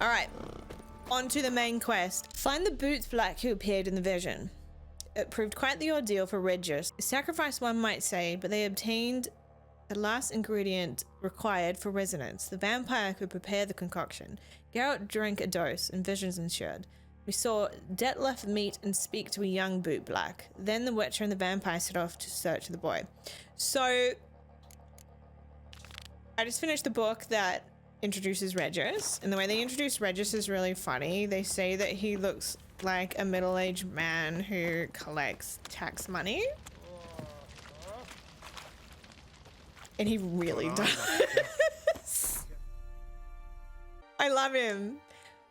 All right, on to the main quest. Find the boots black who appeared in the vision. It proved quite the ordeal for Regis. A sacrifice, one might say, but they obtained the last ingredient required for resonance. The vampire could prepare the concoction. Geralt drank a dose, and visions ensued. We saw Detlef meet and speak to a young boot black. Then the Witcher and the vampire set off to search the boy. So, I just finished the book that introduces Regis, and the way they introduce Regis is really funny. They say that he looks like a middle-aged man who collects tax money. And he really does. I love him.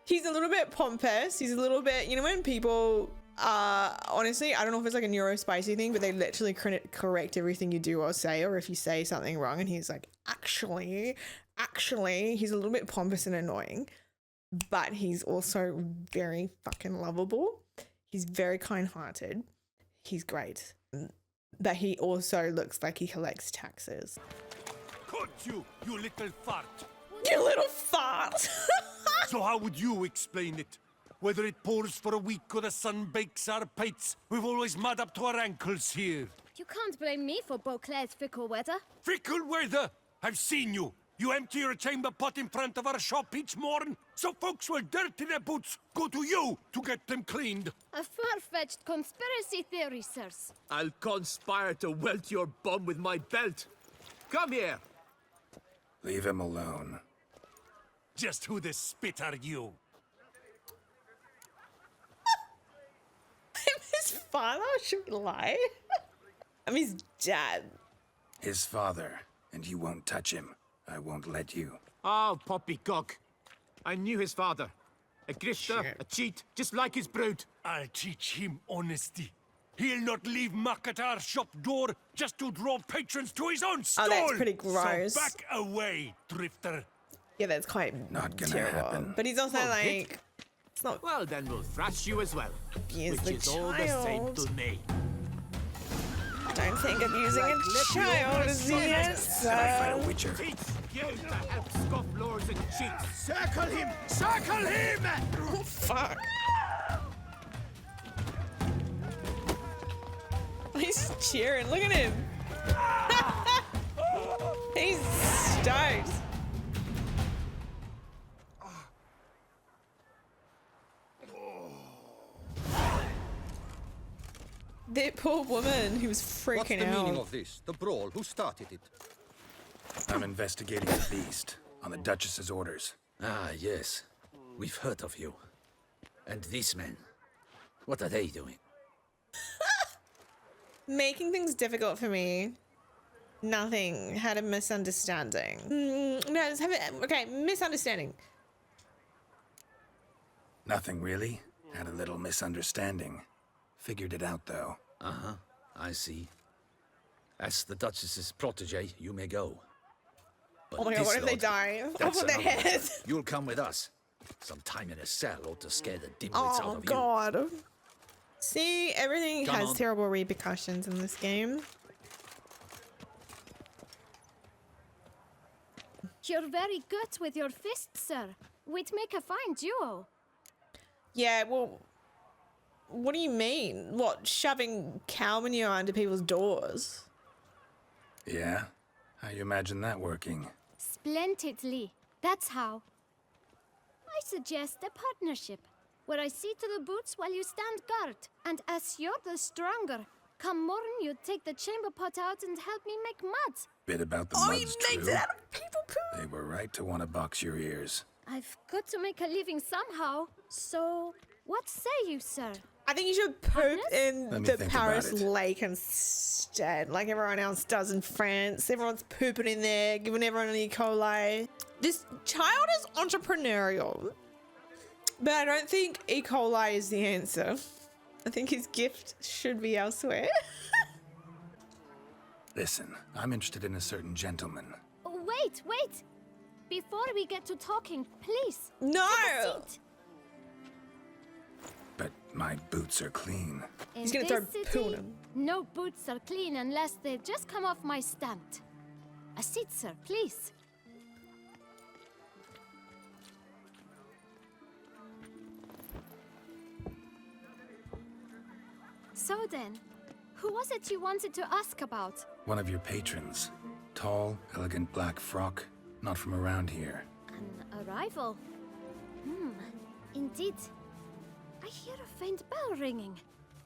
He's a little bit pompous. He's a little bit, you know, when people honestly, I don't know if it's like a neurospicy thing, but they literally correct everything you do or say, or if you say something wrong, and he's like, actually, he's a little bit pompous and annoying, but he's also very fucking lovable. He's very kind-hearted. He's great. But he also looks like he collects taxes. Cut you little fart. You little fart. So how would you explain it? Whether it pours for a week or the sun bakes our pates, we've always mud up to our ankles here. You can't blame me for Beauclair's fickle weather. Fickle weather? I've seen you. You empty your chamber pot in front of our shop each morn, so folks will dirty their boots go to you to get them cleaned. A far-fetched conspiracy theory, sirs. I'll conspire to welt your bum with my belt. Come here. Leave him alone. Just who the spit are you? I'm his father? Should we lie? I'm his dad. His father, and you won't touch him. I won't let you. Oh, poppycock. I knew his father. A grifter, Shit. a cheat, just like his brood. I'll teach him honesty. He'll not leave muck at our shop door just to draw patrons to his own stall. Oh, that's pretty gross. So back away, drifter. Yeah, that's quite Not gonna terrible. happen. But he's also Well, like, it's not Well, then we'll thrash you as well. He is which the is all the same child. to me. don't think of using Like, a let me child over as the the answer. Can I fight a witcher? Cheats! You to help scofflords and cheats! Circle him! Circle him! Oh, fuck. He's cheering. Look at him. He's stoked. That poor woman who was freaking What's the out. meaning of this? The brawl? Who started it? I'm investigating the beast on the Duchess's orders. Ah, yes. We've heard of you. And these men, what are they doing? Making things difficult for me. Nothing. Had a misunderstanding. No, let's have it. Okay, misunderstanding. Nothing really. Had a little misunderstanding. Figured it out though. Uh-huh, I see. As the Duchess's protege, you may go. But Oh my god, this what if they lot, die? that's Off their another matter. heads. You'll come with us. Some time in a cell ought to scare the dimwits out Oh of god. See, everything Come has on. terrible repercussions in this game. You're very good with your fists, sir. We'd make a fine duo. Yeah, well, what do you mean? What, shoving cow manure under people's doors? Yeah? How you imagine that working? Splendidly. That's how. I suggest a partnership, where I see to the boots while you stand guard. And as you're the stronger, come morn you take the chamber pot out and help me make mud. Bit about the Oh, he mud's makes true. it out of people poo! They were right to want to box your ears. I've got to make a living somehow, so what say you, sir? I think you should poop in Let me the think Paris about it. lake instead, like everyone else does in France. Everyone's pooping in there, giving everyone an E. coli. This child is entrepreneurial, but I don't think E. coli is the answer. I think his gift should be elsewhere. Listen, I'm interested in a certain gentleman. Wait, wait! Before we get to talking, please. No! Have a seat. But my boots are clean. In He's gonna this throw poo city, on him. no boots are clean unless they just come off my stamp. A seat, sir, please. So then, who was it you wanted to ask about? One of your patrons. Tall, elegant black frock. Not from around here. An arrival? Indeed. I hear a faint bell ringing.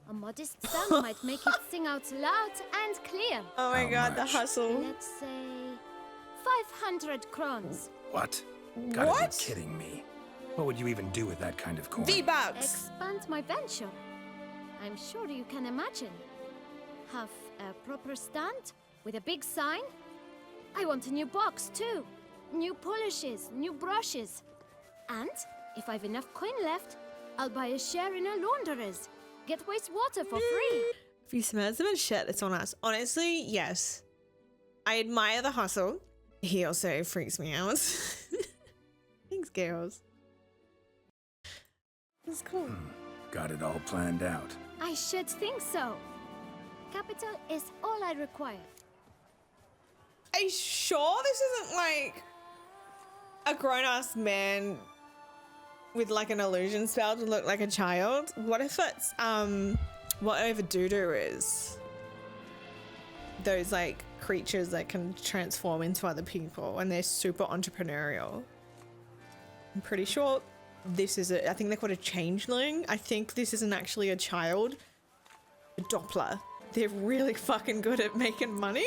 A modest sound might make it sing out loud and clear. Oh my How god, much? the hustle. Let's say 500 crowns. What? Gotta What? be kidding me. What would you even do with that kind of coin? V-Bucks. Expand my venture. I'm sure you can imagine. Have a proper stand with a big sign. I want a new box too. New polishes, new brushes. And if I've enough coin left, I'll buy a share in a launderer's. Get wastewater for free. If you smell some shit, it's on us. Honestly, yes. I admire the hustle. He also freaks me out. Thanks, girls. That's cool. Got it all planned out. I should think so. Capital is all I require. Are you sure this isn't like a grown-ass man with like an illusion spell to look like a child? What if it's whatever Doodoo is? Those like creatures that can transform into other people and they're super entrepreneurial. I'm pretty sure this is I think they're called a changeling. I think this isn't actually a child. A Doppler. They're really fucking good at making money.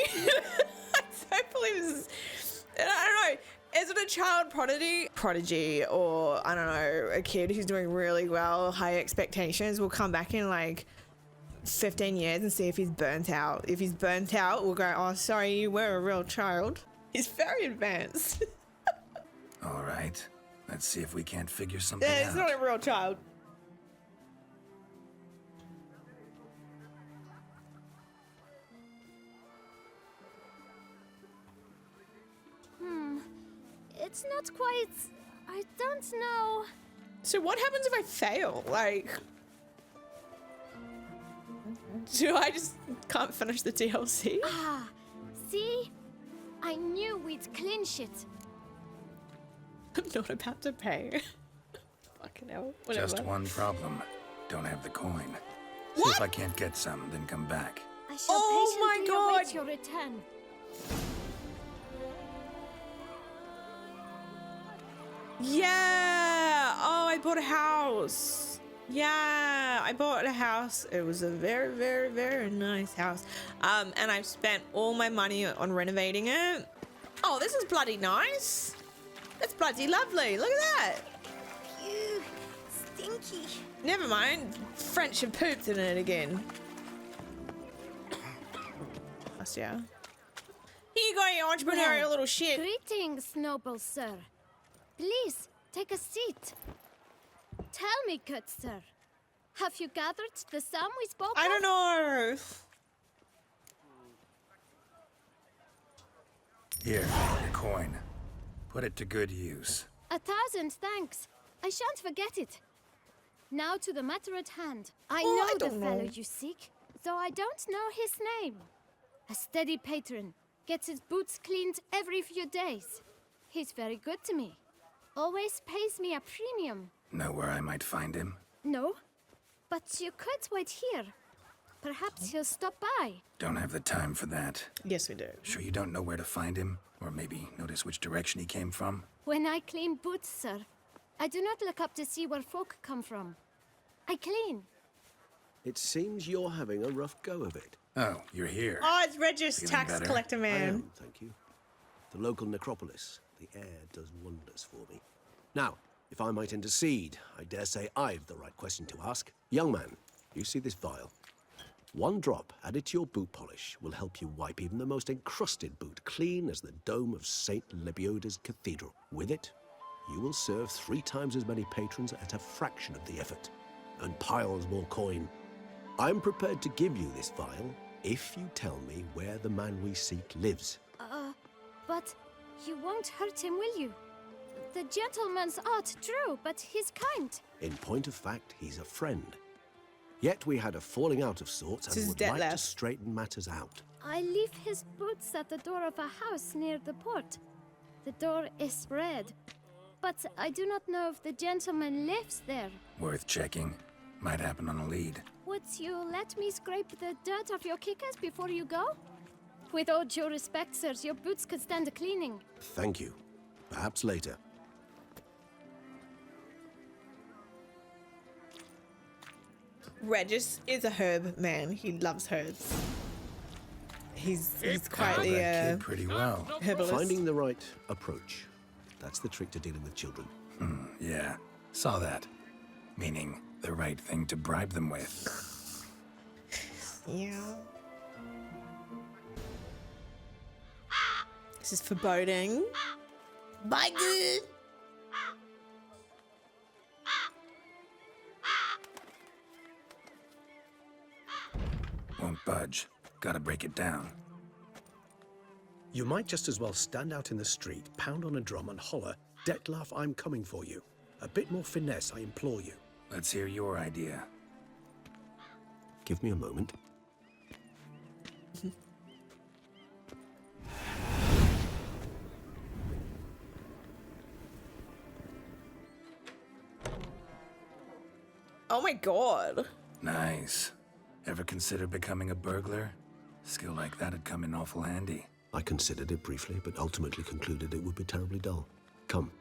I don't believe this is, I don't know. Is it a child prodigy, or I don't know, a kid who's doing really well, high expectations? We'll come back in like 15 years and see if he's burnt out. If he's burnt out, we'll go, oh, sorry, you were a real child. He's very advanced. All right. Let's see if we can't figure something Yeah, out. he's not a real child. It's not quite... I don't know. So what happens if I fail? Like, do I just can't finish the DLC? Ah, see? I knew we'd clinch it. I'm not about to pay. Fucking hell. Whatever. Just one problem. Don't have the coin. See What? if I can't get some, then come back. I shall Oh my patiently God. await your return. Yeah. Oh, I bought a house. Yeah, I bought a house. It was a very, very, very nice house. And I've spent all my money on renovating it. Oh, this is bloody nice. That's bloody lovely. Look at that. Ew, stinky. Never mind. French have pooped in it again. That's yeah. Here you go, you entrepreneurial Well, little shit. Greetings, noble sir. Please, take a seat. Tell me, good sir, have you gathered the sum we spoke I of? don't know. Here, the coin. Put it to good use. 1,000 thanks. I shan't forget it. Now to the matter at hand. I Oh, I know the don't fellow know. you seek, though I don't know his name. A steady patron, gets his boots cleaned every few days. He's very good to me. Always pays me a premium. Know where I might find him? No, but you could wait here. Perhaps he'll stop by. Don't have the time for that. Yes, we do. Sure you don't know where to find him? Or maybe notice which direction he came from? When I clean boots, sir, I do not look up to see where folk come from. I clean. It seems you're having a rough go of it. Oh, you're here. Oh, it's Regis, Feeling tax better? collector I man. am, thank you. The local necropolis. The air does wonders for me. Now, if I might intercede, I dare say I've the right question to ask. Young man, you see this vial? One drop added to your boot polish will help you wipe even the most encrusted boot clean as the dome of St. Lebioda's Cathedral. With it, you will serve 3 times as many patrons at a fraction of the effort, and piles more coin. I'm prepared to give you this vial if you tell me where the man we seek lives. But you won't hurt him, will you? The gentleman's art, true, but he's kind. In point of fact, he's a friend. Yet we had a falling out of sorts This and is would like to Detlef. straighten matters out. I leave his boots at the door of a house near the port. The door is red, but I do not know if the gentleman lives there. Worth checking. Might happen on a lead. Would you let me scrape the dirt off your kickers before you go? With all due respect, sirs, your boots could stand a cleaning. Thank you. Perhaps later. Regis is a herb man. He loves herbs. He's quite Handled the that kid pretty well. herbalist. Finding the right approach. That's the trick to dealing with children. Yeah, saw that. Meaning the right thing to bribe them with. Yeah. This is foreboding. Bye, good. Won't budge. Gotta break it down. You might just as well stand out in the street, pound on a drum and holler, "Detlef, I'm coming for you." A bit more finesse, I implore you. Let's hear your idea. Give me a moment. Oh my god. Nice. Ever consider becoming a burglar? Skill like that'd come in awful handy. I considered it briefly, but ultimately concluded it would be terribly dull. Come.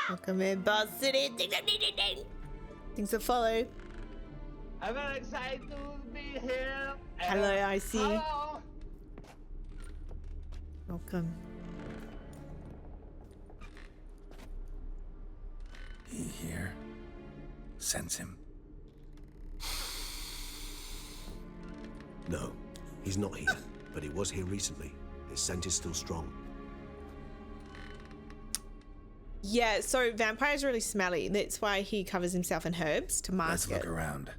Welcome in, Boss City. Things that follow. I'm very excited to be here. Hello, I see. Hello. Welcome. He here? Sense him. No, he's not here, but he was here recently. His scent is still strong. Yeah, so vampires are really smelly. That's why he covers himself in herbs to Let's mask look it. around.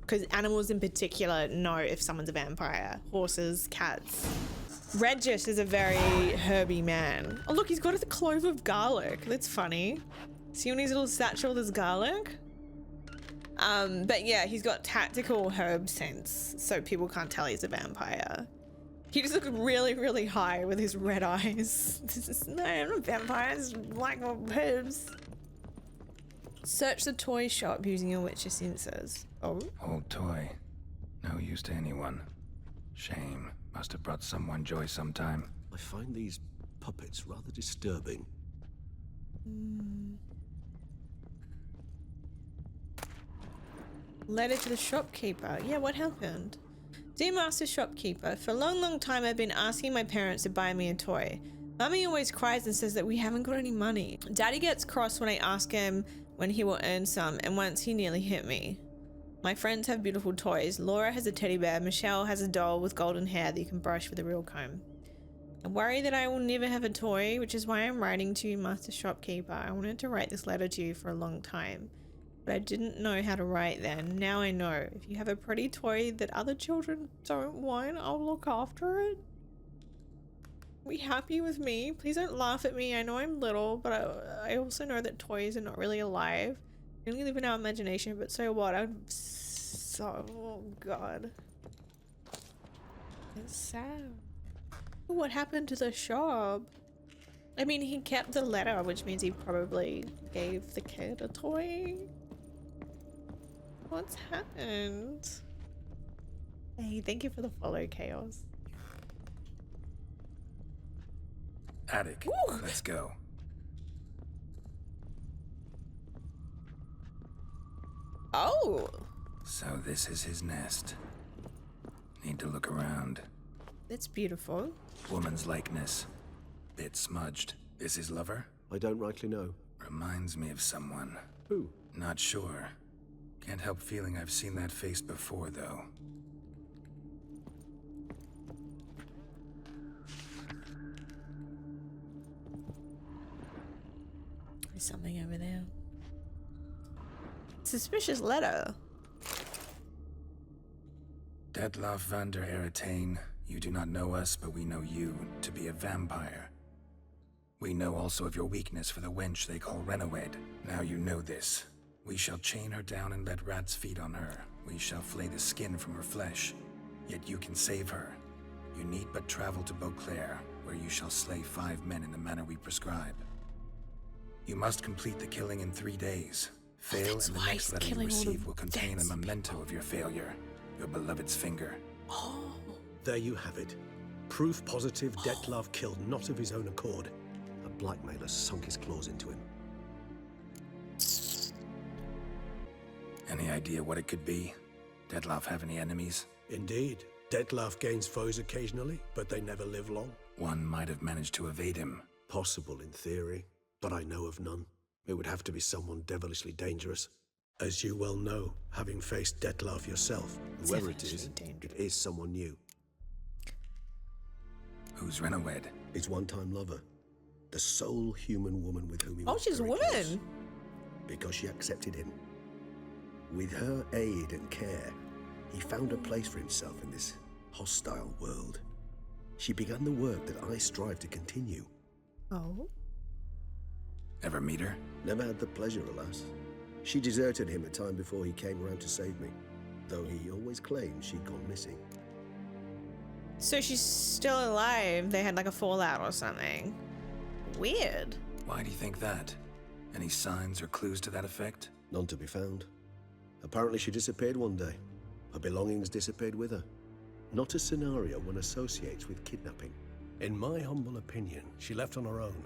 Because animals in particular know if someone's a vampire. Horses, cats. Regis is a very herby man. Oh look, he's got a clove of garlic. That's funny. See on his little satchel there's garlic? But yeah, he's got tactical herb sense, so people can't tell he's a vampire. He just looks really, really high with his red eyes. No, I'm not a vampire, I just like herbs. Search the toy shop using your Witcher sensors. Oh. Old toy. No use to anyone. Shame. Must have brought someone joy sometime. I find these puppets rather disturbing. Letter to the shopkeeper. Yeah, what happened? Dear Master Shopkeeper, for a long, long time I've been asking my parents to buy me a toy. Mummy always cries and says that we haven't got any money. Daddy gets cross when I ask him when he will earn some, and once he nearly hit me. My friends have beautiful toys. Laura has a teddy bear. Michelle has a doll with golden hair that you can brush with a real comb. I worry that I will never have a toy, which is why I'm writing to you, Master Shopkeeper. I wanted to write this letter to you for a long time, but I didn't know how to write then. Now I know. If you have a pretty toy that other children don't want, I'll look after it. Be happy with me. Please don't laugh at me. I know I'm little, but I also know that toys are not really alive. We only live in our imagination, but so what? I'm so... oh god. It's sad. What happened to the shop? I mean, he kept the letter, which means he probably gave the kid a toy. What's happened? Hey, thank you for the follow, Chaos. Attic. Ooh. Let's go. Oh! So this is his nest. Need to look around. That's beautiful. Woman's likeness. Bit smudged. Is his lover? I don't rightly know. Reminds me of someone. Who? Not sure. Can't help feeling I've seen that face before, though. There's something over there. Suspicious letter. Detlef van der Eretain, you do not know us, but we know you to be a vampire. We know also of your weakness for the wench they call Renowed. Now you know this. We shall chain her down and let rats feed on her. We shall flay the skin from her flesh. Yet you can save her. You need but travel to Beauclair, where you shall slay 5 men in the manner we prescribe. You must complete the killing in 3 days. Fail, that's and the why next he's letter you killing all the receive will contain a fancy memento of your failure. Your beloved's finger. Oh. There you have it. Proof positive Dettlaff killed not of his own accord. A blackmailer sunk his claws into him. Any idea what it could be? Dettlaff have any enemies? Indeed. Dettlaff gains foes occasionally, but they never live long. One might have managed to evade him. Possible in theory, but I know of none. It would have to be someone devilishly dangerous. As you well know, having faced Dettlaff yourself, whoever it is someone new. Who's Renowed? His one-time lover. The sole human woman with whom he was she's a very woman. close. Because she accepted him. With her aid and care, he found a place for himself in this hostile world. She began the work that I strive to continue. Oh. Ever meet her? Never had the pleasure, alas. She deserted him a time before he came around to save me, though he always claimed she'd gone missing. So she's still alive. They had like a fallout or something. Weird. Why do you think that? Any signs or clues to that effect? None to be found. Apparently she disappeared one day. Her belongings disappeared with her. Not a scenario one associates with kidnapping. In my humble opinion, she left on her own.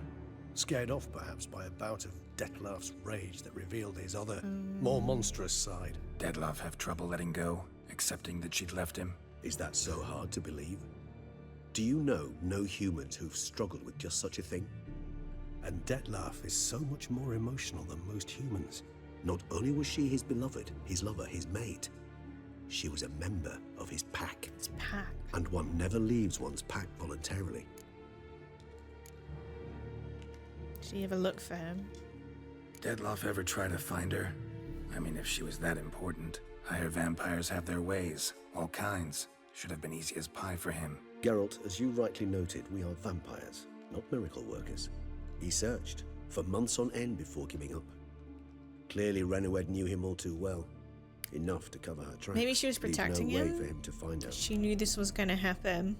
Scared off perhaps by a bout of Dettlaff's rage that revealed his other, more monstrous side. Dettlaff have trouble letting go, accepting that she'd left him? Is that so hard to believe? Do you know no humans who've struggled with just such a thing? And Dettlaff is so much more emotional than most humans. Not only was she his beloved, his lover, his mate, she was a member of his pack. It's pack. And one never leaves one's pack voluntarily. Did you ever look for him? Dettlaff ever try to find her? I mean, if she was that important. Higher vampires have their ways, all kinds. Should have been easy as pie for him. Geralt, as you rightly noted, we are vampires, not miracle workers. He searched for months on end before giving up. Clearly, Renowed knew him all too well. Enough to cover her tracks. Maybe she was protecting Leave no him? way for him to find out. She knew this was going to happen.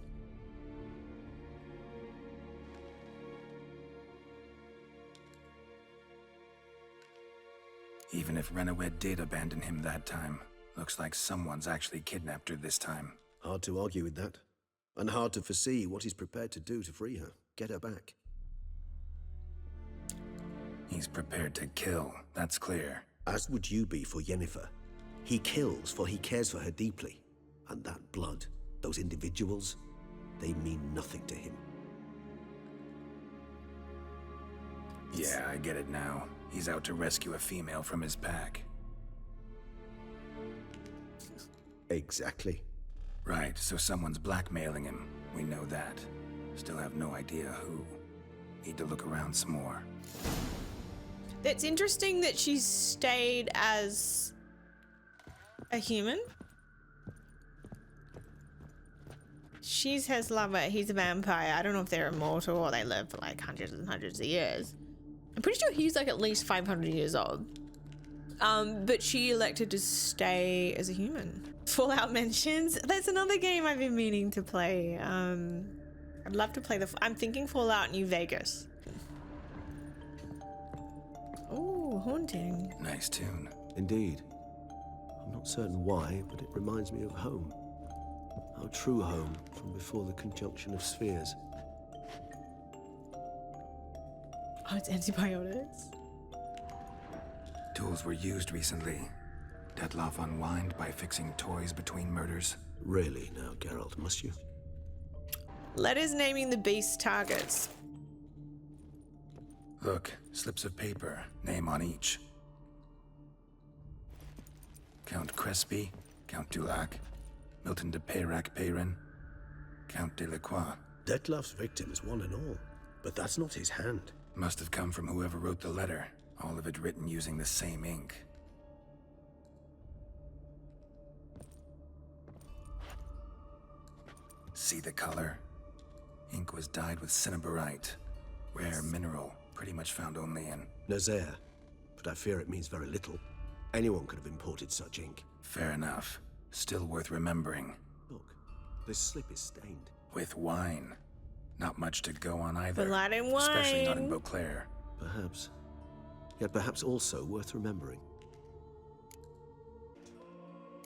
Even if Renowed did abandon him that time, looks like someone's actually kidnapped her this time. Hard to argue with that. And hard to foresee what he's prepared to do to free her, get her back. He's prepared to kill, that's clear. As would you be for Yennefer. He kills for he cares for her deeply. And that blood, those individuals, they mean nothing to him. Yeah, I get it now. He's out to rescue a female from his pack. Exactly. Right, so someone's blackmailing him. We know that. Still have no idea who. Need to look around some more. It's interesting that she stayed as a human. She's his lover, he's a vampire. I don't know if they're immortal or they live for like hundreds and hundreds of years. I'm pretty sure he's like at least 500 years old. But she elected to stay as a human. Fallout mentions. That's another game I've been meaning to play. I'd love to play I'm thinking Fallout New Vegas. Oh, haunting. Nice tune. Indeed. I'm not certain why, but it reminds me of home. Our true home from before the conjunction of spheres. Oh, it's antibiotics. Tools were used recently. Dettlaff unwind by fixing toys between murders. Really now, Geralt, must you? Letters naming the beast's targets. Look, slips of paper, name on each. Count Crespi, Count Dulac, Milton de Peyrac-Peyrin, Count Delacroix. Dettlaff's victims, one and all. But that's not his hand. Must have come from whoever wrote the letter. All of it written using the same ink. See the color? Ink was dyed with cinnabarite. Rare mineral, pretty much found only in... Nazaire. But I fear it means very little. Anyone could have imported such ink. Fair enough. Still worth remembering. Look, this slip is stained. With wine. Not much to go on either. Blood and Especially not in wine. Beauclair. Perhaps. Yet perhaps also worth remembering.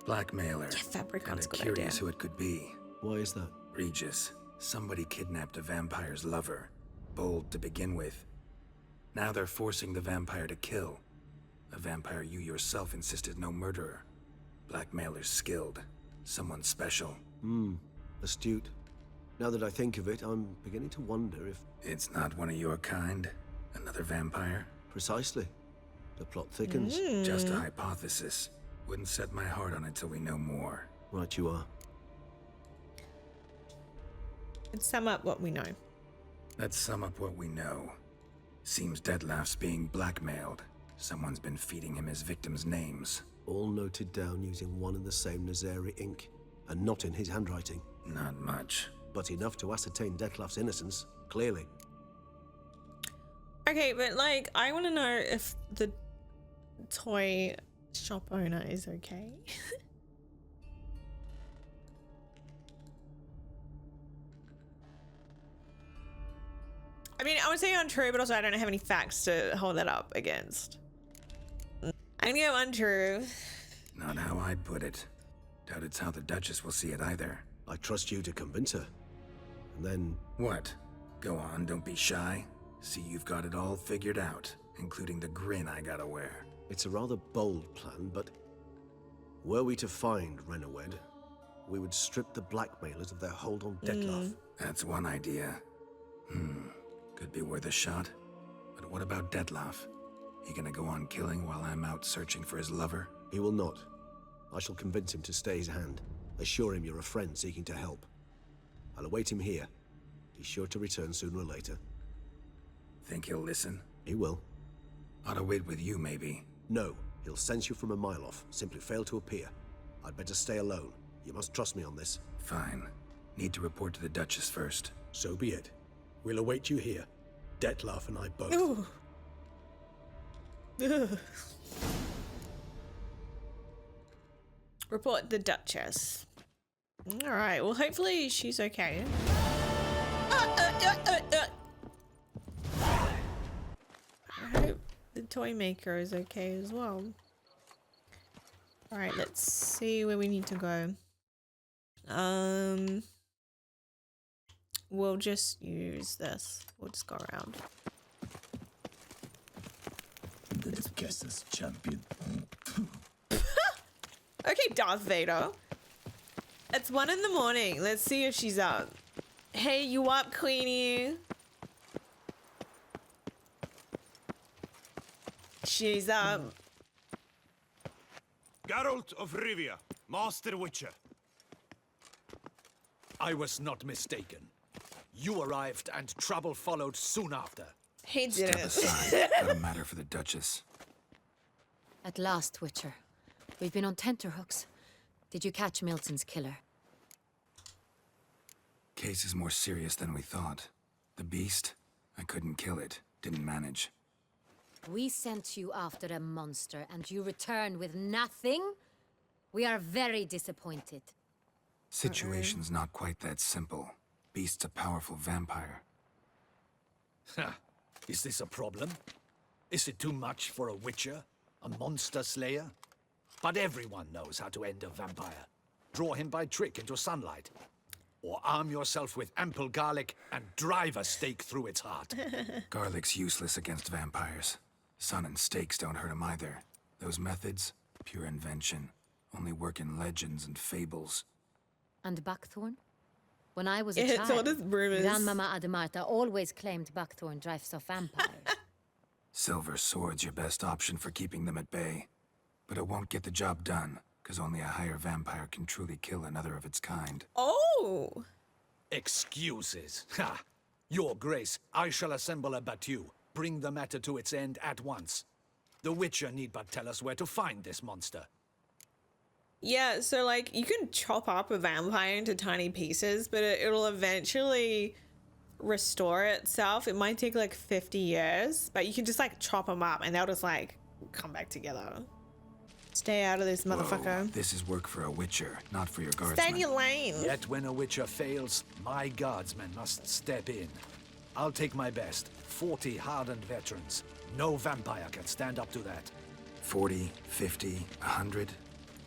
Blackmailer. Yeah, Fabricon's Kinda a good curious idea. who it could be. Why is that? Regis. Somebody kidnapped a vampire's lover. Bold to begin with. Now they're forcing the vampire to kill. A vampire you yourself insisted no murderer. Blackmailer's skilled. Someone special. Astute. Now that I think of it, I'm beginning to wonder if... It's not one of your kind? Another vampire? Precisely. The plot thickens. Just a hypothesis. Wouldn't set my heart on it till we know more. Right you are. Let's sum up what we know. Let's sum up what we know. Seems Detlef's being blackmailed. Someone's been feeding him his victims' names. All noted down using one and the same Nazari ink. And not in his handwriting. Not much. But enough to ascertain Detlef's innocence, clearly. Okay, but like, I want to know if the toy shop owner is okay. I mean, I would say untrue, but also I don't have any facts to hold that up against. I'm gonna go untrue. Not how I'd put it. Doubt it's how the Duchess will see it either. I trust you to convince her. And then... What? Go on, don't be shy. See, you've got it all figured out, including the grin I gotta wear. It's a rather bold plan, but... Were we to find Renowed, we would strip the blackmailers of their hold on Detlef. That's one idea. Could be worth a shot. But what about Detlef? He gonna go on killing while I'm out searching for his lover? He will not. I shall convince him to stay his hand. Assure him you're a friend seeking to help. I'll await him here. He's sure to return sooner or later. Think he'll listen? He will. Ought to wait with you, maybe. No, he'll sense you from a mile off. Simply fail to appear. I'd better stay alone. You must trust me on this. Fine. Need to report to the Duchess first. So be it. We'll await you here. Detlef and I both. Ooh. Ugh. Report the Duchess. All right. Well, hopefully she's okay. I hope the toy maker is okay as well. All right. Let's see where we need to go. We'll just use this. We'll just go around. This guess is champion. Okay, Darth Vader. It's 1 in the morning. Let's see if she's up. Hey, you up, Queenie? She's up. Geralt of Rivia, Master Witcher. I was not mistaken. You arrived and trouble followed soon after. He Step didn't. aside. Got a matter for the Duchess. At last, Witcher. We've been on tenterhooks. Did you catch Milton's killer? Case is more serious than we thought. The beast? I couldn't kill it. Didn't manage. We sent you after a monster, and you return with nothing? We are very disappointed. Situation's not quite that simple. Beast's a powerful vampire. Ha! Is this a problem? Is it too much for a witcher? A monster slayer? But everyone knows how to end a vampire. Draw him by trick into sunlight. Or arm yourself with ample garlic and drive a stake through its heart. Garlic's useless against vampires. Sun and stakes don't hurt him either. Those methods, pure invention. Only work in legends and fables. And Buckthorn? When I was a It's all child, this rumors. Grandmama Adamarta always claimed Buckthorn drives off vampires. Silver sword's your best option for keeping them at bay. But it won't get the job done, because only a higher vampire can truly kill another of its kind. Oh. Excuses. Ha! Your Grace, I shall assemble a battue. Bring the matter to its end at once. The Witcher need but tell us where to find this monster. Yeah, so like you can chop up a vampire into tiny pieces, but it'll eventually restore itself. It might take like 50 years, but you can just like chop them up and they'll just like come back together. Stay out of this, motherfucker. Whoa, this is work for a witcher, not for your Stay in guardsmen. your lane. Yet when a witcher fails, my guardsmen must step in. I'll take my best. 40 hardened veterans. No vampire can stand up to that. 40, 50, 100,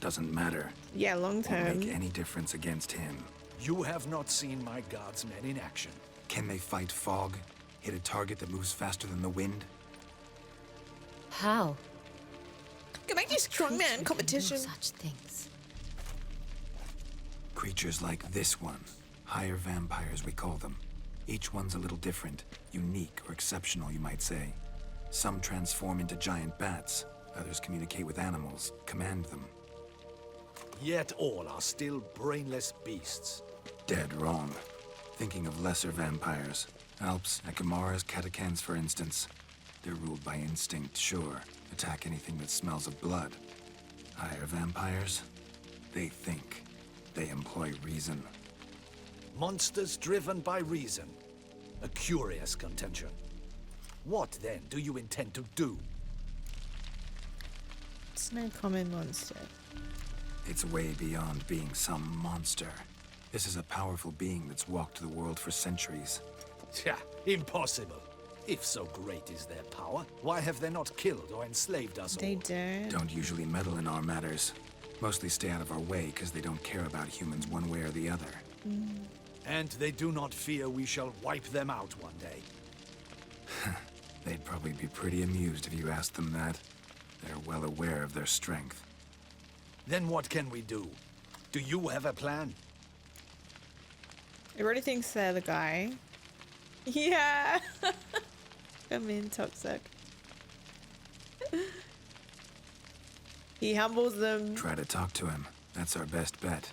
doesn't matter. Yeah, long Won't term. make any difference against him. You have not seen my guardsmen in action. Can they fight fog? Hit a target that moves faster than the wind? How? Can I do strongman competition? No such things. Creatures like this one. Higher vampires, we call them. Each one's a little different. Unique or exceptional, you might say. Some transform into giant bats. Others communicate with animals, command them. Yet all are still brainless beasts. Dead wrong. Thinking of lesser vampires. Alps, Ekamaras, Catechans, for instance. They're ruled by instinct, sure. Attack anything that smells of blood. Higher vampires? They think. They employ reason. Monsters driven by reason. A curious contention. What, then, do you intend to do? It's no common monster. It's way beyond being some monster. This is a powerful being that's walked the world for centuries. Tja, impossible. If so great is their power, why have they not killed or enslaved us They all? Don't usually meddle in our matters. Mostly stay out of our way because they don't care about humans one way or the other. And they do not fear we shall wipe them out one day. They'd probably be pretty amused if you asked them that. They're well aware of their strength. Then what can we do? Do you have a plan? Everybody thinks they're the guy. Yeah. Come in, toxic. He humbles them. Try to talk to him. That's our best bet.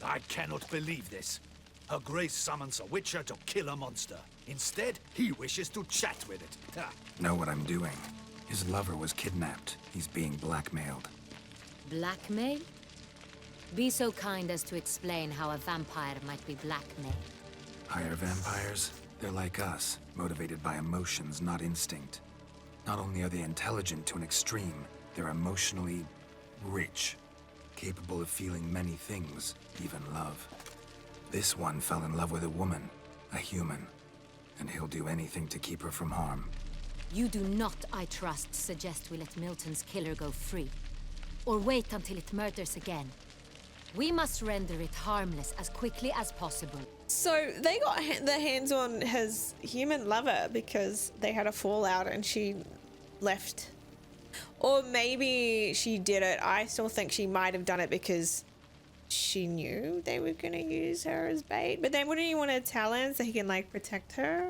I cannot believe this. Her Grace summons a witcher to kill a monster. Instead, he wishes to chat with it. Ha. Know what I'm doing. His lover was kidnapped. He's being blackmailed. Blackmail? Be so kind as to explain how a vampire might be blackmailed. Higher vampires? They're like us, motivated by emotions, not instinct. Not only are they intelligent to an extreme, they're emotionally rich, capable of feeling many things, even love. This one fell in love with a woman, a human, and he'll do anything to keep her from harm. You do not, I trust, suggest we let Milton's killer go free. Or wait until it murders again. We must render it harmless as quickly as possible. So they got their hands on his human lover because they had a fallout and she left. Or maybe she did it. I still think she might have done it because she knew they were going to use her as bait. But then wouldn't you want to tell him so he can, like, protect her?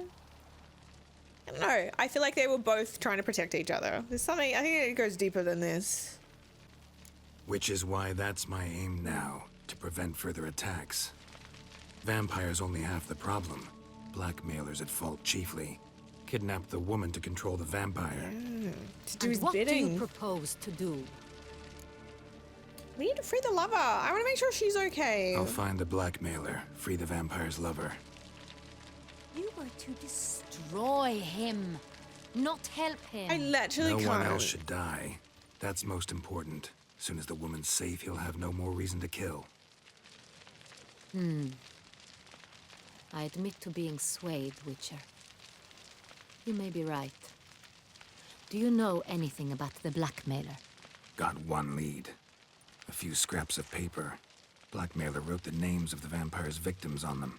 I don't know. I feel like they were both trying to protect each other. There's something, I think it goes deeper than this. Which is why that's my aim now, to prevent further attacks. Vampires only half the problem. Blackmailers at fault chiefly. Kidnapped the woman to control the vampire. To do And his what bidding. do you propose to do? We need to free the lover. I want to make sure she's okay. I'll find the blackmailer, free the vampire's lover. You were to destroy him, not help him. I literally No can't. one else should die. That's most important. As soon as the woman's safe, he'll have no more reason to kill. I admit to being swayed, Witcher. You may be right. Do you know anything about the blackmailer? Got one lead. A few scraps of paper. Blackmailer wrote the names of the vampire's victims on them.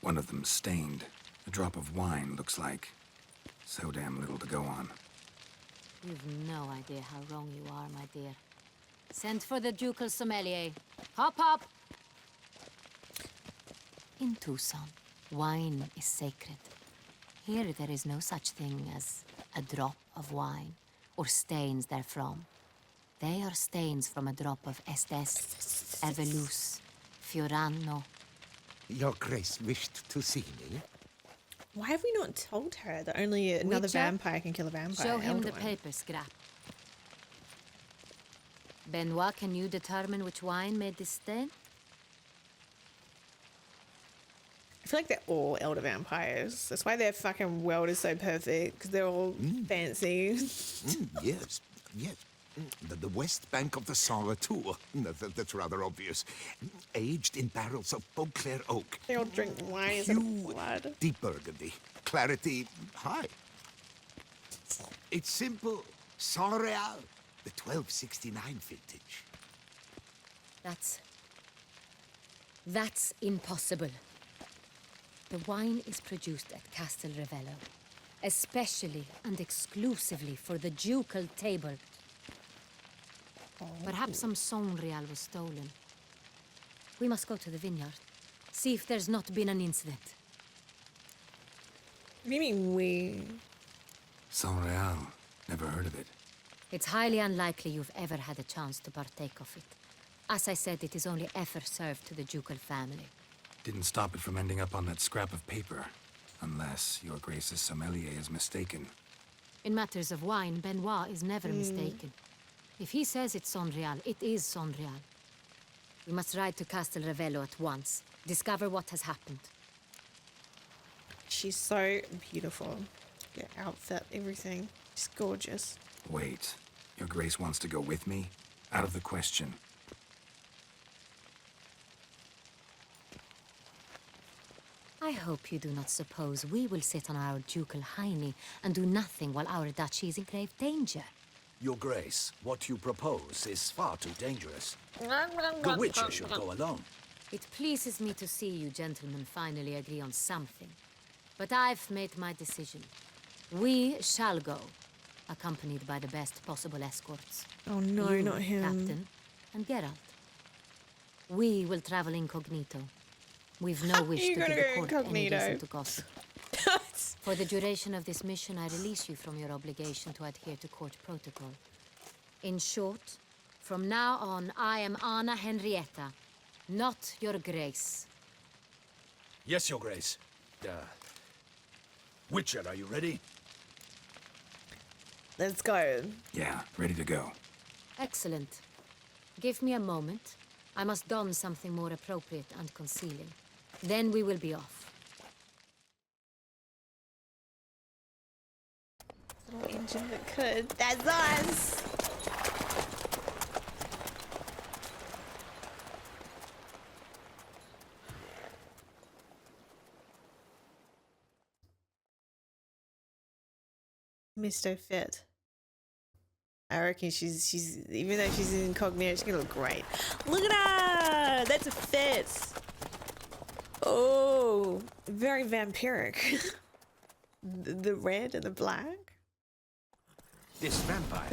One of them stained. A drop of wine, looks like. So damn little to go on. You've no idea how wrong you are, my dear. Send for the ducal sommelier. Hop, hop! In Tucson, wine is sacred. Here there is no such thing as a drop of wine, or stains therefrom. They are stains from a drop of Estes, Ervelus, Fiorano. Your Grace wished to see me? Why have we not told her that only another Witcher, vampire can kill a vampire? Show him Elder the one. paper scrap. Benoit, can you determine which wine made this stain? I feel like they're all elder vampires. That's why their fucking world is so perfect, because they're all fancy. Yes, yes. The west bank of the Sala too. That's rather obvious. Aged in barrels of Beauclair oak. They all drink wine. Is it blood? Deep burgundy. Clarity high. It's simple. Sans Real. The 1269 vintage. That's impossible. The wine is produced at Castel Ravello, especially and exclusively for the ducal table. Perhaps some Sans Real was stolen. We must go to the vineyard, see if there's not been an incident. What do you mean we? San Real. Never heard of it. It's highly unlikely you've ever had a chance to partake of it. As I said, it is only ever served to the ducal family. Didn't stop it from ending up on that scrap of paper. Unless your Grace's sommelier is mistaken. In matters of wine, Benoit is never mistaken. If he says it's San Real, it is San Real. We must ride to Castel Ravello at once. Discover what has happened. She's so beautiful. Your outfit, everything. She's gorgeous. Wait. Your Grace wants to go with me? Out of the question. I hope you do not suppose we will sit on our ducal hiney and do nothing while our duchy is in grave danger. Your Grace, what you propose is far too dangerous. The Witcher should go alone. It pleases me to see you gentlemen finally agree on something. But I've made my decision. We shall go, accompanied by the best possible escorts. Oh no, You, not him. Captain, and Geralt. We will travel incognito. We've no wish to You're give gonna the go court any incognito. reason to gossip. For the duration of this mission, I release you from your obligation to adhere to court protocol. In short, from now on, I am Anna Henrietta, not your Grace. Yes, Your Grace. Witcher, are you ready? Let's go. Yeah, ready to go. Excellent. Give me a moment. I must don something more appropriate and concealing. Then we will be off. Little engine that could. That's us! Mr. Fit. I reckon she's even though she's incognito, she's gonna look great. Look at her! That's a fit. Oh, very vampiric. The red and the black. This vampire,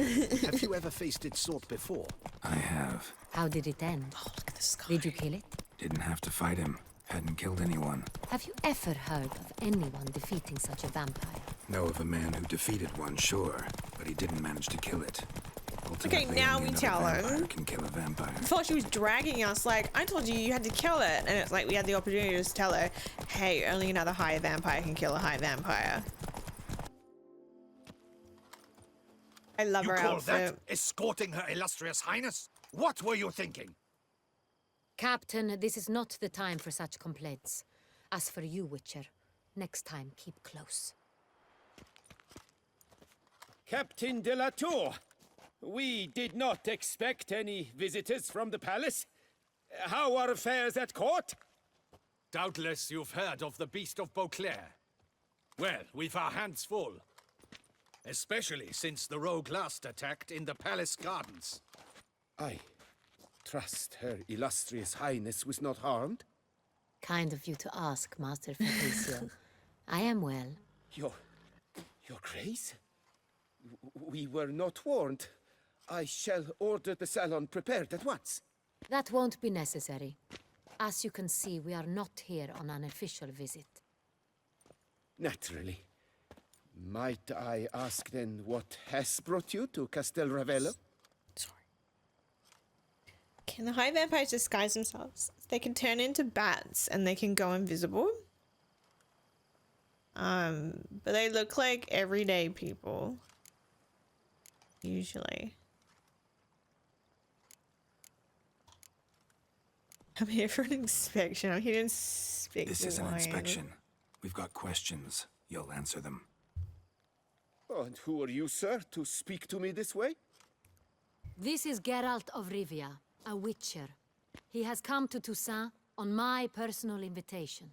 have you ever faced its sort before? I have. How did it end? Oh, look at the sky. Did you kill it? Didn't have to fight him. Hadn't killed anyone. Have you ever heard of anyone defeating such a vampire? Know of a man who defeated one, sure, but he didn't manage to kill it. Ultimately, now only we another tell vampire him. can kill a vampire. Before she was dragging us, like, I told you you had to kill it. And it's like we had the opportunity to just tell her, hey, only another high vampire can kill a high vampire. I love her You call outfit. that escorting her illustrious highness? What were you thinking? Captain, this is not the time for such complaints. As for you, Witcher, next time keep close. Captain de la Tour, we did not expect any visitors from the palace. How are affairs at court? Doubtless you've heard of the Beast of Beauclair. Well, we've our hands full. Especially since the rogue last attacked in the palace gardens. I trust her illustrious highness was not harmed. Kind of you to ask, Master Fabricio. I am well. Your grace? We were not warned. I shall order the salon prepared at once. That won't be necessary. As you can see, we are not here on an official visit. Naturally. Might I ask then what has brought you to Castel Ravello? Sorry. Can the high vampires disguise themselves? They can turn into bats and they can go invisible. But they look like everyday people. Usually. I'm here for an inspection. I'm here to inspect This the is an wine. inspection. We've got questions. You'll answer them. Oh, and who are you, sir, to speak to me this way? This is Geralt of Rivia, a witcher. He has come to Toussaint on my personal invitation.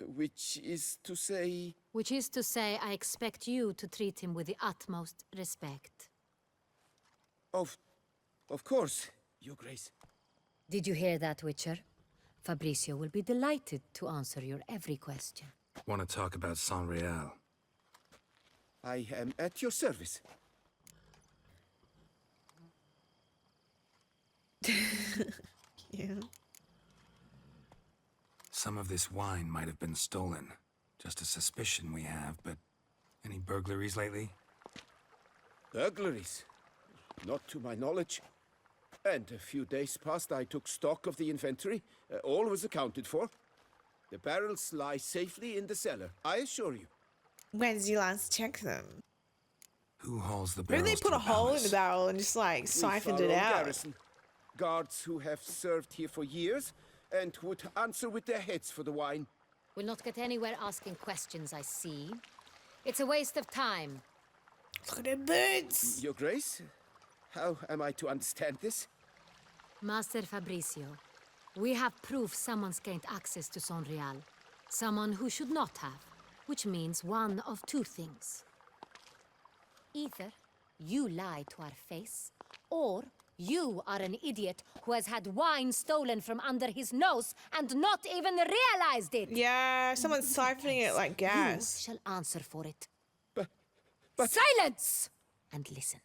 Which is to say... Which is to say, I expect you to treat him with the utmost respect. Of course, Your Grace. Did you hear that, Witcher? Fabricio will be delighted to answer your every question. Want to talk about San Real? I am at your service. Yeah. Some of this wine might have been stolen. Just a suspicion we have, but any burglaries lately? Burglaries? Not to my knowledge. And a few days past I took stock of the inventory. All was accounted for. The barrels lie safely in the cellar, I assure you. When did you last check them? Who hauls the barrels? Maybe they put to a the hole in palace? the barrel and just like siphoned it We follow out. garrison. Guards who have served here for years and would answer with their heads for the wine. We'll not get anywhere asking questions, I see. It's a waste of time. Look at their boots. Your Grace, how am I to understand this? Master Fabricio, we have proof someone's gained access to San Real. Someone who should not have, which means one of two things. Either you lie to our face, or you are an idiot who has had wine stolen from under his nose and not even realized it. Yeah, someone's siphoning it like gas. You shall answer for it. But... Silence! And listen.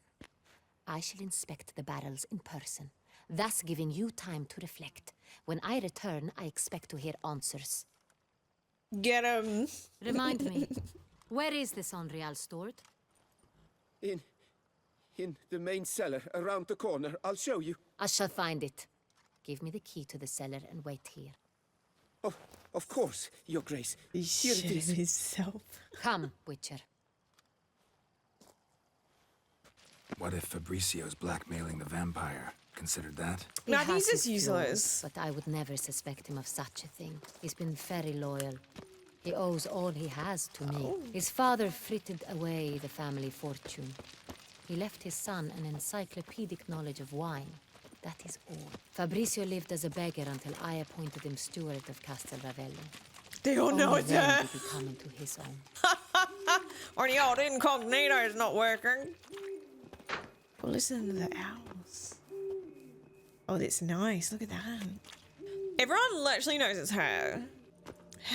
I shall inspect the barrels in person, thus giving you time to reflect. When I return, I expect to hear answers. Get him. Remind me, where is the San Real stored? In the main cellar, around the corner. I'll show you. I shall find it. Give me the key to the cellar and wait here. Oh, of course, Your Grace. He's Here it shitting is. himself. Come, Witcher. What if Fabricio's blackmailing the vampire? Considered that? No, I He think he's has just his flaws, useless. but I would never suspect him of such a thing. He's been very loyal. He owes all he has to me. His father frittered away the family fortune. He left his son an encyclopedic knowledge of wine. That is all. Fabricio lived as a beggar until I appointed him steward of Castel Ravello. They all know Only it's then her. did he come into his own. Or the old incognito is not working. Well, listen to the owls. Oh, that's nice. Look at that. Everyone literally knows it's her.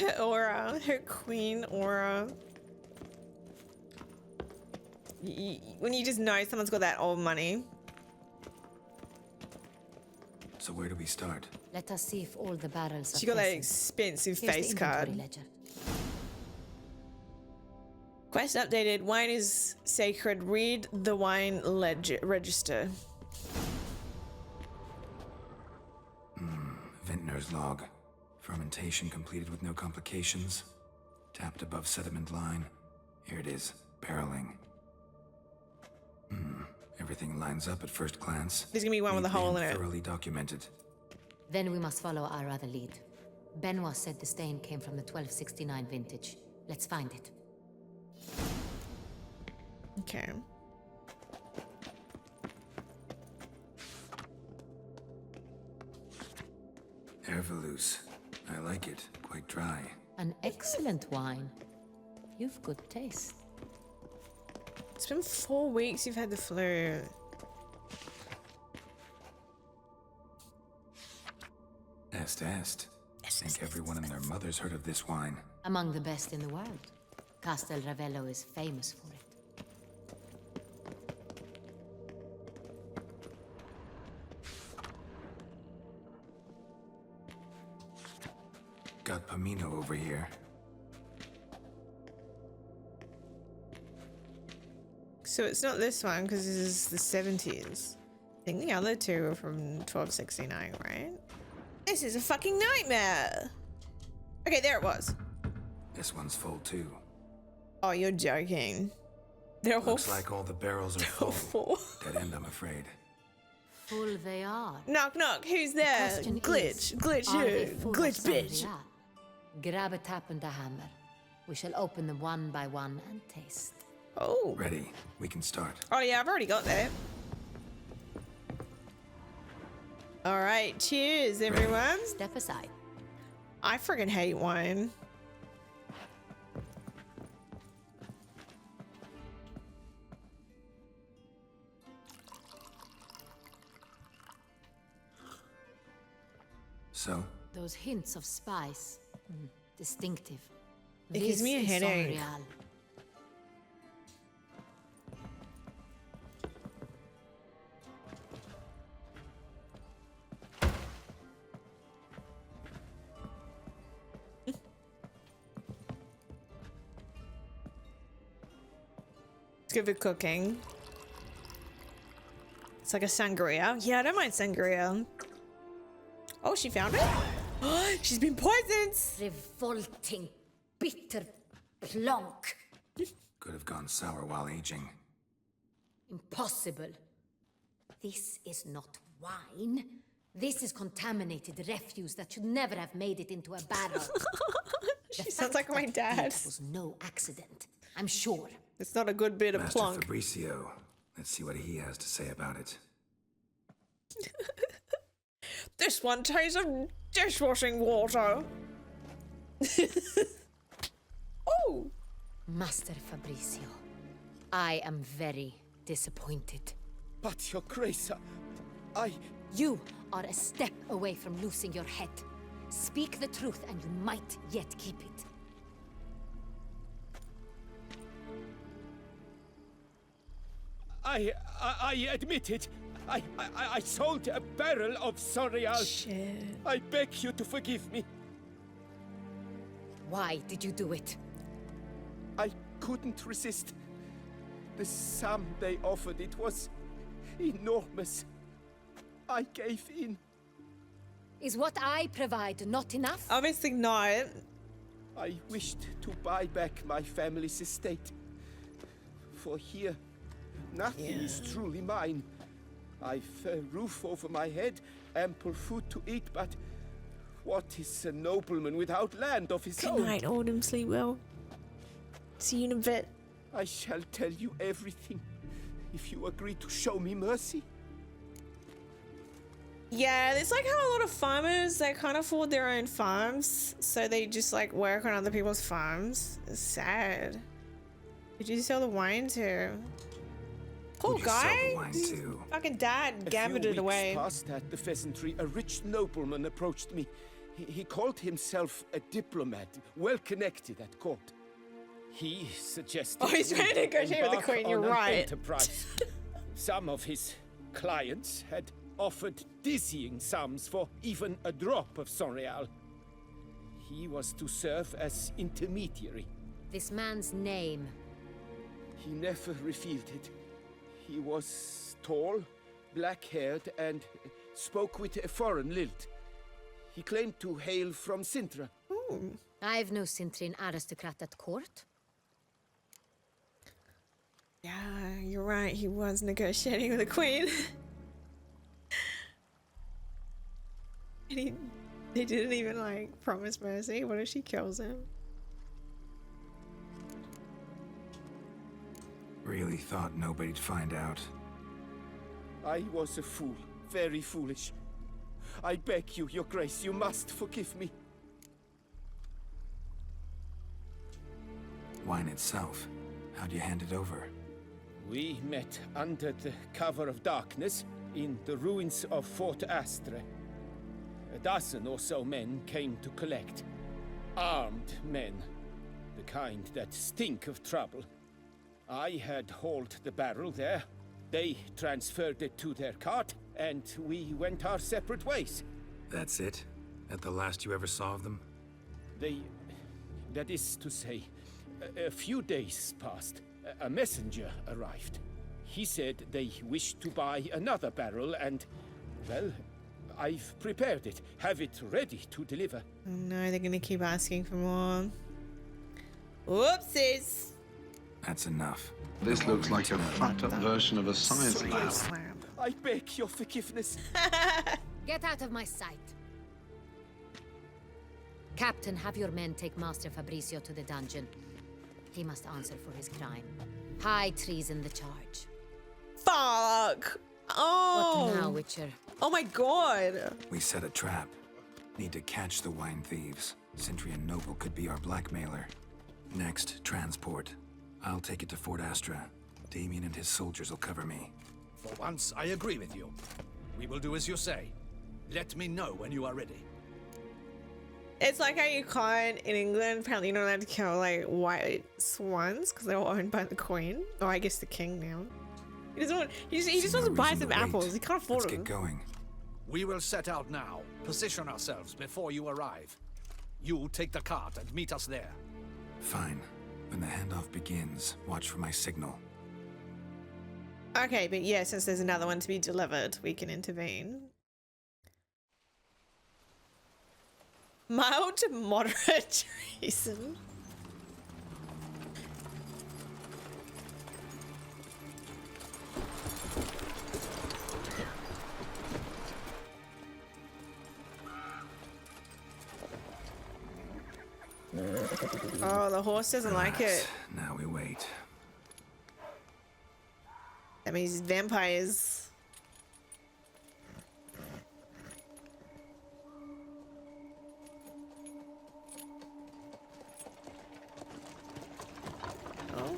Her aura. Her queen aura. When you just know someone's got that old money. So where do we start? Let us see if all the barrels are She got that present. expensive Here's face the card. inventory ledger. Quest updated. Wine is sacred. Read the wine register. Vintner's log. Fermentation completed with no complications. Tapped above sediment line. Here it is. Barreling. Everything lines up at first glance. There's gonna be one with a Neatly hole and in it. thoroughly documented. Then we must follow our other lead. Benoit said the stain came from the 1269 vintage. Let's find it. Okay. Herveloos. I like it. Quite dry. An excellent wine. You've good taste. It's been 4 weeks you've had the flu. Est. I think everyone and their mother's heard of this wine. Among the best in the world. Castel Ravello is famous for it. Got Pomino over here. So it's not this one because this is the 70s. I think the other two are from 1269, right? This is a fucking nightmare. Okay, there it was. This one's full too. Oh, you're joking. They're all Looks like all the barrels are full. full. Dead end, I'm afraid. Full they are. Knock, knock. Who's there? Question Glitch. is, Glitch are they who? full of Glitch bitch. sangria? Grab a tap and a hammer. We shall open them one by one and taste. Oh. Ready. We can start. Oh, yeah, I've already got that. All right, cheers, everyone. Step aside. I freaking hate wine. So? Those hints of spice. Distinctive. It gives me a This is headache. Sangreal. It's good for cooking. It's like a sangria. Yeah, I don't mind sangria. Oh, she found it? She's been poisoned! Revolting, bitter plonk. Could have gone sour while aging. Impossible. This is not wine. This is contaminated refuse that should never have made it into a barrel. She sounds like my dad. It was no accident, I'm sure. It's not a good bit of Master plonk. Fabricio. Let's see what he has to say about it. This one tastes of dishwashing water. Oh! Master Fabricio, I am very disappointed. But, Your Grace, I... You are a step away from losing your head. Speak the truth and you might yet keep it. I admit it. I sold a barrel of Sangreal. Shit. I beg you to forgive me. Why did you do it? I couldn't resist. The sum they offered, it was enormous. I gave in. Is what I provide not enough? Obviously not. I wished to buy back my family's estate. For here, nothing is truly mine. I've a roof over my head, ample food to eat, but what is a nobleman without land of his own? Good night, Autumn. Sleep well. See you in a bit. I shall tell you everything, if you agree to show me mercy. Yeah, it's like how a lot of farmers, they can't afford their own farms, so they just like work on other people's farms. It's sad. Did you sell the wine to? Poor Who'd you sell the guy. wine His to? fucking dad gambled it A few weeks away. past at the pheasantry, a rich nobleman approached me. He called himself a diplomat, well connected at court. He suggested. Oh, he's trying to negotiate with the embark queen. You're on an right. enterprise. Some of his clients had offered dizzying sums for even a drop of Sangreal. He was to serve as intermediary. This man's name. He never revealed it. He was tall, black-haired, and spoke with a foreign lilt. He claimed to hail from Cintra. I've no Cintrian aristocrat at court. Yeah, you're right. He was negotiating with the queen. And he didn't even like promise mercy. What if she kills him? Really thought nobody'd find out. I was a fool, very foolish. I beg you, Your Grace, you must forgive me. Wine itself. How'd you hand it over? We met under the cover of darkness in the ruins of Fort Astre. A dozen or so men came to collect. Armed men, the kind that stink of trouble. I had hauled the barrel there. They transferred it to their cart, and we went our separate ways. That's it? At the last you ever saw of them? That is to say, a few days passed. A messenger arrived. He said they wished to buy another barrel and, well, I've prepared it. Have it ready to deliver. Oh no, they're gonna keep asking for more. Whoopsies! That's enough. This looks like a fucked-up version of a science lab. I beg your forgiveness. Get out of my sight. Captain, have your men take Master Fabricio to the dungeon. He must answer for his crime. High treason the charge. Fuck! Oh. What now, Witcher? Oh my god. We set a trap. Need to catch the wine thieves. Cintrian Noble could be our blackmailer. Next, transport. I'll take it to Fort Astra. Damien and his soldiers will cover me. For once, I agree with you. We will do as you say. Let me know when you are ready. It's like how you can't in England. Apparently, you're not allowed to kill like white swans because they're all owned by the queen, or I guess the king now. He doesn't want. He just wants to buy some apples. He can't afford them. Let's get going. We will set out now. Position ourselves before you arrive. You take the cart and meet us there. Fine. When the handoff begins, watch for my signal. Okay, but yeah, since there's another one to be delivered, we can intervene. Mild to moderate treason. Oh, the horse doesn't like it. Now we wait. That means vampires. Oh.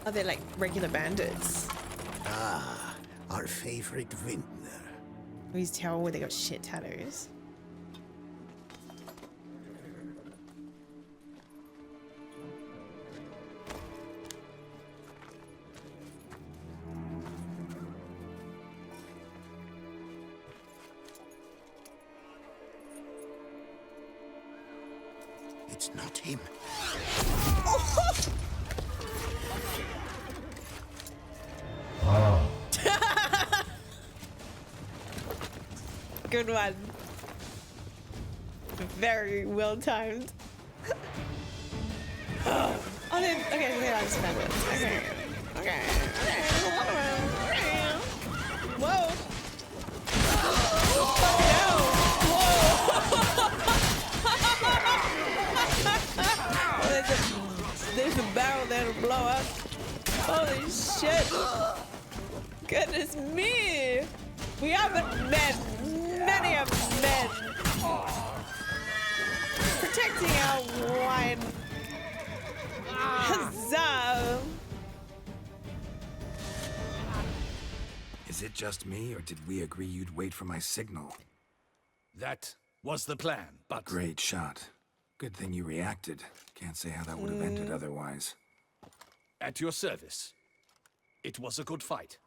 Are they like regular bandits? Ah, our favorite vintner. Please tell where they got shit tattoos. It's not him. Good one. Very well timed. Oh, then, okay, okay, I just found it. Okay, okay, okay. Whoa. Fucking hell. Whoa. There's a barrel there to blow up. Holy shit. Goodness me. We haven't met many of men. Protecting our wine. Huzzah. Is it just me, or did we agree you'd wait for my signal? That was the plan, but... Great shot. Good thing you reacted. Can't say how that would have ended otherwise. At your service. It was a good fight.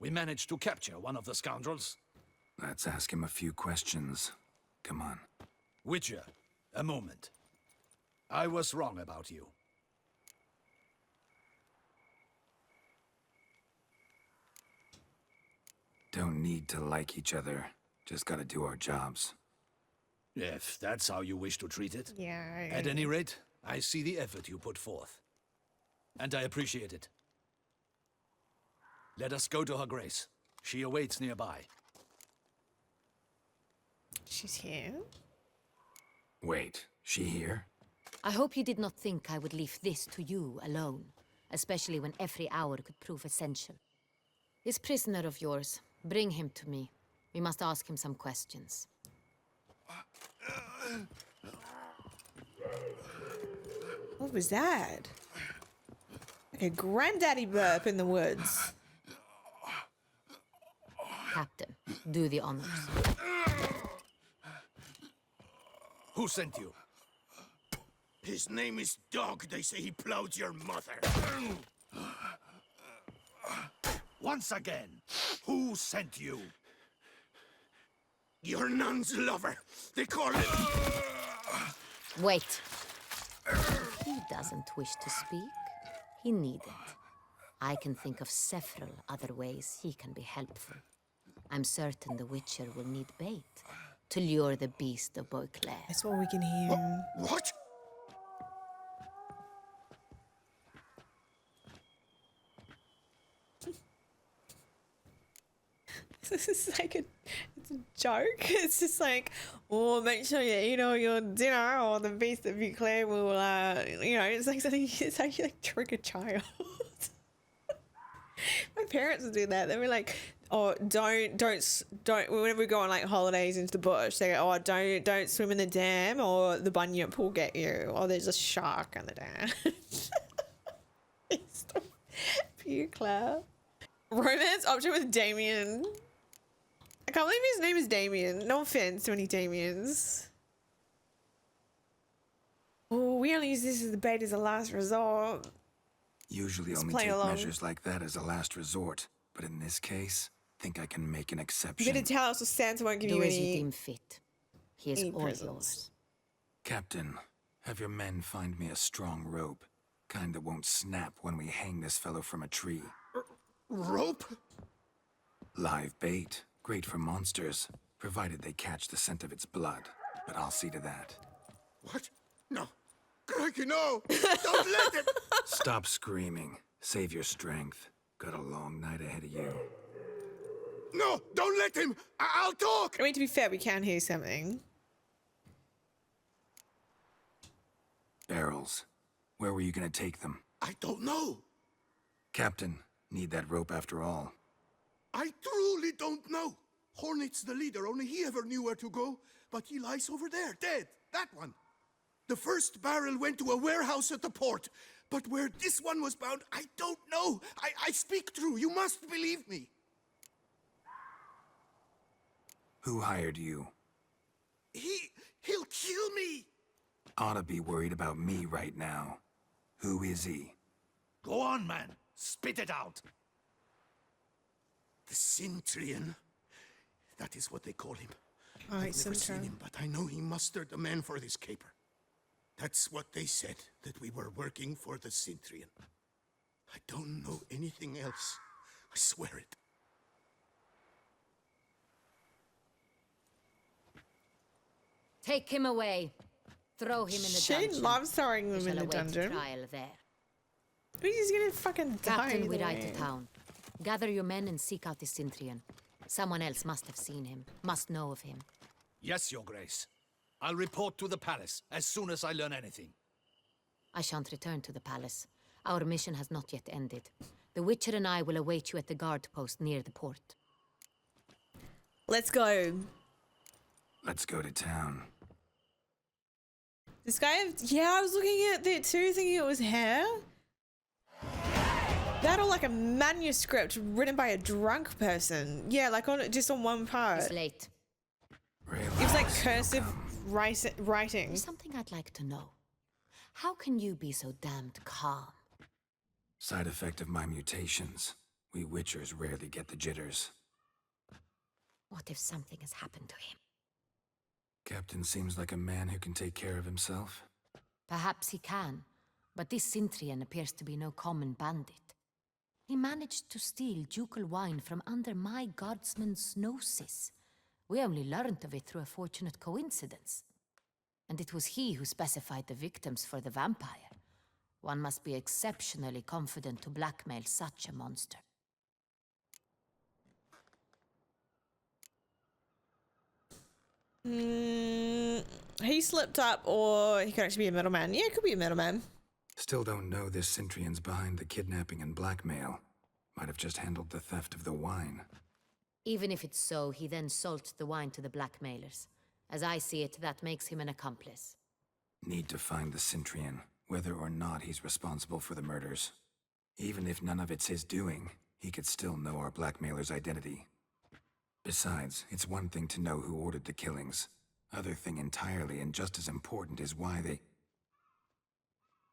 We managed to capture one of the scoundrels. Let's ask him a few questions. Come on. Witcher, a moment. I was wrong about you. Don't need to like each other. Just gotta do our jobs. If that's how you wish to treat it. Yeah. At any rate, I see the effort you put forth. And I appreciate it. Let us go to her grace. She awaits nearby. She's here. Wait, she here? I hope you did not think I would leave this to you alone, especially when every hour could prove essential. This prisoner of yours, bring him to me. We must ask him some questions. What was that? Like a granddaddy burp in the woods. Captain, do the honors. Who sent you? His name is Dog. They say he plowed your mother. Once again, who sent you? Your nun's lover. They call it... Wait. He doesn't wish to speak. He needn't. I can think of several other ways he can be helpful. I'm certain the Witcher will need bait to lure the beast of Beauclair. That's what we can hear. What? it's like it's a joke. It's just like, oh, make sure you eat all your dinner, or the beast of Buclair will, it's like something. It's how you like trick a child. My parents would do that. They were like, oh, don't. Whenever we go on like holidays into the bush, they go, oh, don't swim in the dam, or the bunyip will get you, or there's a shark in the dam. Buclair. Romance option with Damien. I can't believe his name is Damien. No offense to any Damiens. Oh, we only use this as the bait as a last resort. Usually Let's only play take along. measures like that as a last resort, but in this case, think I can make an You exception. gotta tell us, or Santa won't give Do you as you any. deem fit. He is any all presents. yours. Captain, have your men find me a strong rope. Kind that won't snap when we hang this fellow from a tree. Rope? Live bait. Great for monsters, provided they catch the scent of its blood. But I'll see to that. What? No. Crikey, no! Don't let him! Stop screaming. Save your strength. Got a long night ahead of you. No! Don't let him! I'll talk! I mean, to be fair, we can hear something. Barrels. Where were you gonna take them? I don't know. Captain, need that rope after all. I truly don't know. Hornet's the leader, only he ever knew where to go. But he lies over there, dead. That one. The first barrel went to a warehouse at the port. But where this one was bound, I don't know. I speak true. You must believe me. Who hired you? He'll kill me. Oughta be worried about me right now. Who is he? Go on, man. Spit it out. The Cintrian. That is what they call him. Alright, I've never seen Cintra. him, but I know he mustered the men for this caper. That's what they said, that we were working for the Cintrian. I don't know anything else. I swear it. Take him away. Throw him in the She dungeon. loves throwing We them in shall the await dungeon. trial there. He's gonna fucking die. Captain, we either ride way. to town. Gather your men and seek out the Cintrian. Someone else must have seen him, must know of him. Yes, Your Grace. I'll report to the palace as soon as I learn anything. I shan't return to the palace. Our mission has not yet ended. The Witcher and I will await you at the guard post near the port. Let's go. Let's go to town. This guy, yeah, I was looking at it too, thinking it was hair. That or like a manuscript written by a drunk person. Yeah, like just on one part. It's late. It was like cursive writing. There's something I'd like to know. How can you be so damned calm? Side effect of my mutations. We Witchers rarely get the jitters. What if something has happened to him? Captain seems like a man who can take care of himself. Perhaps he can, but this Cintrian appears to be no common bandit. He managed to steal ducal wine from under my guardsman's noses. We only learned of it through a fortunate coincidence. And it was he who specified the victims for the vampire. One must be exceptionally confident to blackmail such a monster. He slipped up, or he could actually be a middleman. Yeah, it could be a middleman. Still don't know this Cintrian's behind the kidnapping and blackmail. Might have just handled the theft of the wine. Even if it's so, he then sold the wine to the blackmailers. As I see it, that makes him an accomplice. Need to find the Cintrian, whether or not he's responsible for the murders. Even if none of it's his doing, he could still know our blackmailer's identity. Besides, it's one thing to know who ordered the killings. Other thing entirely, and just as important, is why they...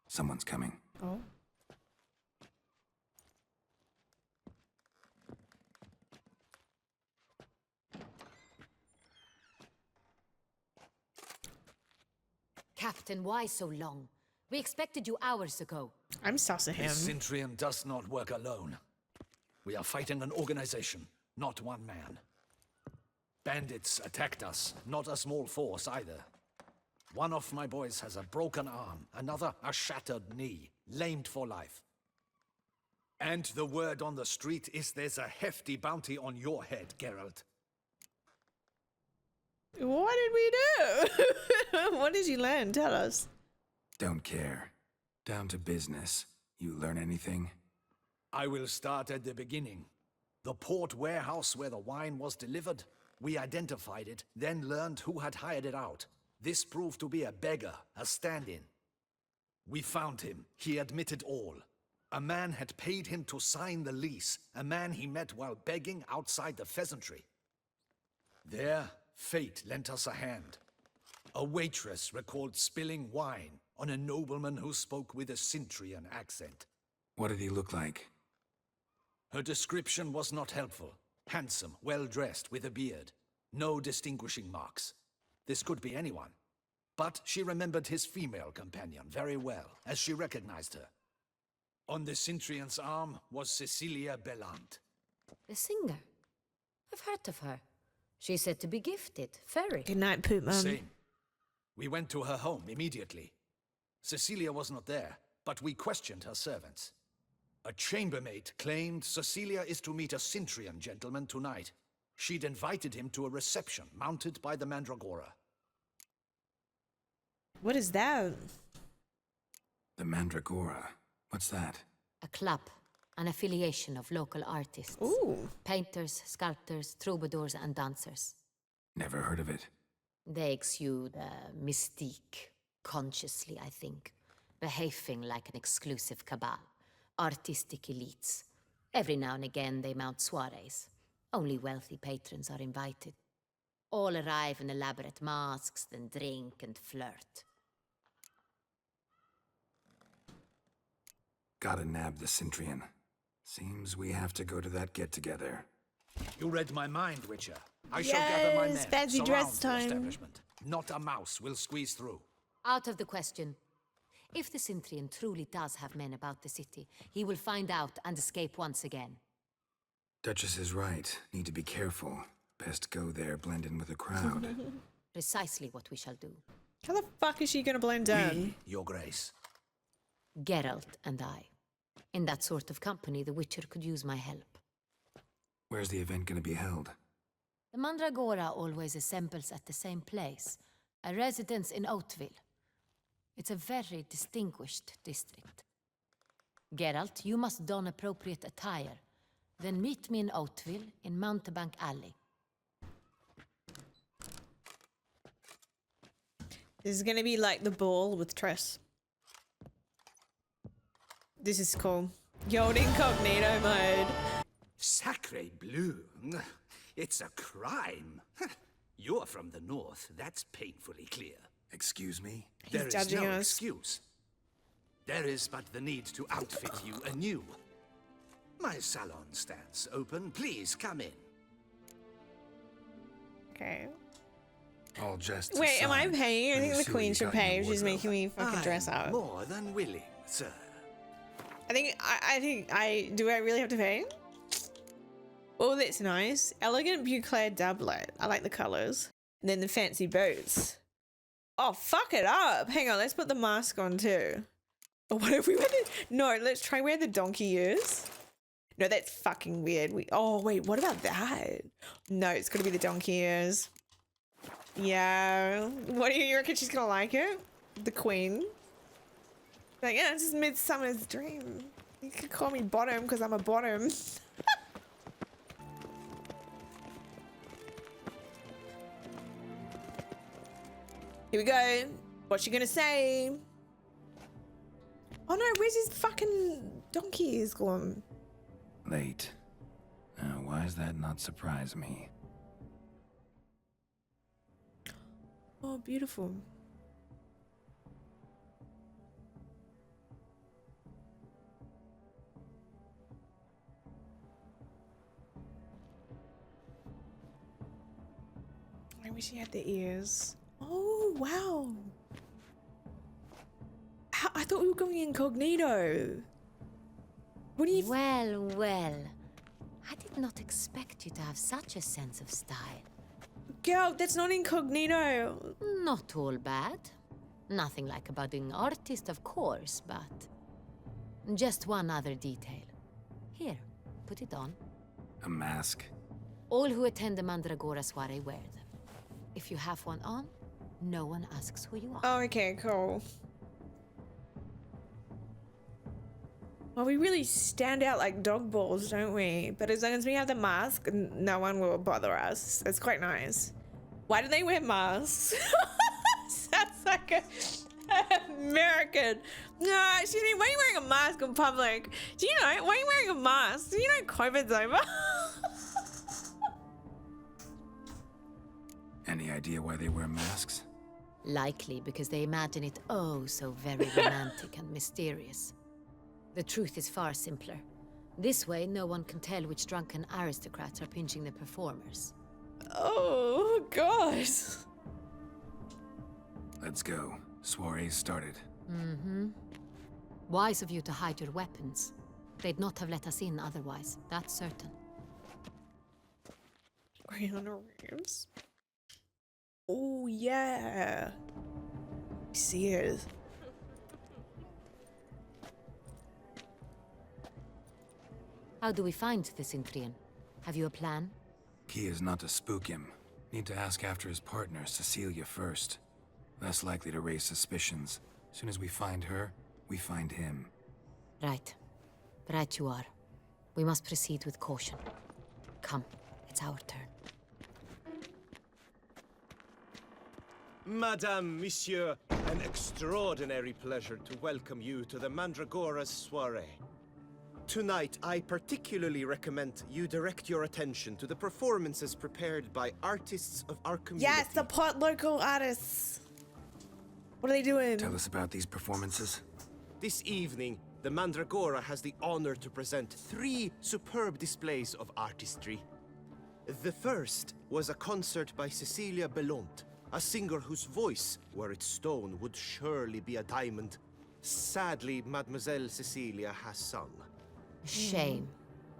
Someone's coming. Oh. Captain, why so long? We expected you hours ago. I'm sus of him. This Cintrian does not work alone. We are fighting an organization, not one man. Bandits attacked us, not a small force either. One of my boys has a broken arm, another a shattered knee, lamed for life. And the word on the street is there's a hefty bounty on your head, Geralt. What did we do? What did you learn? Tell us. Don't care. Down to business. You learn anything? I will start at the beginning. The port warehouse where the wine was delivered. We identified it, then learned who had hired it out. This proved to be a beggar, a stand-in. We found him. He admitted all. A man had paid him to sign the lease, a man he met while begging outside the pheasantry. There, fate lent us a hand. A waitress recalled spilling wine on a nobleman who spoke with a Cintrian accent. What did he look like? Her description was not helpful. Handsome, well-dressed, with a beard. No distinguishing marks. This could be anyone. But she remembered his female companion very well, as she recognized her. On the Cintrian's arm was Cecilia Bellant. The singer? I've heard of her. She's said to be gifted, very. Good night, Poop Mum. Same. We went to her home immediately. Cecilia was not there, but we questioned her servants. A chambermaid claimed Cecilia is to meet a Cintrian gentleman tonight. She'd invited him to a reception mounted by the Mandragora. What is that? The Mandragora. What's that? A club, an affiliation of local artists. Ooh. Painters, sculptors, troubadours, and dancers. Never heard of it. They exude mystique, consciously, I think, behaving like an exclusive cabal. Artistic elites. Every now and again they mount soirees. Only wealthy patrons are invited. All arrive in elaborate masks, then drink and flirt. Gotta nab the Cintrian. Seems we have to go to that get-together. You read my mind, Witcher. I shall gather my men, fancy dress surround the time. establishment. Not a mouse will squeeze through. Out of the question. If the Cintrian truly does have men about the city, he will find out and escape once again. Duchess is right. Need to be careful. Best go there, blend in with the crowd. Precisely what we shall do. How the fuck is she gonna blend in? Your Grace. Geralt and I. In that sort of company, the Witcher could use my help. Where's the event gonna be held? The Mandragora always assembles at the same place, a residence in Oatville. It's a very distinguished district. Geralt, you must don appropriate attire. Then meet me in Oatville in Mountebank Alley. This is gonna be like the ball with Tress. This is cool. Yo, incognito mode. Sacre bleu. It's a crime. You're from the north. That's painfully clear. Excuse me? There is judging no us. excuse. There is but the need to outfit you anew. My salon stands open. Please come in. Okay. All just Wait, am I aside, paying? I let think me the see what queen you should got in pay your if she's wardrobe. making me fucking dress I'm up. more than willing, sir. I think do I really have to pay? Oh, that's nice. Elegant Buclair doublet. I like the colors. And then the fancy boots. Oh, fuck it up. Hang on, let's put the mask on too. Or what if we wear the... No, let's try wear the donkey ears. No, that's fucking weird. Oh, wait, what about that? No, it's gotta be the donkey ears. Yeah. What do you reckon she's gonna like it? The queen? Like, yeah, it's just Midsummer's Dream. You could call me bottom because I'm a bottom. Here we go. What's she gonna say? Oh no, where's his fucking donkey ears gone? Late. Now, why does that not surprise me? Oh, beautiful. I wish he had the ears. Oh, wow. I thought we were going incognito. What do you... Well, well. I did not expect you to have such a sense of style. Girl, that's not incognito. Not all bad. Nothing like a budding artist, of course, but... Just one other detail. Here, put it on. A mask? All who attend the Mandragora soiree wear them. If you have one on, no one asks who you are. Oh, okay, cool. Well, we really stand out like dog balls, don't we? But as long as we have the mask, no one will bother us. It's quite nice. Why do they wear masks? Sounds like a American. No, excuse me, why are you wearing a mask in public? Do you know, why are you wearing a mask? Do you know COVID's over? Any idea why they wear masks? Likely because they imagine it oh so very romantic and mysterious. The truth is far simpler. This way, no one can tell which drunken aristocrats are pinching the performers. Oh, God. Let's go. Soiree's started. Mm-hmm. Wise of you to hide your weapons. They'd not have let us in otherwise, that's certain. Keanu Reeves. Oh, yeah. See it. How do we find the Cintrian? Have you a plan? Key is not to spook him. Need to ask after his partner, Cecilia, first. Less likely to raise suspicions. As soon as we find her, we find him. Right. Right you are. We must proceed with caution. Come, it's our turn. Madame, Monsieur, an extraordinary pleasure to welcome you to the Mandragora's soiree. Tonight, I particularly recommend you direct your attention to the performances prepared by artists of our community. Yes, support local artists. What are they doing? Tell us about these performances. This evening, the Mandragora has the honor to present 3 superb displays of artistry. The first was a concert by Cecilia Belont, a singer whose voice, were it stone, would surely be a diamond. Sadly, Mademoiselle Cecilia has sung. Shame.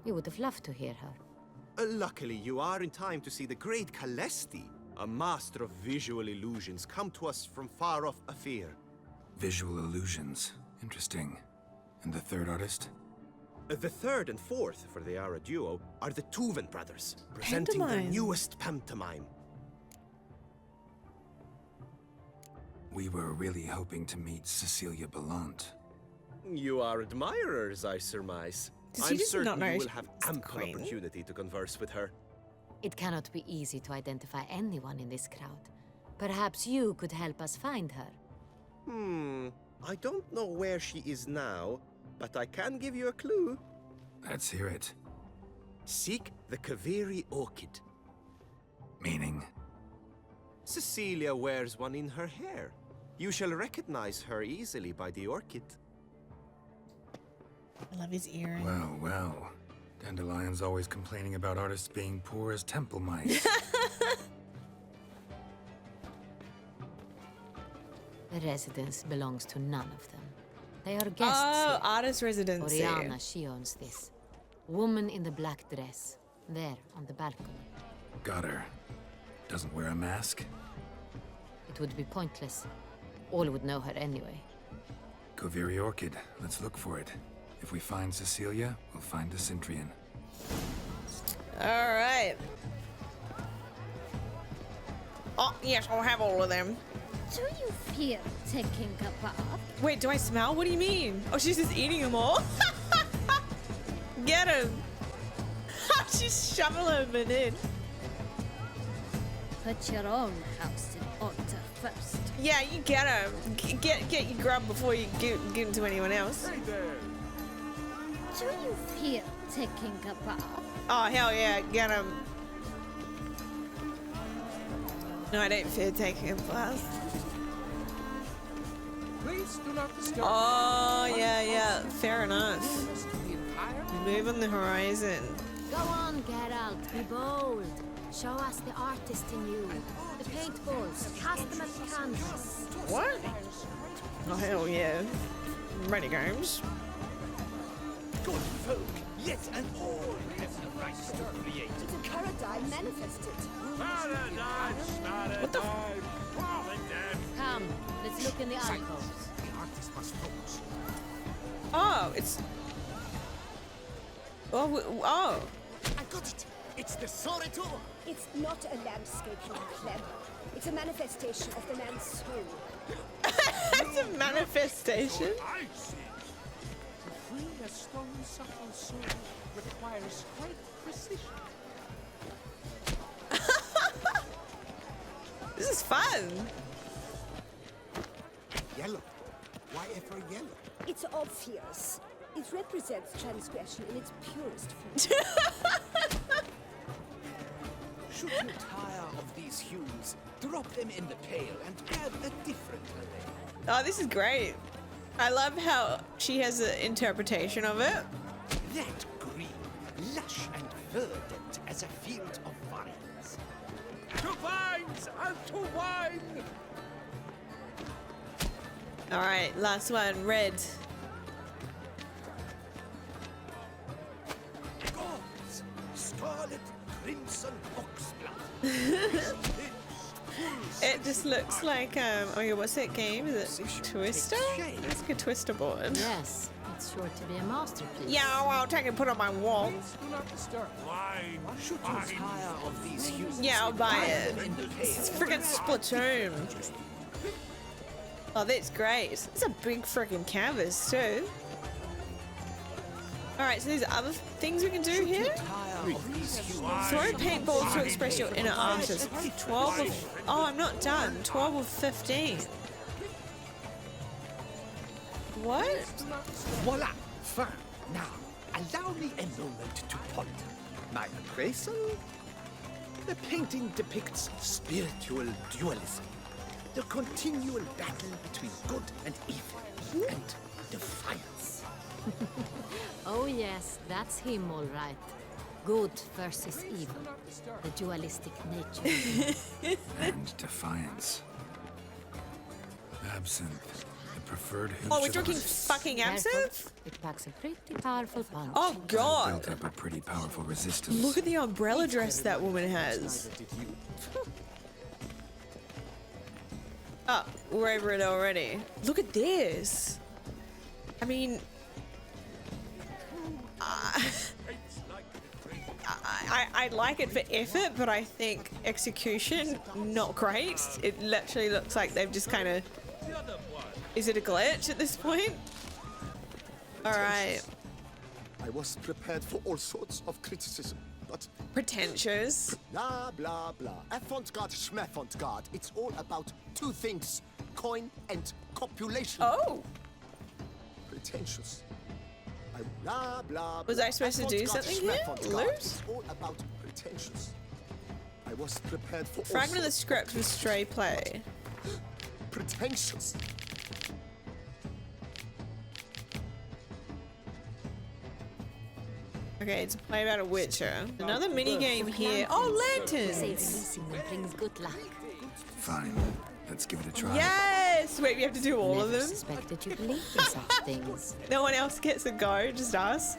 You would have loved to hear her. Luckily, you are in time to see the great Calesti, a master of visual illusions, come to us from far off Afir. Visual illusions. Interesting. And the third artist? The third and fourth, for they are a duo, are the Tuven brothers, presenting their newest pantomime. We were really hoping to meet Cecilia Belont. You are admirers, I surmise. I'm certain you will have ample opportunity to converse with her. It cannot be easy to identify anyone in this crowd. Perhaps you could help us find her. I don't know where she is now, but I can give you a clue. Let's hear it. Seek the Kaveri orchid. Meaning? Cecilia wears one in her hair. You shall recognize her easily by the orchid. I love his earring. Well, well. Dandelion's always complaining about artists being poor as temple mice. The residence belongs to none of them. They are guests. Oh, here. artist residency. Oriana, she owns this. Woman in the black dress. There, on the balcony. Got her. Doesn't wear a mask? It would be pointless. All would know her anyway. Kaveri Orchid. Let's look for it. If we find Cecilia, we'll find the Cintrian. All right. Oh, yes, I'll have all of them. Do you fear taking a bath? Wait, do I smell? What do you mean? Oh, she's just eating them all? Get him. She's shoveling them in. Put your own house in order first. Yeah, you get him. Get your grub before you give him to anyone else. Hey there. Do you fear taking a bath? Oh, hell yeah, get him. No, I don't fear taking a bath. Please do not disturb. Oh, yeah, fair enough. Move on the horizon. Go on, Geralt, be bold. Show us the artist in you. The paintballs, cast them at the canvas. What? Oh, hell yeah. Ready, games. Good folk, yet and all have the right to create. It's a paradigm manifested. What the Come, let's look in the alcoves. The artist must focus. Oh, it's... Oh. I got it. It's the Soretor. It's not a landscape, you pleb. It's a manifestation of the man's soul. It's a manifestation. I see. To free a stone subtle soul requires great precision. This is fun. Yellow. Why ever yellow? It's obvious. It represents transgression in its purest form. Should you tire of these hues, drop them in the pail and add a different array. Oh, this is great. I love how she has an interpretation of it. That green, lush and verdant as a field of vines. To vines and to wine! All right, last one, red. Gods, scarlet, crimson, oxblood. It just looks like oh yeah, what's that game? Is it Twister? It's like a Twister board. Yes, it's sure to be a masterpiece. Yeah, I'll take it and put it on my wall. Do not disturb. Wine. Should you tire of these hues? Yeah, I'll buy it. them in the It's pail. freaking Splatoon. Oh, that's great. It's a big freaking canvas too. All right, so there's other things we can do here. Throw paintballs to express your inner artist. 12 of... Oh, I'm not done. 12 of 15. What? Voila! Fine. Now, allow me a moment to ponder. My appraisal? The painting depicts spiritual dualism. The continual battle between good and evil. And defiance. Oh yes, that's him all right. Good versus evil. The dualistic nature. And defiance. Absinthe. The preferred hooch Oh, we're of drinking artists. fucking absinthe? It packs a pretty powerful punch. Oh god. Built up a pretty powerful resistance. Look at the umbrella dress that woman has. Oh, we're over it already. Look at this. I mean, I like it for effort, but I think execution, not great. It literally looks like they've just kind of... Is it a glitch at this point? All right. I was prepared for all sorts of criticism, but... Pretentious. Blah, blah, blah. Avant-garde, schmeffant-garde. It's all about two things. Coin and copulation. Oh. Pretentious. Blah, blah, Was I supposed to do something here? Loot? It's all about pretentious. I was prepared for all Fragment of the sorts script with stray play. pretentious. Okay, it's a play about a witcher. Another mini game here. Oh, lanterns! Releasing them brings good luck. Fine. Let's give it a try. Yes! Wait, we have to do all of Never them? suspected you believed in such things. No one else gets a go, just us.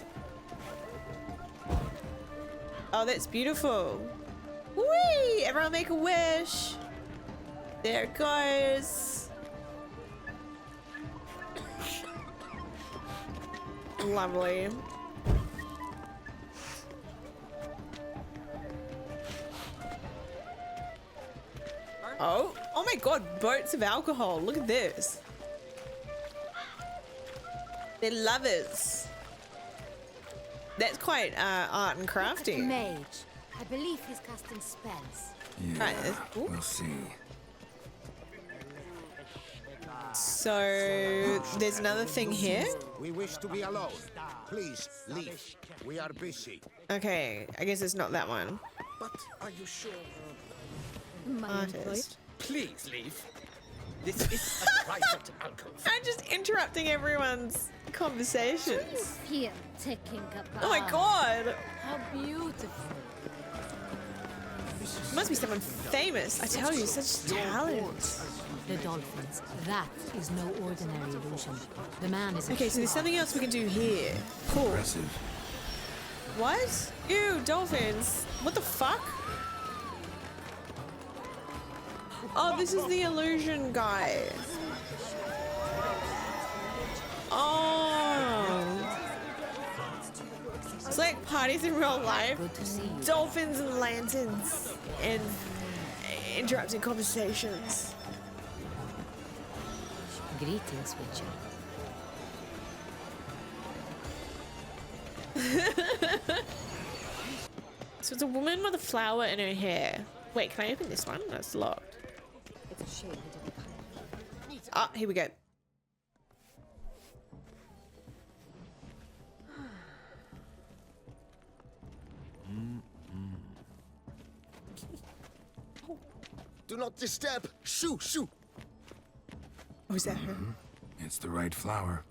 Oh, that's beautiful. Whee! Everyone make a wish. There it goes. Lovely. Oh, oh my god, boats of alcohol. Look at this. They're lovers. That's quite art and crafty. Mage. I believe he's casting spells. Yeah, Right, we'll see. So there's another thing here. We wish to be alone. Please, leave. We are busy. Okay, I guess it's not that one. But are you sure? Artist. Please leave. This is a private alcove. I'm just interrupting everyone's conversations. Here, taking a bath. Oh my god! How beautiful. Must be someone famous. I tell you, such talent. The dolphins. That is no ordinary illusion. The man is a Okay, so there's something else we can do here. Cool. Impressive. What? Ew, dolphins. What the fuck? Oh, this is the illusion guy. Oh. It's like parties in real life. Good to see you. Dolphins and lanterns and interrupting conversations. Greetings, Witcher. So it's a woman with a flower in her hair. Wait, can I open this one? That's locked. It's a shame he didn't come. Ah, here we go. Do not disturb. Shoo, shoo. Oh, is that her? It's the right flower.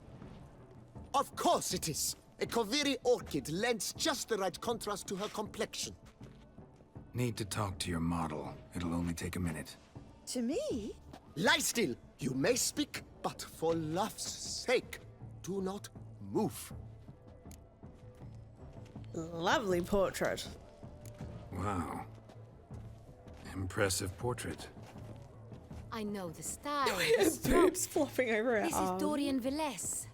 Of course it is. A Koviri orchid lends just the right contrast to her complexion. Need to talk to your model. It'll only take a minute. To me? Lie still. You may speak, but for love's sake, do not move. Lovely portrait. Wow. Impressive portrait. I know the style. Oh, yeah, boobs flopping over her This arm. is Dorian Velez.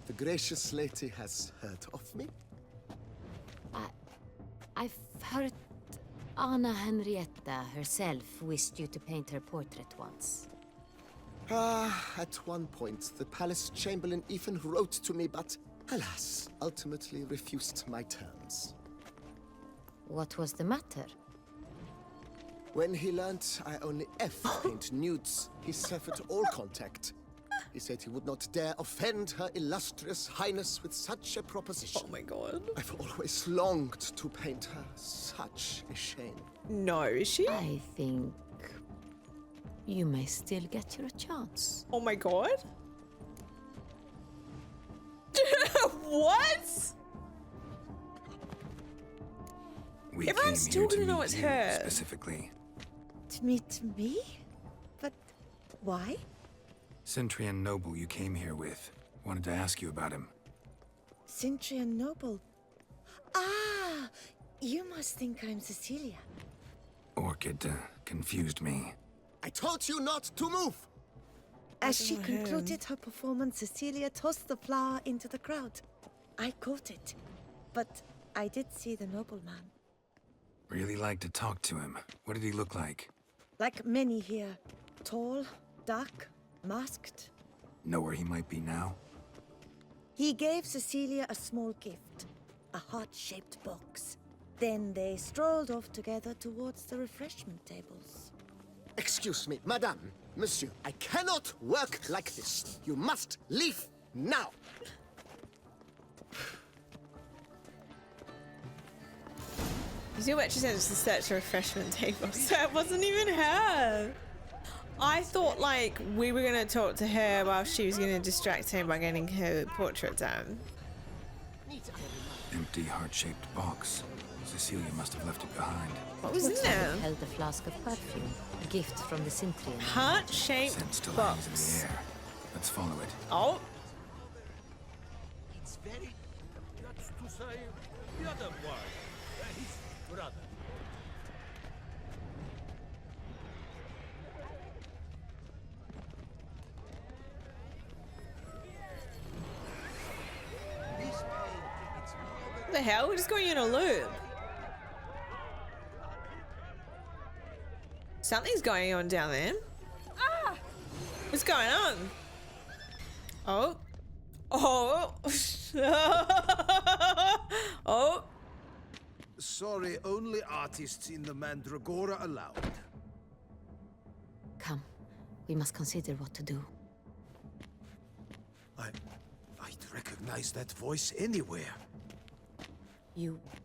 The gracious lady has heard of me. I've heard Anna Henrietta herself wished you to paint her portrait once. At one point, the palace chamberlain even wrote to me, but alas, ultimately refused my terms. What was the matter? When he learnt I only paint nudes, he severed all contact. He said he would not dare offend her illustrious highness with such a proposition. Oh my god. I've always longed to paint her. Such a shame. No, is she? I think you may still get your chance. Oh my god. What? We Everyone's came still here to gonna know meet it's you her. specifically. To meet me? But why? Cintrian noble you came here with. Wanted to ask you about him. Cintrian noble. Ah, you must think I'm Cecilia. Orchid confused me. I told you not to move! As she concluded her performance, Cecilia tossed the flower into the crowd. I caught it, but I did see the nobleman. Really like to talk to him. What did he look like? Like many here. Tall, dark, masked. Know where he might be now? He gave Cecilia a small gift, a heart-shaped box. Then they strolled off together towards the refreshment tables. Excuse me, madame, monsieur, I cannot work like this. You must leave now. You see what she said, just to search a refreshment table. So it wasn't even her. I thought like we were gonna talk to her while she was gonna distract him by getting her portrait done. Empty heart-shaped box. Cecilia must have left it behind. What was in there? Held a flask of perfume, a gift from the Cintrian. Heart-shaped Scent still box. hangs in the air. Let's follow it. Oh. It's very... That's to say, the other one. His brother. What the hell? We're just going in a loop. Something's going on down there. Ah! What's going on? Oh. Oh. Oh. Sorry, only artists in the Mandragora allowed. Come, we must consider what to do. I'd recognize that voice anywhere.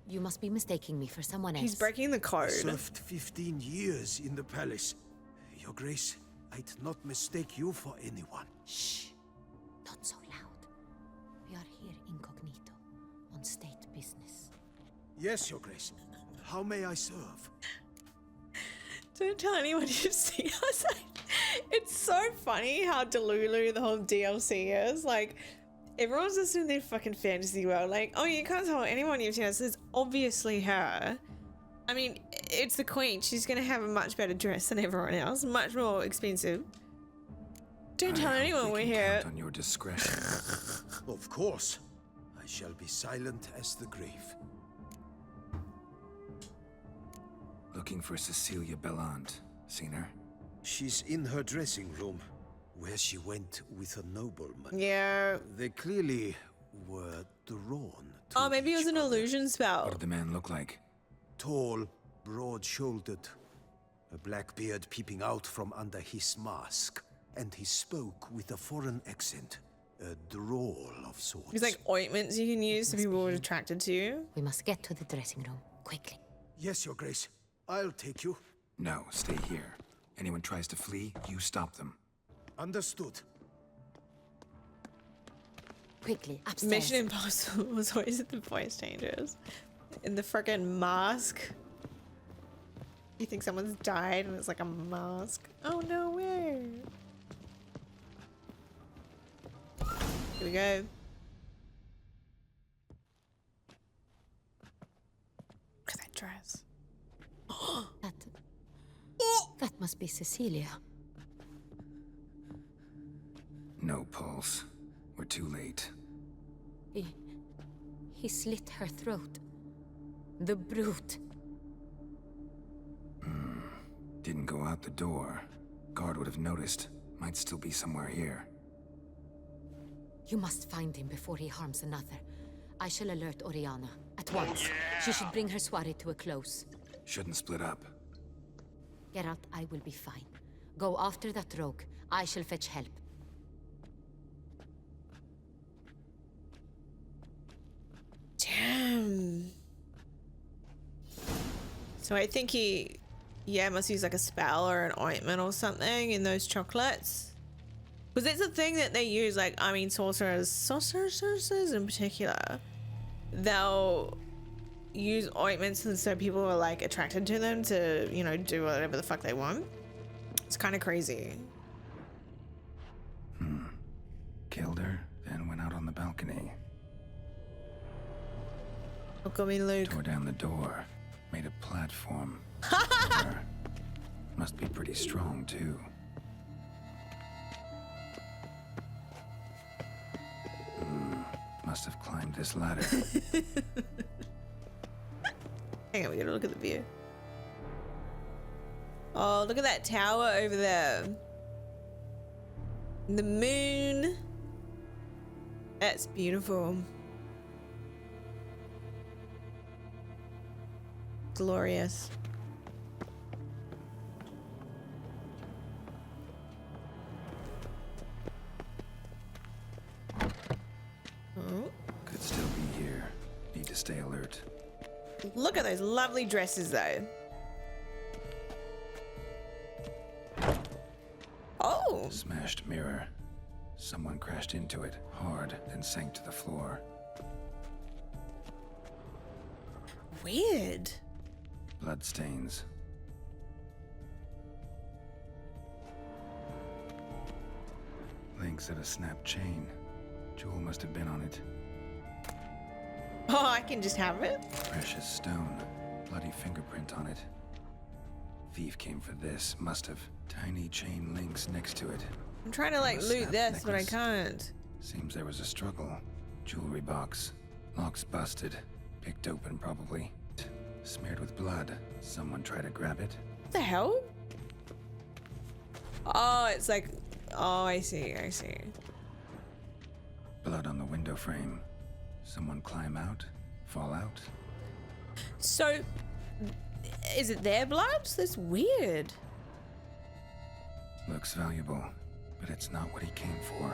You must be mistaking me for someone else. He's breaking the code. Served 15 years in the palace. Your Grace, I'd not mistake you for anyone. Shh. Not so loud. We are here incognito, on state business. Yes, Your Grace. How may I serve? Don't tell anyone you've seen us. It's so funny how Delulu the whole DLC is. Like, everyone's just in their fucking fantasy world. Like, oh, you can't tell anyone you've seen us. It's obviously her. I mean, it's the queen. She's gonna have a much better dress than everyone else. Much more expensive. Don't tell anyone we're here. Count on your discretion. Of course. I I shall be silent as the grave. Looking for Cecilia Bellant. Seen her? She's in her dressing room, where she went with a nobleman. Yeah. They clearly were drawn to Oh, maybe it was an illusion spell. What did the man look like? Tall, broad-shouldered, a black beard peeping out from under his mask, and he spoke with a foreign accent, a drawl of sorts. There's like ointments you can use so people are attracted to you. We must get to the dressing room, quickly. Yes, Your Grace. I'll take you. No, stay here. Anyone tries to flee, you stop them. Understood. Quickly, upstairs. Mission Impossible was always at the voice changes. In the frickin' mask. You think someone's died and it's like a mask. Oh no way. Here we go. Look at that dress. That must be Cecilia. No pulse. We're too late. He slit her throat. The brute. Didn't go out the door. Guard would have noticed. Might still be somewhere here. You must find him before he harms another. I shall alert Oriana at once. She should bring her soiree to a close. Shouldn't split up. Geralt, I will be fine. Go after that rogue. I shall fetch help. Damn. So I think he, must use like a spell or an ointment or something in those chocolates. Because it's a thing that they use, like, I mean, sorcerers in particular. They'll use ointments and so people are like attracted to them to, you know, do whatever the fuck they want. It's kind of crazy. Killed her, then went out on the balcony. Look at me, Luke. Tore down the door. Made a platform. Her. Must be pretty strong, too. Must have climbed this ladder. Hang on, we gotta look at the view. Oh, look at that tower over there. The moon. That's beautiful. Glorious. Oh. Could still be here. Need to stay alert. Look at those lovely dresses, though. Oh! Smashed mirror. Someone crashed into it hard, then sank to the floor. Weird. Bloodstains. Links of a snapped chain. Jewel must have been on it. Oh, I can just have it? Precious stone. Bloody fingerprint on it. Thief came for this. Must have. Tiny chain links next to it. I'm trying to like loot this, but I can't. Seems there was a struggle. Jewelry box. Lock's busted. Picked open, probably. Smeared with blood. Someone tried to grab it. What the hell? Oh, it's like... Oh, I see, I see. Blood on the window frame. Someone climb out? Fall out? So... Is it their blood? That's weird. Looks valuable, but it's not what he came for.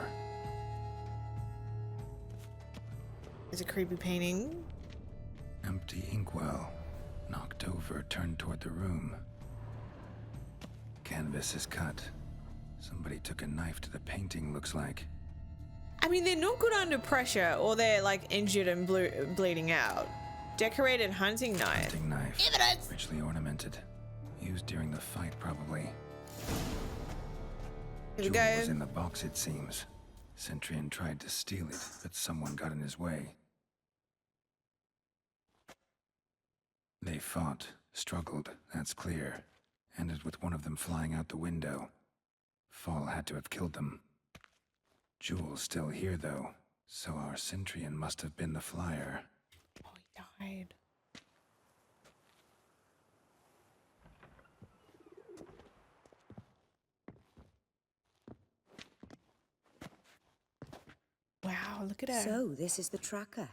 There's a creepy painting. Empty inkwell. Knocked over, turned toward the room. Canvas is cut. Somebody took a knife to the painting, looks like. I mean, they're not good under pressure, or they're like injured and bleeding out. Decorated hunting knife. Hunting knife. Evidence! Richly ornamented. Used during the fight, probably. Here we Jewel go. was in the box, it seems. Centurion tried to steal it, but someone got in his way. They fought, struggled, that's clear. Ended with one of them flying out the window. Fall had to have killed them. Jewel's still here, though. So our Cintrian must have been the flyer. Oh, he died. Wow, look at her. So, this is the tracker.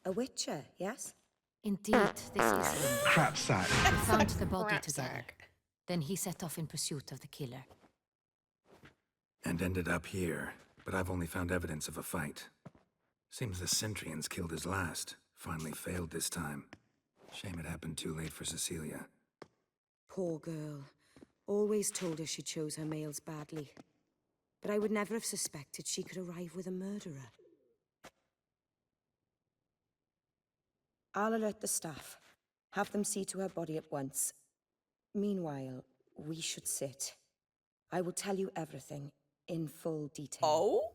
A witcher, yes? Indeed, this is him. Crap sack. We found the body Crap together. sack. Then he set off in pursuit of the killer. And ended up here, but I've only found evidence of a fight. Seems the Cintrians killed his last. Finally failed this time. Shame it happened too late for Cecilia. Poor girl. Always told her she chose her males badly. But I would never have suspected she could arrive with a murderer. I'll alert the staff. Have them see to her body at once. Meanwhile, we should sit. I will tell you everything in full detail. Oh?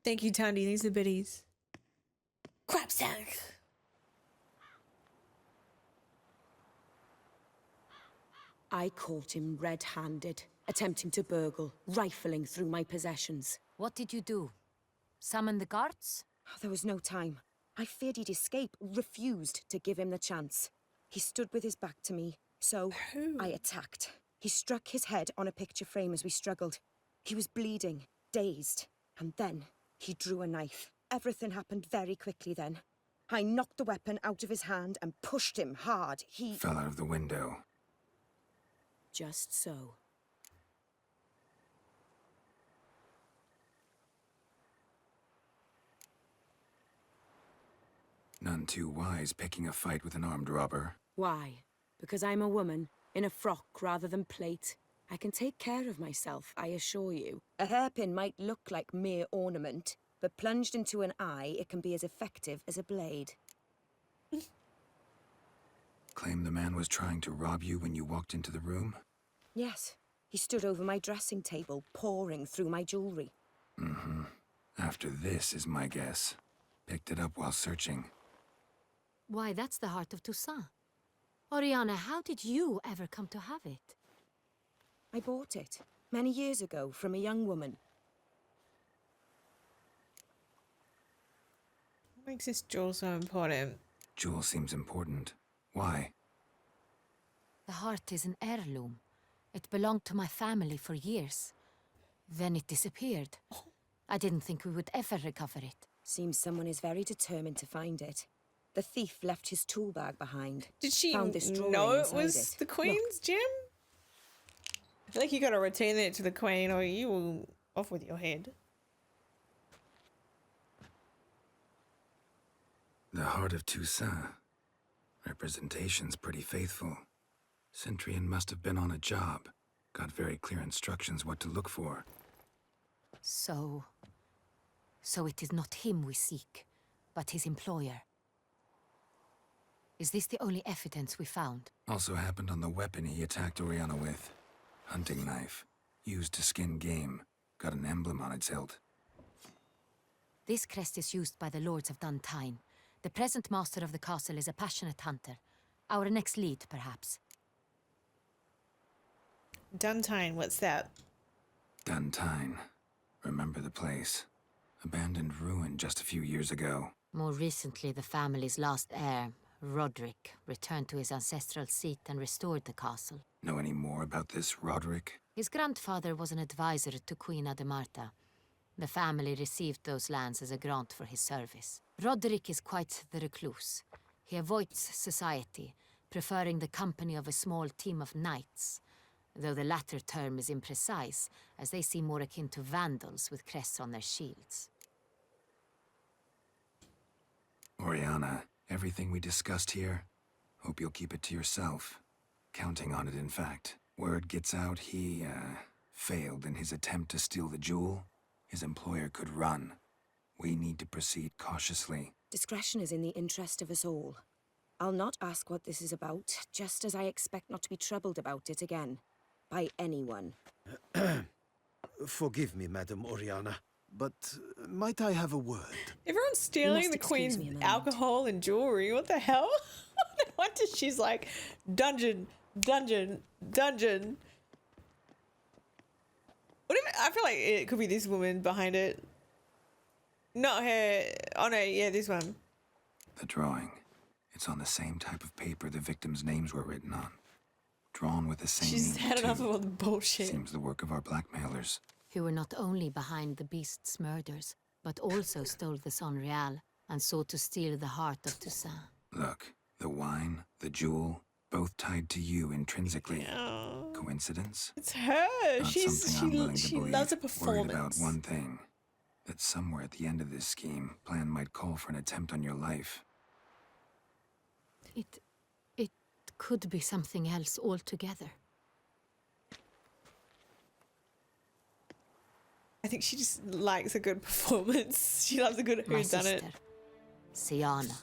Thank you, Tandy. These are biddies. Crap sack. I caught him red-handed, attempting to burgle, rifling through my possessions. What did you do? Summon the guards? There was no time. I feared he'd escape, refused to give him the chance. He stood with his back to me, so I attacked. He struck his head on a picture frame as we struggled. He was bleeding, dazed, and then he drew a knife. Everything happened very quickly then. I knocked the weapon out of his hand and pushed him hard. He Fell out of the window. Just so. None too wise picking a fight with an armed robber. Why? Because I'm a woman, in a frock rather than plate. I can take care of myself, I assure you. A hairpin might look like mere ornament, but plunged into an eye, it can be as effective as a blade. Claim the man was trying to rob you when you walked into the room? Yes. He stood over my dressing table, pouring through my jewelry. Mm-hmm. After this is my guess. Picked it up while searching. Why, that's the heart of Toussaint. Oriana, how did you ever come to have it? I bought it, many years ago, from a young woman. What makes this jewel so important? Jewel seems important. Why? The heart is an heirloom. It belonged to my family for years. Then it disappeared. I didn't think we would ever recover it. Seems someone is very determined to find it. The thief left his tool bag behind. Did she Found this drawing know it inside was the Queen's gem? I feel like you gotta retain it to the Queen or you will off with your head. The heart of Toussaint. Representation's pretty faithful. Cintrian must have been on a job. Got very clear instructions what to look for. So it is not him we seek, but his employer. Is this the only evidence we found? Also happened on the weapon he attacked Oriana with. Hunting knife. Used to skin game. Got an emblem on its hilt. This crest is used by the Lords of Duntine. The present master of the castle is a passionate hunter. Our next lead, perhaps. Duntine, what's that? Duntine. Remember the place. Abandoned ruin just a few years ago. More recently, the family's last heir, Roderick, returned to his ancestral seat and restored the castle. Know any more about this Roderick? His grandfather was an advisor to Queen Ademarta. The family received those lands as a grant for his service. Roderick is quite the recluse. He avoids society, preferring the company of a small team of knights, though the latter term is imprecise, as they seem more akin to vandals with crests on their shields. Oriana, everything we discussed here, hope you'll keep it to yourself. Counting on it, in fact. Word gets out he, failed in his attempt to steal the jewel. His employer could run. We need to proceed cautiously. Discretion is in the interest of us all. I'll not ask what this is about, just as I expect not to be troubled about it again. By anyone. Forgive me, Madam Oriana, but might I have a word? Everyone's stealing the Queen's alcohol and jewelry. What the hell? No wonder she's like, dungeon, dungeon, dungeon. What if, I feel like it could be this woman behind it. Not her. Oh no, yeah, this one. The drawing. It's on the same type of paper the victims' names were written on. Drawn with the same She's ink, had enough too. of all the bullshit. Seems the work of our blackmailers. Who were not only behind the beast's murders, but also stole the Son Real and sought to steal the heart of Toussaint. Look, the wine, the jewel, both tied to you intrinsically. Coincidence? It's her. Not She something I'm willing to believe. loves a Worried performance. about one thing. That somewhere at the end of this scheme, plan might call for an attempt on your life. It could be something else altogether. I think she just likes a good performance. She loves a good My whodunit. sister, Siana,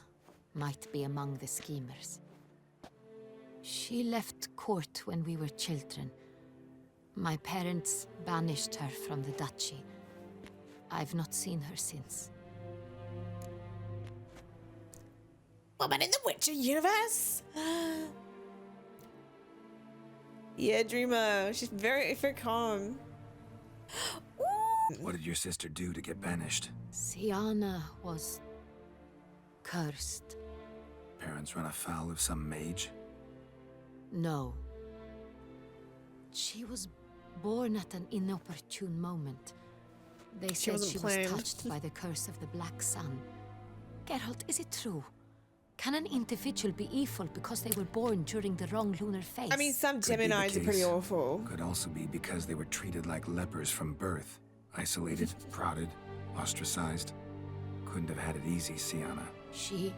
might be among the schemers. She left court when we were children. My parents banished her from the duchy. I've not seen her since. Woman in the Witcher universe? Yeah, Dreamer. She's very calm. What did your sister do to get banished? Siana was cursed. Parents run afoul of some mage? No. She was born at an inopportune moment. They said she was touched by the curse of the Black Sun. Geralt, is it true? Can an individual be evil because they were born during the wrong lunar phase? I mean, some Could be the Geminis are pretty case. awful. Could also be because they were treated like lepers from birth. Isolated, prodded, ostracized. Couldn't have had it easy, Siana. She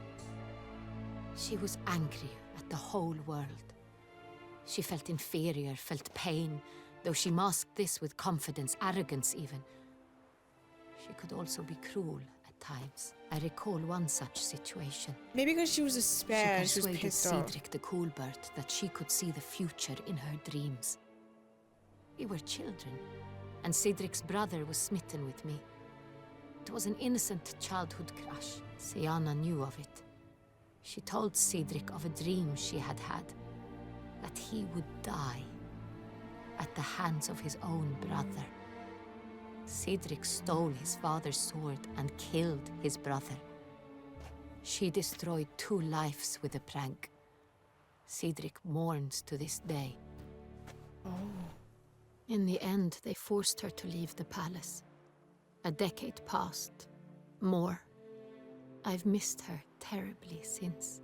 was angry at the whole world. She felt inferior, felt pain, though she masked this with confidence, arrogance even. She could also be cruel at times. I recall one such situation. Maybe because she was a spare, she was persuaded pissed off. Cedric the Coolbert that she could see the future in her dreams. We were children, and Cedric's brother was smitten with me. It was an innocent childhood crush. Siana knew of it. She told Cedric of a dream she had had, that he would die at the hands of his own brother. Cedric stole his father's sword and killed his brother. She destroyed 2 lives with a prank. Cedric mourns to this day. In the end, they forced her to leave the palace. A decade passed. More. I've missed her terribly since.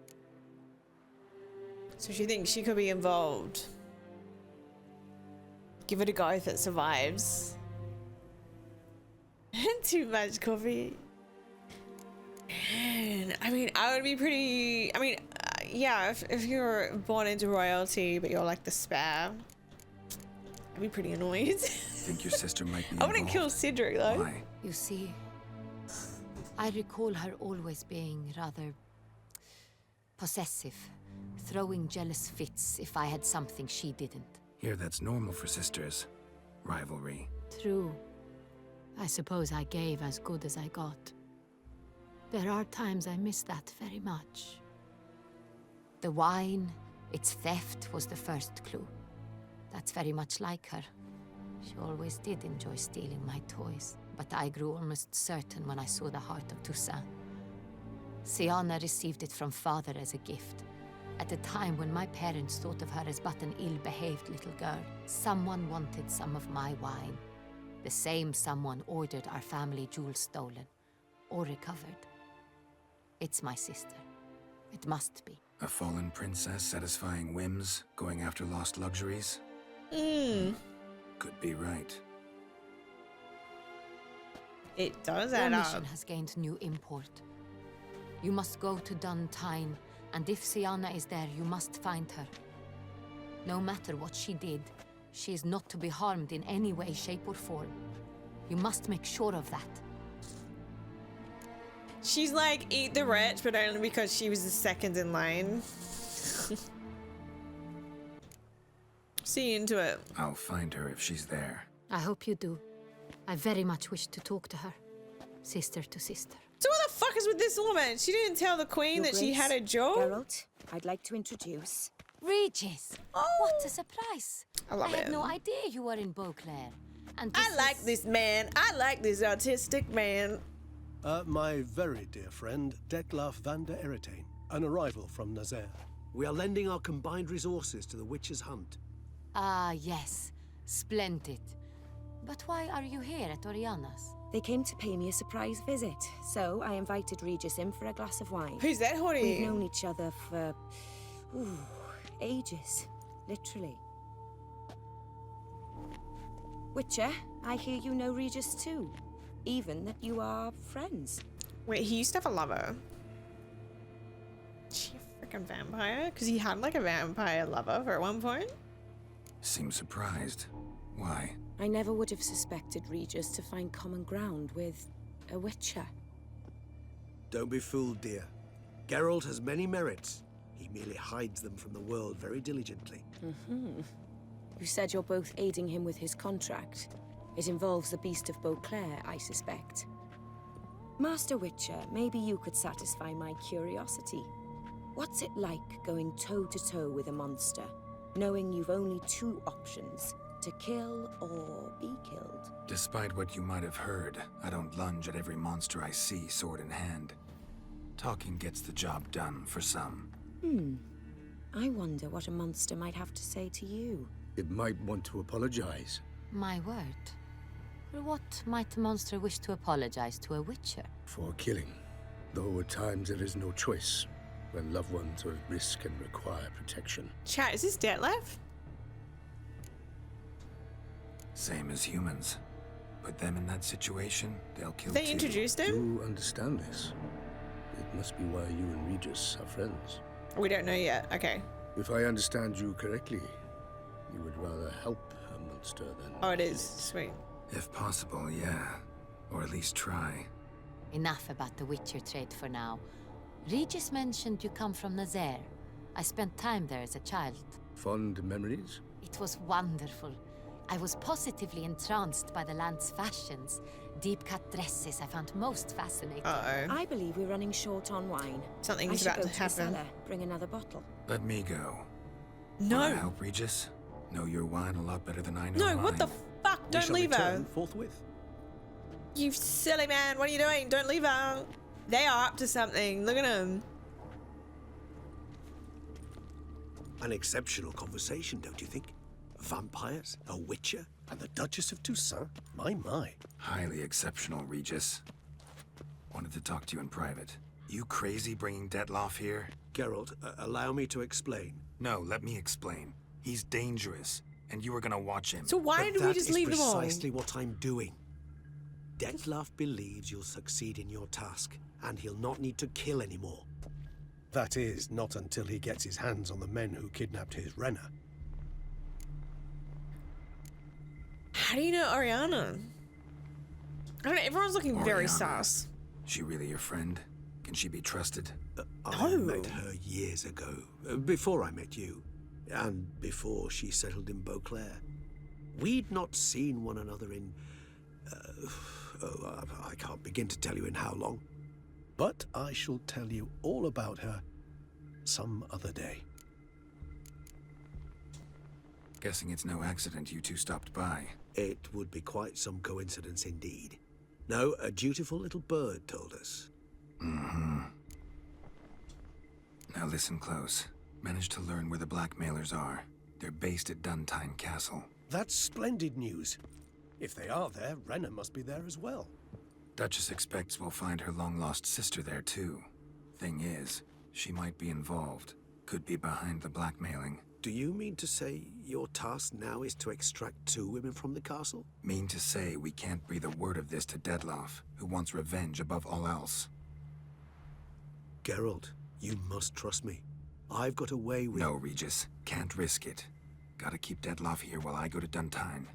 So she thinks she could be involved. Give it a go if it survives. Too much coffee. Man, I mean, I would be pretty... I mean, yeah, if you're born into royalty, but you're like the spare, I'd be pretty annoyed. Think your sister might be I wouldn't kill involved? Cedric, though. Why? You see, I recall her always being rather possessive, throwing jealous fits if I had something she didn't. Here, that's normal for sisters. Rivalry. True. I suppose I gave as good as I got. There are times I miss that very much. The wine, its theft, was the first clue. That's very much like her. She always did enjoy stealing my toys, but I grew almost certain when I saw the heart of Toussaint. Siana received it from father as a gift. At a time when my parents thought of her as but an ill-behaved little girl, someone wanted some of my wine. The same someone ordered our family jewels stolen, or recovered. It's my sister. It must be. A fallen princess satisfying whims, going after lost luxuries? Could be right. It does Your add mission up. has gained new import. You must go to Duntine, and if Siana is there, you must find her. No matter what she did, she is not to be harmed in any way, shape, or form. You must make sure of that. She's like, eat the rich, but only because she was the second in line. See into it. I'll find her if she's there. I hope you do. I very much wish to talk to her. Sister to sister. So what the fuck is with this woman? She didn't tell the queen Your that she Grace, had a job? Geralt, I'd like to introduce... Regis! What a surprise! I love had him. no idea you were in Beauclair. And I like this man. I like this artistic man. My very dear friend, Detlaf van der Eretain, an arrival from Nazaire. We are lending our combined resources to the Witcher's hunt. Ah, yes. Splendid. But why are you here at Oriana's? They came to pay me a surprise visit, so I invited Regis in for a glass of wine. Who's that, Hottie? We've known each other for... ages. Literally. Witcher, I hear you know Regis too. Even that you are friends. Wait, he used to have a lover. Is she a freaking vampire? Because he had like a vampire lover for at one point. Seems surprised. Why? I never would have suspected Regis to find common ground with a Witcher. Don't be fooled, dear. Geralt has many merits. He merely hides them from the world very diligently. You said you're both aiding him with his contract. It involves the Beast of Beauclair, I suspect. Master Witcher, maybe you could satisfy my curiosity. What's it like going toe-to-toe with a monster, knowing you've only two options, to kill or be killed? Despite what you might have heard, I don't lunge at every monster I see sword in hand. Talking gets the job done for some. I wonder what a monster might have to say to you. It might want to apologize. My word. For what might a monster wish to apologize to a Witcher? For killing. Though at times there is no choice, when loved ones are at risk and require protection. Chat, is this Detlef? Same as humans. Put them in that situation, they'll kill They too. introduced him? You understand this? It must be why you and Regis are friends. We don't know yet. Okay. If I understand you correctly, you would rather help a monster than... Oh, it is. Sweet. If possible, yeah. Or at least try. Enough about the Witcher trade for now. Regis mentioned you come from Nazaire. I spent time there as a child. Fond memories? It was wonderful. I was positively entranced by the land's fashions. Deep-cut dresses I found most fascinating. I believe we're running short on wine. Something's I about should go to to the happen. cellar, bring another bottle. Let me go. No. Wanna help, Regis? Know your wine a lot better than I know No, mine. what the fuck? Don't leave her. Forthwith. You silly man. What are you doing? Don't leave her. They are up to something. Look at them. An exceptional conversation, don't you think? Vampires, a Witcher, and the Duchess of Toussaint? My. Highly exceptional, Regis. Wanted to talk to you in private. You crazy bringing Detlef here? Geralt, allow me to explain. No, let me explain. He's dangerous, and you were gonna watch him. So why did we just leave them all? That is precisely what I'm doing. Detlef believes you'll succeed in your task, and he'll not need to kill anymore. That is, not until he gets his hands on the men who kidnapped his Renna. How do you know Oriana? I don't know. Everyone's looking very Oriana. sus. She really your friend? Can she be trusted? I met her years ago, before I met you, and before she settled in Beauclair. We'd not seen one another in... I can't begin to tell you in how long. But I shall tell you all about her some other day. Guessing it's no accident you two stopped by. It would be quite some coincidence indeed. No, a dutiful little bird told us. Now listen close. Managed to learn where the blackmailers are. They're based at Duntine Castle. That's splendid news. If they are there, Renna must be there as well. Duchess expects we'll find her long-lost sister there, too. Thing is, she might be involved. Could be behind the blackmailing. Do you mean to say your task now is to extract 2 women from the castle? Mean to say we can't breathe a word of this to Detlef, who wants revenge above all else. Geralt, you must trust me. I've got a way with... No, Regis. Can't risk it. Gotta keep Detlef here while I go to Duntine.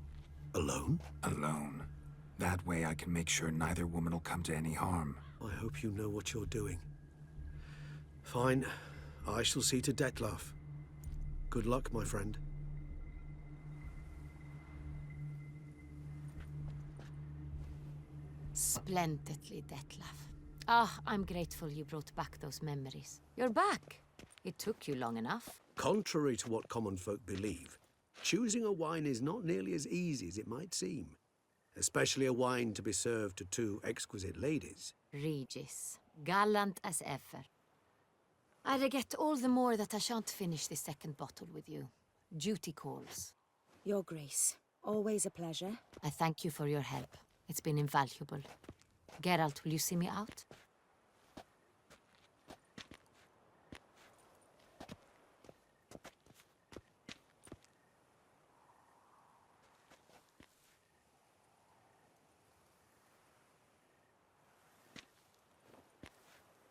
Alone? Alone. That way I can make sure neither woman will come to any harm. I hope you know what you're doing. Fine. I shall see to Detlef. Good luck, my friend. Splendidly, Detlef. Ah, I'm grateful you brought back those memories. You're back. It took you long enough. Contrary to what common folk believe, choosing a wine is not nearly as easy as it might seem. Especially a wine to be served to 2 exquisite ladies. Regis, gallant as ever. I regret all the more that I shan't finish the second bottle with you. Duty calls. Your Grace, always a pleasure. I thank you for your help. It's been invaluable. Geralt, will you see me out?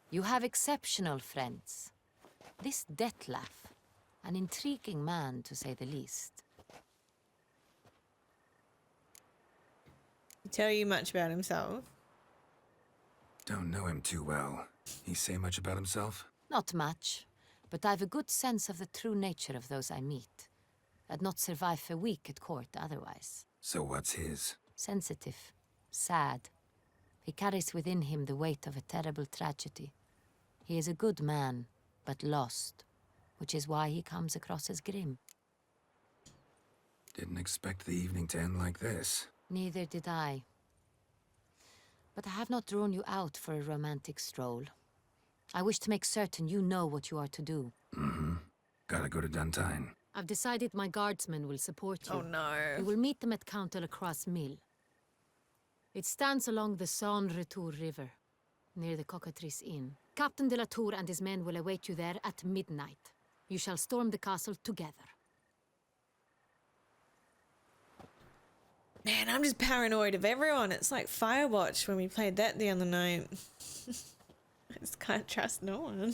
You have exceptional friends. This Detlef, an intriguing man to say the least. Tell you much about himself? Don't know him too well. He say much about himself? Not much, but I've a good sense of the true nature of those I meet. I'd not survive a week at court otherwise. So what's his? Sensitive, sad. He carries within him the weight of a terrible tragedy. He is a good man, but lost, which is why he comes across as grim. Didn't expect the evening to end like this. Neither did I. But I have not drawn you out for a romantic stroll. I wish to make certain you know what you are to do. Mm-hmm. Gotta go to Duntine. I've decided my guardsmen will support you. Oh no. You will meet them at Count de la Croix's mill. It stands along the Saône Retour River, near the Cockatrice Inn. Captain de la Tour and his men will await you there at midnight. You shall storm the castle together. Man, I'm just paranoid of everyone. It's like Firewatch when we played that the other night. I just can't trust no one.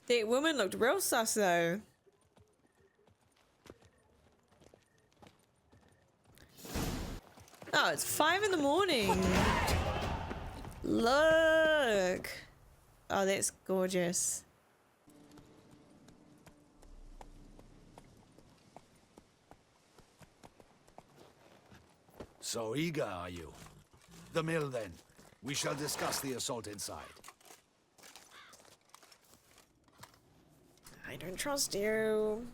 The woman looked real sus though. Oh, it's 5 in the morning. Look. Oh, that's gorgeous. So eager, are you? The mill, then. We shall discuss the assault inside. I don't trust you.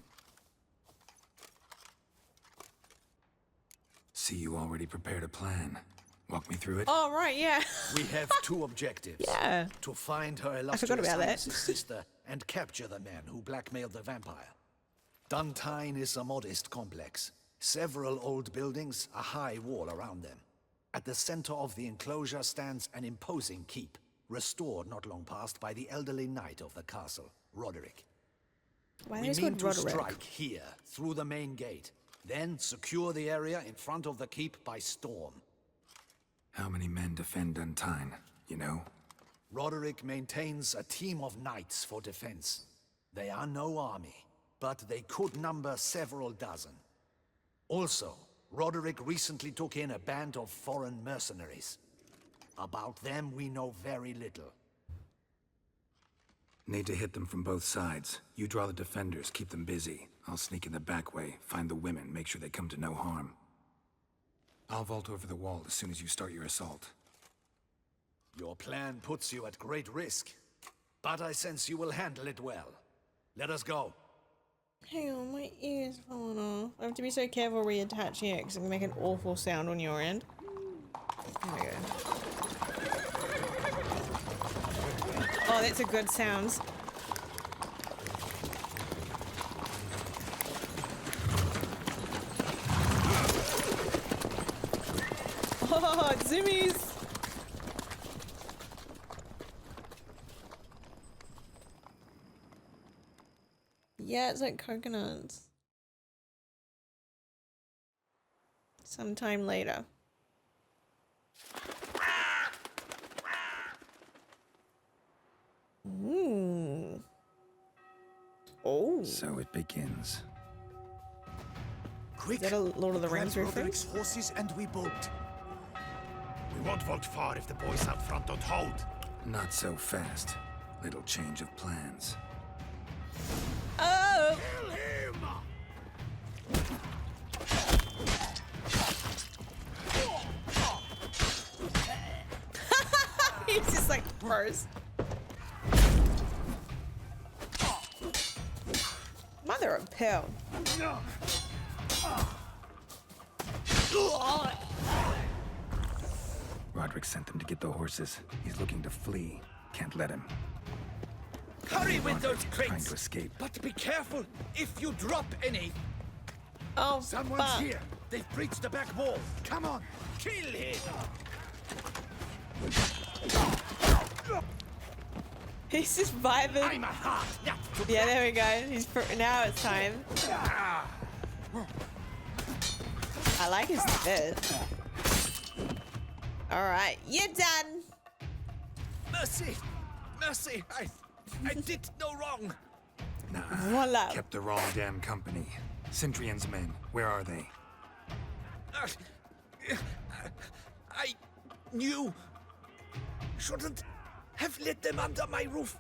See, you already prepared a plan. Walk me through it. Oh, right, yeah. We have two objectives. Yeah. To find her I forgot illustrious about that. highness's sister and capture the man who blackmailed the vampire. Duntine is a modest complex. Several old buildings, a high wall around them. At the center of the enclosure stands an imposing keep, restored not long past by the elderly knight of the castle, Roderick. Why We is mean good to Roderick? strike here, through the main gate, then secure the area in front of the keep by storm. How many men defend Duntine, you know? Roderick maintains a team of knights for defense. They are no army, but they could number several dozen. Also, Roderick recently took in a band of foreign mercenaries. About them, we know very little. Need to hit them from both sides. You draw the defenders, keep them busy. I'll sneak in the back way, find the women, make sure they come to no harm. I'll vault over the wall as soon as you start your assault. Your plan puts you at great risk, but I sense you will handle it well. Let us go. Hang on, my ear's falling off. I have to be so careful reattaching it because it can make an awful sound on your end. There we go. Oh, that's a good sound. Oh, zoomies! Yeah, it's like coconuts. Sometime later. Ooh. Oh. So it begins. Quick! Is that a Lord of the Rings grab reference? Roderick's horses and we bolt. We won't vault far if the boys out front don't hold. Not so fast. Little change of plans. Oh! Kill him! He's just like froze. Mother of pearl. Godric sent them to get the horses. He's looking to flee. Can't let him. Hurry with those Trying crates! to escape. But be careful if you drop any. Oh, someone's fuck. here. They've breached the back wall. Come on, kill him! He's just vibing. I'm a heart. Yeah, there we go. Now it's time. I like his fit. All right, you're done. Mercy, mercy! I did no wrong. Nah, Voila. kept the wrong damn company. Cintrian's men, where are they? I knew. Shouldn't have let them under my roof.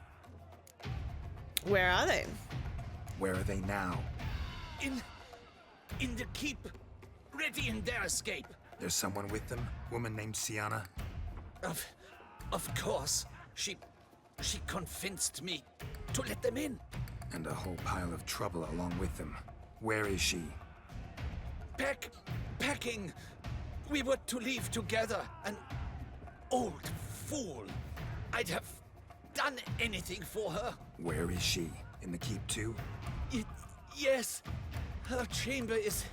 Where are they? Where are they now? In the keep, ready in their escape. There's someone with them? Woman named Sienna? Of course. She convinced me to let them in. And a whole pile of trouble along with them. Where is she? Packing. We were to leave together. An old fool. I'd have done anything for her. Where is she? In the keep too? Yes. Her chamber is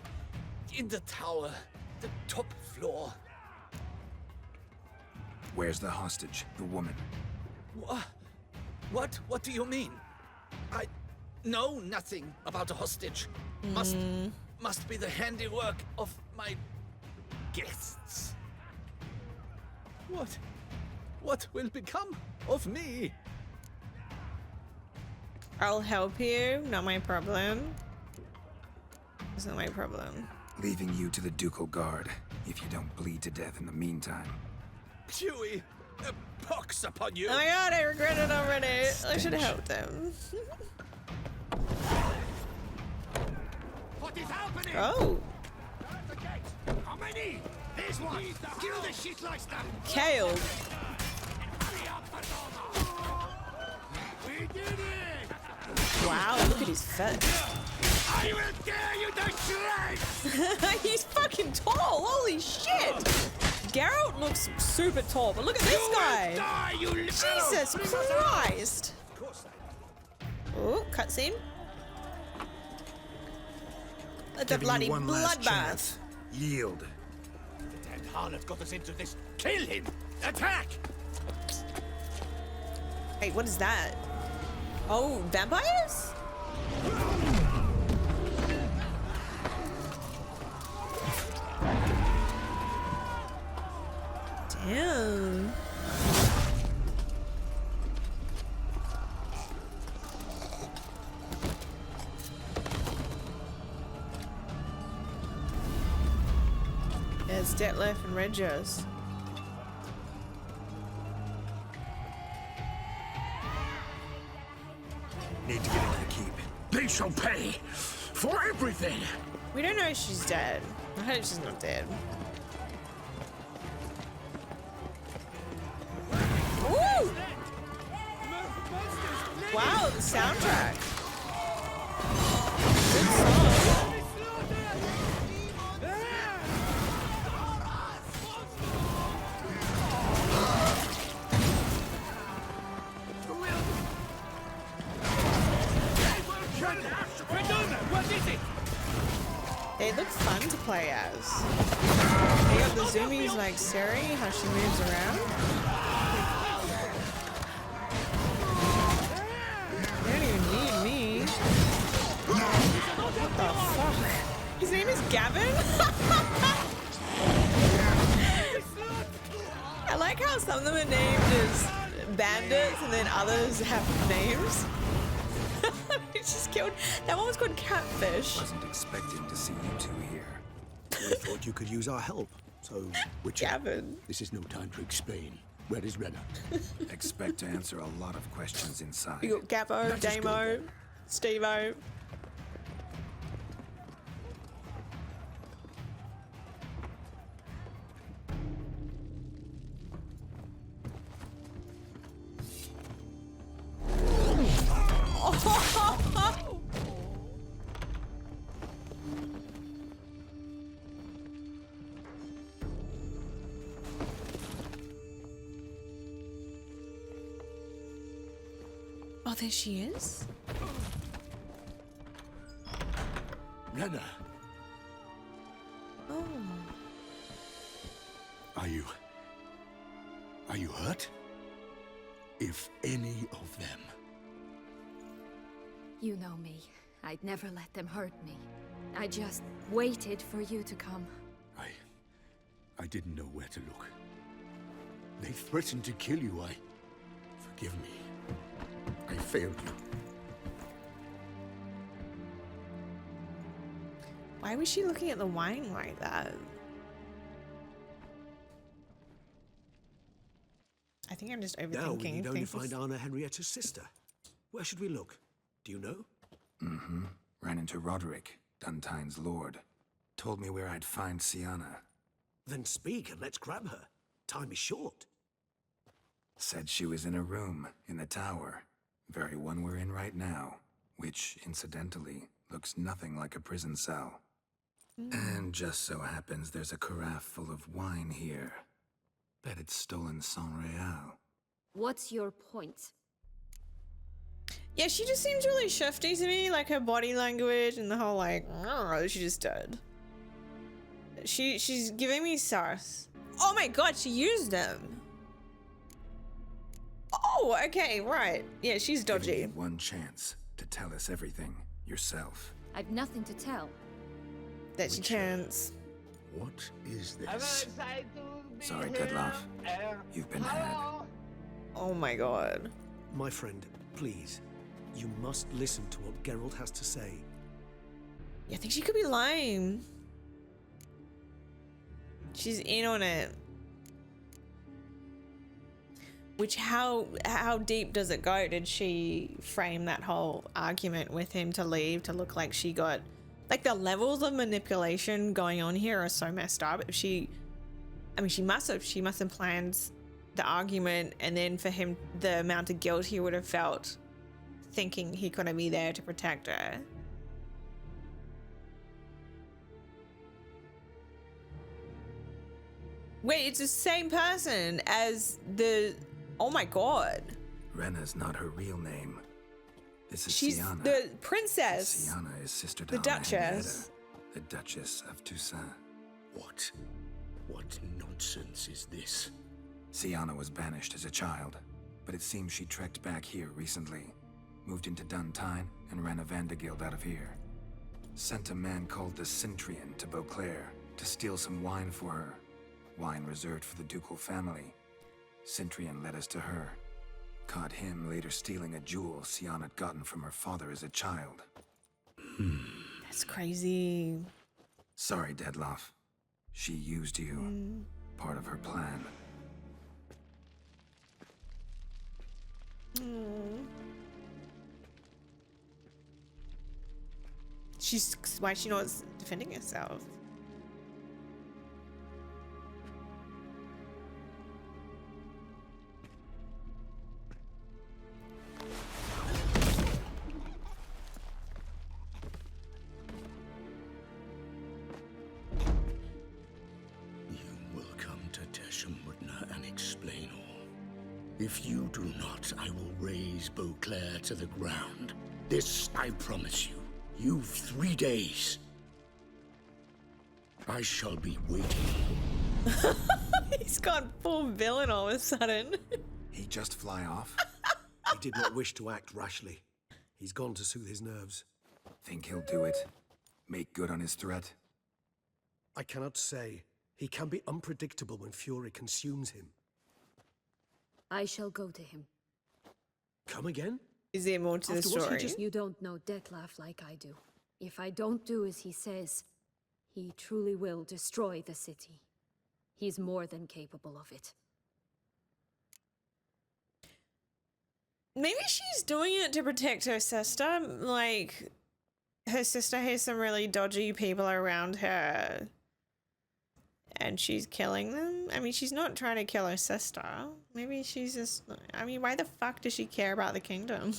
in the tower. The top floor. Where's the hostage? The woman? What? What do you mean? I know nothing about a hostage. Must be the handiwork of my guests. What will become of me? I'll help you. Not my problem. It's not my problem. Leaving you to the ducal guard, if you don't bleed to death in the meantime. Chewie, a pox upon you! Oh my god, I regret it already. I should have helped him. What is happening? Oh. How many? Here's one. Kill the shit like that. Kale. We did it! Wow, look at his face. I will tear you to shreds! He's fucking tall. Holy shit. Geralt looks super tall, but look at this guy. Die, you Jesus Christ. Oh, cutscene. It's a Giving bloody you one last bloodbath. chance. Yield. The damned harlot got us into this. Kill him! Attack! Hey, what is that? Oh, vampires? Damn. Yeah, it's Detlef and Regis. Need to get into the keep. They shall pay for everything. We don't know if she's dead. I hope she's not dead. Woo! Wow, the soundtrack. Good song. What is it? They look fun to play as. They got the zoomies like Siri, how she moves around. They don't even need me. What the fuck? His name is Gavin? I like how some of them are named as bandits and then others have names. We just killed. That one was called Catfish. Wasn't expecting to see you two here. We thought you could use our help. So, Witcher, Gavin. this is no time to explain. Where is Renna? Expect to answer a lot of questions inside. We got Gabbo, Let us go Damo, then. Stevo. Oh, there she is. Renna, Oh. are you hurt? If any of them. You know me. I'd never let them hurt me. I just waited for you to come. I didn't know where to look. They threatened to kill you. Forgive me. I failed you. Why was she looking at the wine like that? I think I'm just overthinking Now we need only things. find Anna Henrietta's sister. Where should we look? Do you know? Mm-hmm. Ran into Roderick, Duntine's lord. Told me where I'd find Sienna. Then speak and let's grab her. Time is short. Said she was in a room in the tower. Very one we're in right now. Which, incidentally, looks nothing like a prison cell. And just so happens there's a carafe full of wine here. Bet it's stolen San Real. What's your point? Yeah, she just seems really shifty to me, like her body language and the whole like, oh, she just did. She's giving me sus. Oh my god, she used them. Oh, okay, right. Yeah, she's dodgy. Give me one chance to tell us everything yourself. I've nothing to tell. That's your chance. What is I'm this? excited to be Sorry, here. Detlef. You've been had. Oh my god. My friend, please. You must listen to what Geralt has to say. Yeah, I think she could be lying. She's in on it. Which, how deep does it go? Did she frame that whole argument with him to leave to look like she got... Like, the levels of manipulation going on here are so messed up. If she... I mean, she must have planned the argument, and then for him, the amount of guilt he would have felt thinking he couldn't be there to protect her. Wait, it's the same person as the... Oh my god. Renna's not her real name. This is She's Sienna. the princess. Sienna is sister to The Anna Duchess. Henrietta, the Duchess of Toussaint. What nonsense is this? Sienna was banished as a child, but it seems she trekked back here recently. Moved into Duntine and ran a Vandergild out of here. Sent a man called the Cintrian to Beauclair to steal some wine for her. Wine reserved for the ducal family. Cintrian led us to her. Caught him later stealing a jewel Sienna had gotten from her father as a child. That's crazy. Sorry, Detlef. She used you. Part of her plan. Why is she not defending herself? Will come to Teshumutna and explain all. If you do not, I will raise Beauclair to the ground. This I promise you. You've 3 days. I shall be waiting. He's gone full villain all of a sudden. He just fly off? He did not wish to act rashly. He's gone to soothe his nerves. Think he'll do it? Make good on his threat? I cannot say. He can be unpredictable when fury consumes him. I shall go to him. Come again? Is there more to the story? You don't know Detlef like I do. If I don't do as he says, he truly will destroy the city. He's more than capable of it. Maybe she's doing it to protect her sister. Like, her sister has some really dodgy people around her. And she's killing them? I mean, she's not trying to kill her sister. Maybe she's just... I mean, why the fuck does she care about the kingdom?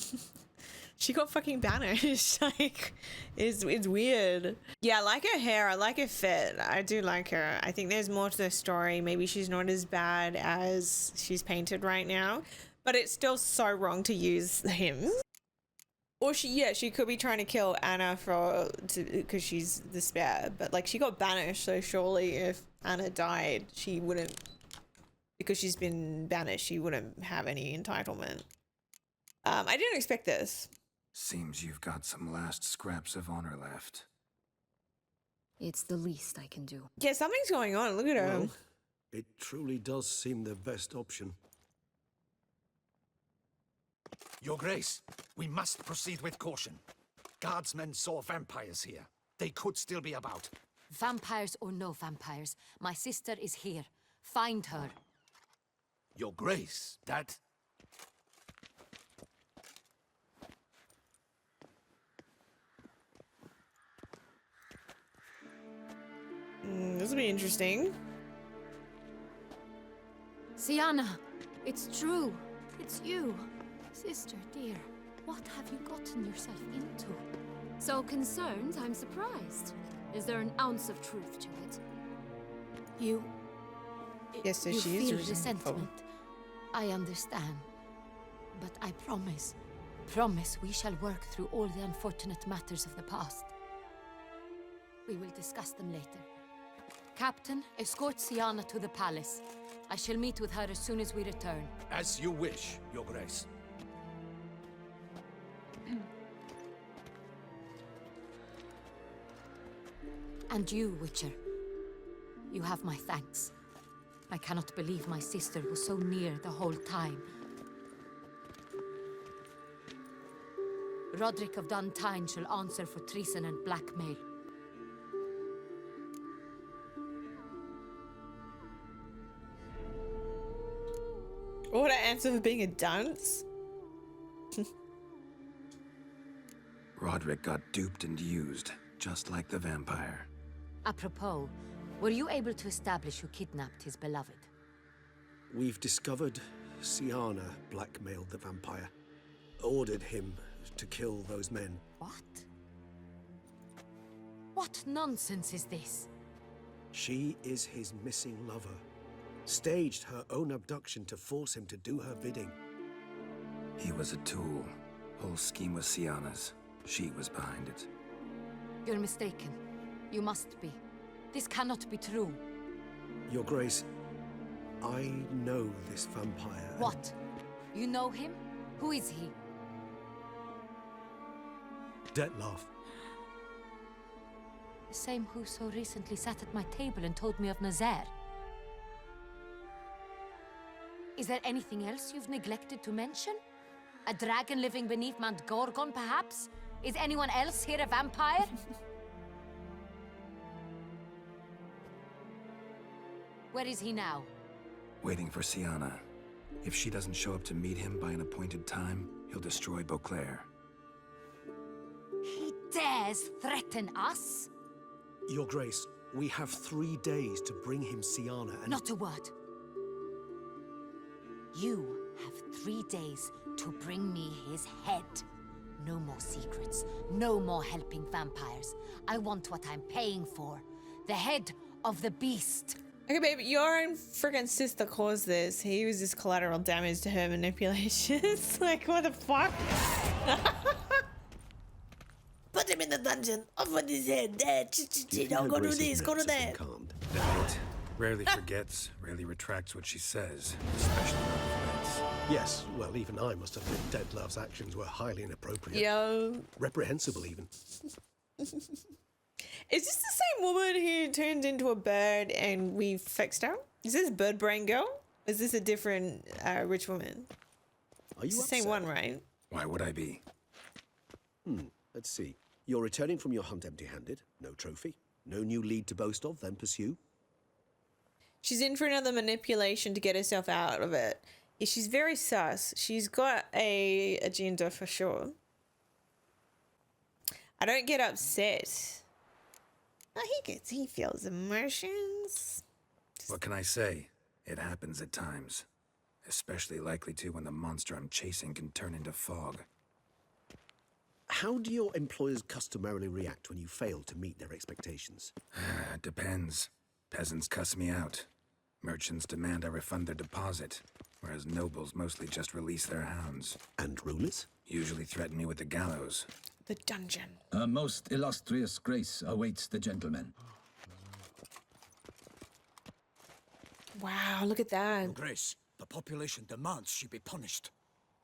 She got fucking banished. Like, it's weird. Yeah, I like her hair. I like her fit. I do like her. I think there's more to the story. Maybe she's not as bad as she's painted right now. But it's still so wrong to use him. Or she could be trying to kill Anna because she's the spare, but like she got banished, so surely if Anna died, she wouldn't, because she's been banished, she wouldn't have any entitlement. I didn't expect this. Seems you've got some last scraps of honor left. It's the least I can do. Yeah, something's going on. Look at her. Well, it truly does seem the best option. Your Grace, we must proceed with caution. Guardsmen saw vampires here. They could still be about. Vampires or no vampires, my sister is here. Find her. Your Grace, that... This will be interesting. Sienna, it's true. It's you. Sister, dear, what have you gotten yourself into? So concerned, I'm surprised. Is there an ounce of truth to it? You... Yes, so you she is feel resentful. resentment. I understand. But I promise we shall work through all the unfortunate matters of the past. We will discuss them later. Captain, escort Sienna to the palace. I shall meet with her as soon as we return. As you wish, Your Grace. And you, Witcher. You have my thanks. I cannot believe my sister was so near the whole time. Roderick of Duntine shall answer for treason and blackmail. What would I answer for being a dunce? Roderick got duped and used, just like the vampire. Apropos, were you able to establish who kidnapped his beloved? We've discovered Sienna blackmailed the vampire. Ordered him to kill those men. What? What nonsense is this? She is his missing lover. Staged her own abduction to force him to do her bidding. He was a tool. Whole scheme was Sienna's. She was behind it. You're mistaken. You must be. This cannot be true. Your Grace, I know this vampire. What? You know him? Who is he? Detlav. The same who so recently sat at my table and told me of Nazaire. Is there anything else you've neglected to mention? A dragon living beneath Mount Gorgon, perhaps? Is anyone else here a vampire? Where is he now? Waiting for Sienna. If she doesn't show up to meet him by an appointed time, he'll destroy Beauclair. He dares threaten us? Your Grace, we have 3 days to bring him Sienna and... Not a word. You have 3 days to bring me his head. No more secrets. No more helping vampires. I want what I'm paying for. The head of the beast. Okay, babe, your own freaking sister caused this. He was just collateral damage to her manipulations. Like, what the fuck? Put him in the dungeon. Off with his head. There. Don't go do this. Go to that. Right. Rarely forgets, rarely retracts what she says, especially when friends. Yes, well, even I must admit Detlav's actions were highly inappropriate. Yo. Reprehensible, even. Is this the same woman who turned into a bird and we fixed her? Is this Bird Brain Girl? Is this a different rich woman? Are you It's the same one, right? Why would I be? Let's see. You're returning from your hunt empty-handed. No trophy. No new lead to boast of, then pursue. She's in for another manipulation to get herself out of it. Yeah, she's very sus. She's got a agenda for sure. I don't get upset. Oh, he feels emotions. What can I say? It happens at times. Especially likely to when the monster I'm chasing can turn into fog. How do your employers customarily react when you fail to meet their expectations? Depends. Peasants cuss me out. Merchants demand I refund their deposit, whereas nobles mostly just release their hounds. And rulers? Usually threaten me with the gallows. The dungeon. A most illustrious grace awaits the gentleman. Wow, look at that. Your Grace, the population demands she be punished.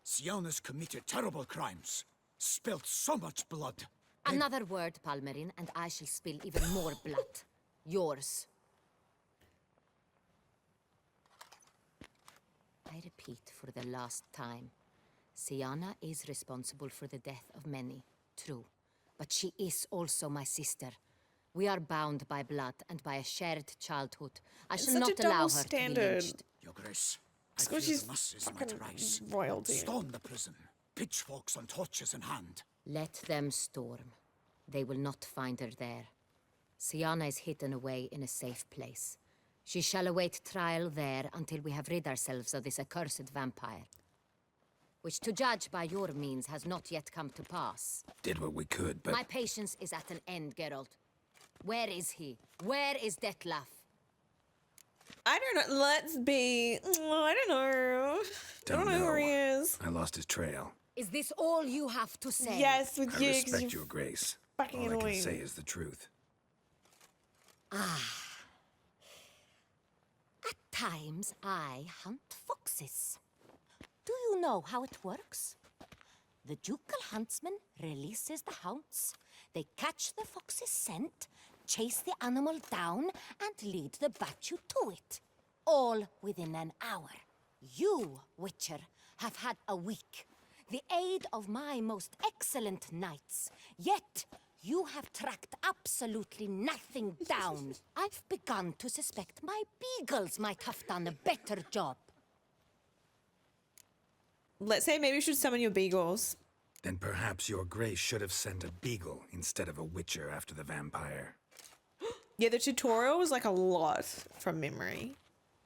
Siana's committed terrible crimes. Spilt so much blood. Another word, Palmerin, and I shall spill even more blood. Yours. I repeat for the last time. Siana is responsible for the death of many, true. But she is also my sister. We are bound by blood and by a shared childhood. I shall Such not a allow double her standard. to be lynched. Your Grace, I Because fear she's the masses might fucking rise. royalty. Storm the prison. Pitchforks and torches in hand. Let them storm. They will not find her there. Siana is hidden away in a safe place. She shall await trial there until we have rid ourselves of this accursed vampire. Which, to judge by your means, has not yet come to pass. Did what we could, but... My patience is at an end, Geralt. Where is he? Where is Detlef? I don't know. Let's be... I don't know. I don't know where he is. I lost his trail. Is this all you have to say? Yes, with I you. 'cause respect you're your grace. fucking All I can annoying. say is the truth. Ah. At times, I hunt foxes. Do you know how it works? The ducal huntsman releases the hounds. They catch the fox's scent, chase the animal down, and lead the Batu to it. All within an hour. You, Witcher, have had a week. The aid of my most excellent knights. Yet, you have tracked absolutely nothing down. I've begun to suspect my beagles might have done a better job. Let's say maybe we should summon your beagles. Then perhaps your grace should have sent a beagle instead of a witcher after the vampire. Yeah, the tutorial was like a lot from memory.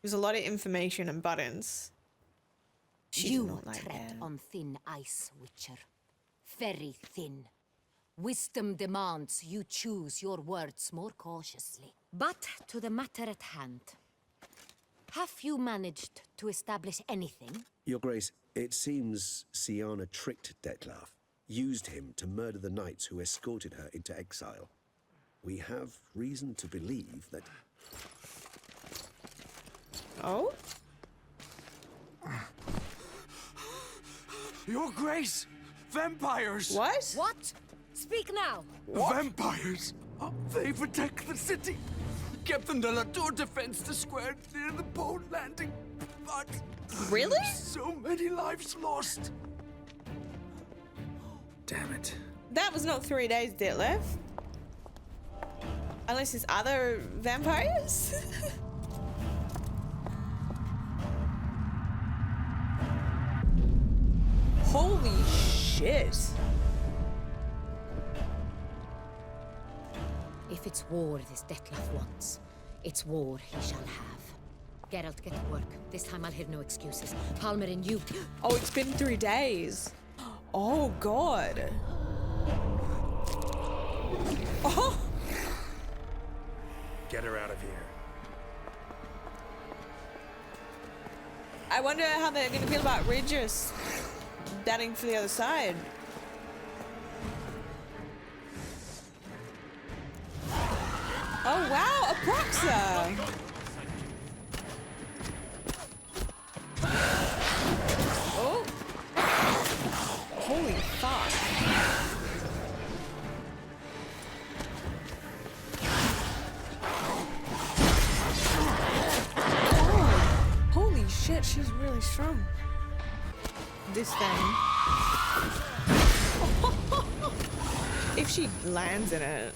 There's a lot of information and buttons. She's You not like tread that. on thin ice, Witcher. Very thin. Wisdom demands you choose your words more cautiously. But to the matter at hand. Have you managed to establish anything? Your Grace, it seems Siana tricked Detlef, used him to murder the knights who escorted her into exile. We have reason to believe that... Oh? Your Grace! Vampires! What? What? Speak now! Vampires! They protect the city! Captain de la Tour defends the square near the boat landing, but... Really? So many lives lost! Damn it. That was not 3 days, Detlef. Unless there's other vampires? Holy shit. If it's war this Detlef wants, it's war he shall have. Geralt, get to work. This time I'll hear no excuses. Palmerin, you... Oh, it's been 3 days. Oh, God. Oh! Get her out of here. I wonder how they're going to feel about Regis batting for the other side. Oh, wow, a Proxa! Oh! Holy fuck. Holy shit, she's really strong. This thing. If she lands in it.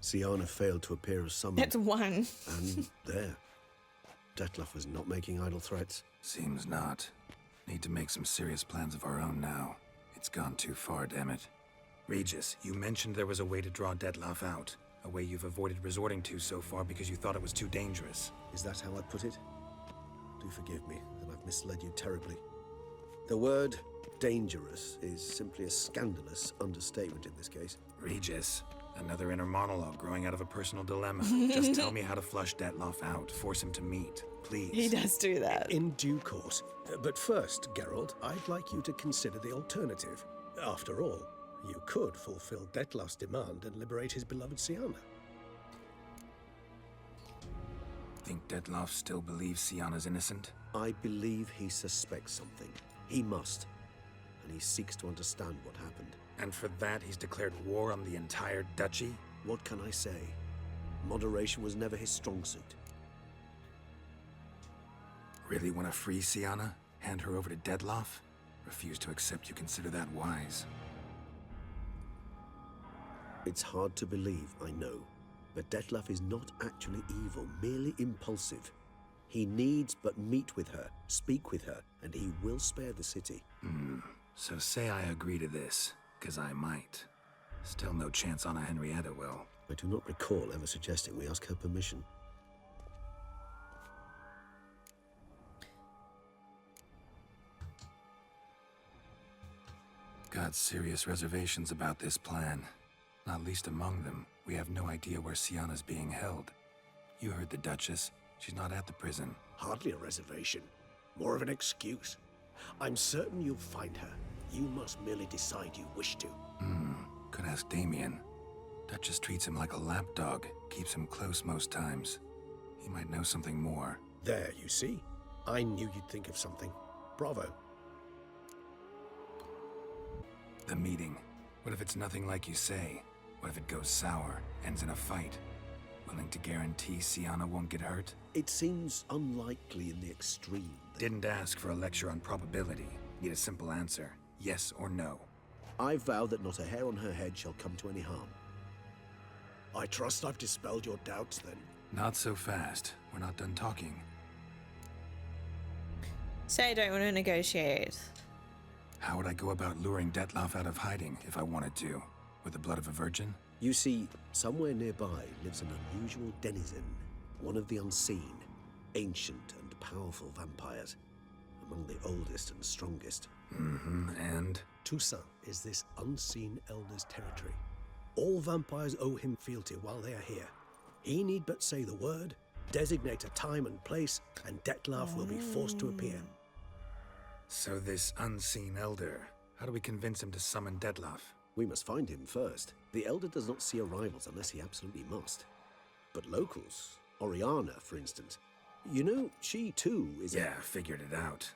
Siana failed to appear as summoned. That's one. And there. Detlef was not making idle threats. Seems not. Need to make some serious plans of our own now. It's gone too far, damn it. Regis, you mentioned there was a way to draw Detlef out. A way you've avoided resorting to so far because you thought it was too dangerous. Is that how I put it? Do forgive me that I've misled you terribly. The word dangerous is simply a scandalous understatement in this case. Regis, another inner monologue growing out of a personal dilemma. Just tell me how to flush Detlef out. Force him to meet, please. He does do that. In due course. But first, Geralt, I'd like you to consider the alternative. After all, you could fulfill Detlef's demand and liberate his beloved Siana. Think Detlef still believes Siana's innocent? I believe he suspects something. He must. And he seeks to understand what happened. And for that, he's declared war on the entire duchy? What can I say? Moderation was never his strong suit. Really want to free Siana? Hand her over to Detlef? Refuse to accept you consider that wise. It's hard to believe, I know. But Detlef is not actually evil, merely impulsive. He needs but meet with her, speak with her, and he will spare the city. So say I agree to this, 'cause I might. Still no chance Anna Henrietta will. I do not recall ever suggesting we ask her permission. Got serious reservations about this plan. Not least among them, we have no idea where Siana's being held. You heard the Duchess. She's not at the prison. Hardly a reservation. More of an excuse. I'm certain you'll find her. You must merely decide you wish to. Could ask Damien. Duchess treats him like a lapdog. Keeps him close most times. He might know something more. There, you see? I knew you'd think of something. Bravo. The meeting. What if it's nothing like you say? What if it goes sour, ends in a fight? Willing to guarantee Siana won't get hurt? It seems unlikely in the extreme. Didn't ask for a lecture on probability. Need a simple answer. Yes or no. I vow that not a hair on her head shall come to any harm. I trust I've dispelled your doubts, then. Not so fast. We're not done talking. Say I don't want to negotiate. How would I go about luring Detlef out of hiding if I wanted to? With the blood of a virgin? You see, somewhere nearby lives an unusual denizen, one of the unseen, ancient and powerful vampires, among the oldest and strongest. And? Toussaint is this unseen elder's territory. All vampires owe him fealty while they are here. He need but say the word, designate a time and place, and Detlef will be forced to appear. So this unseen elder, how do we convince him to summon Detlef? We must find him first. The elder does not see arrivals unless he absolutely must. But locals, Oriana, for instance, you know, she too is Yeah, figured it out.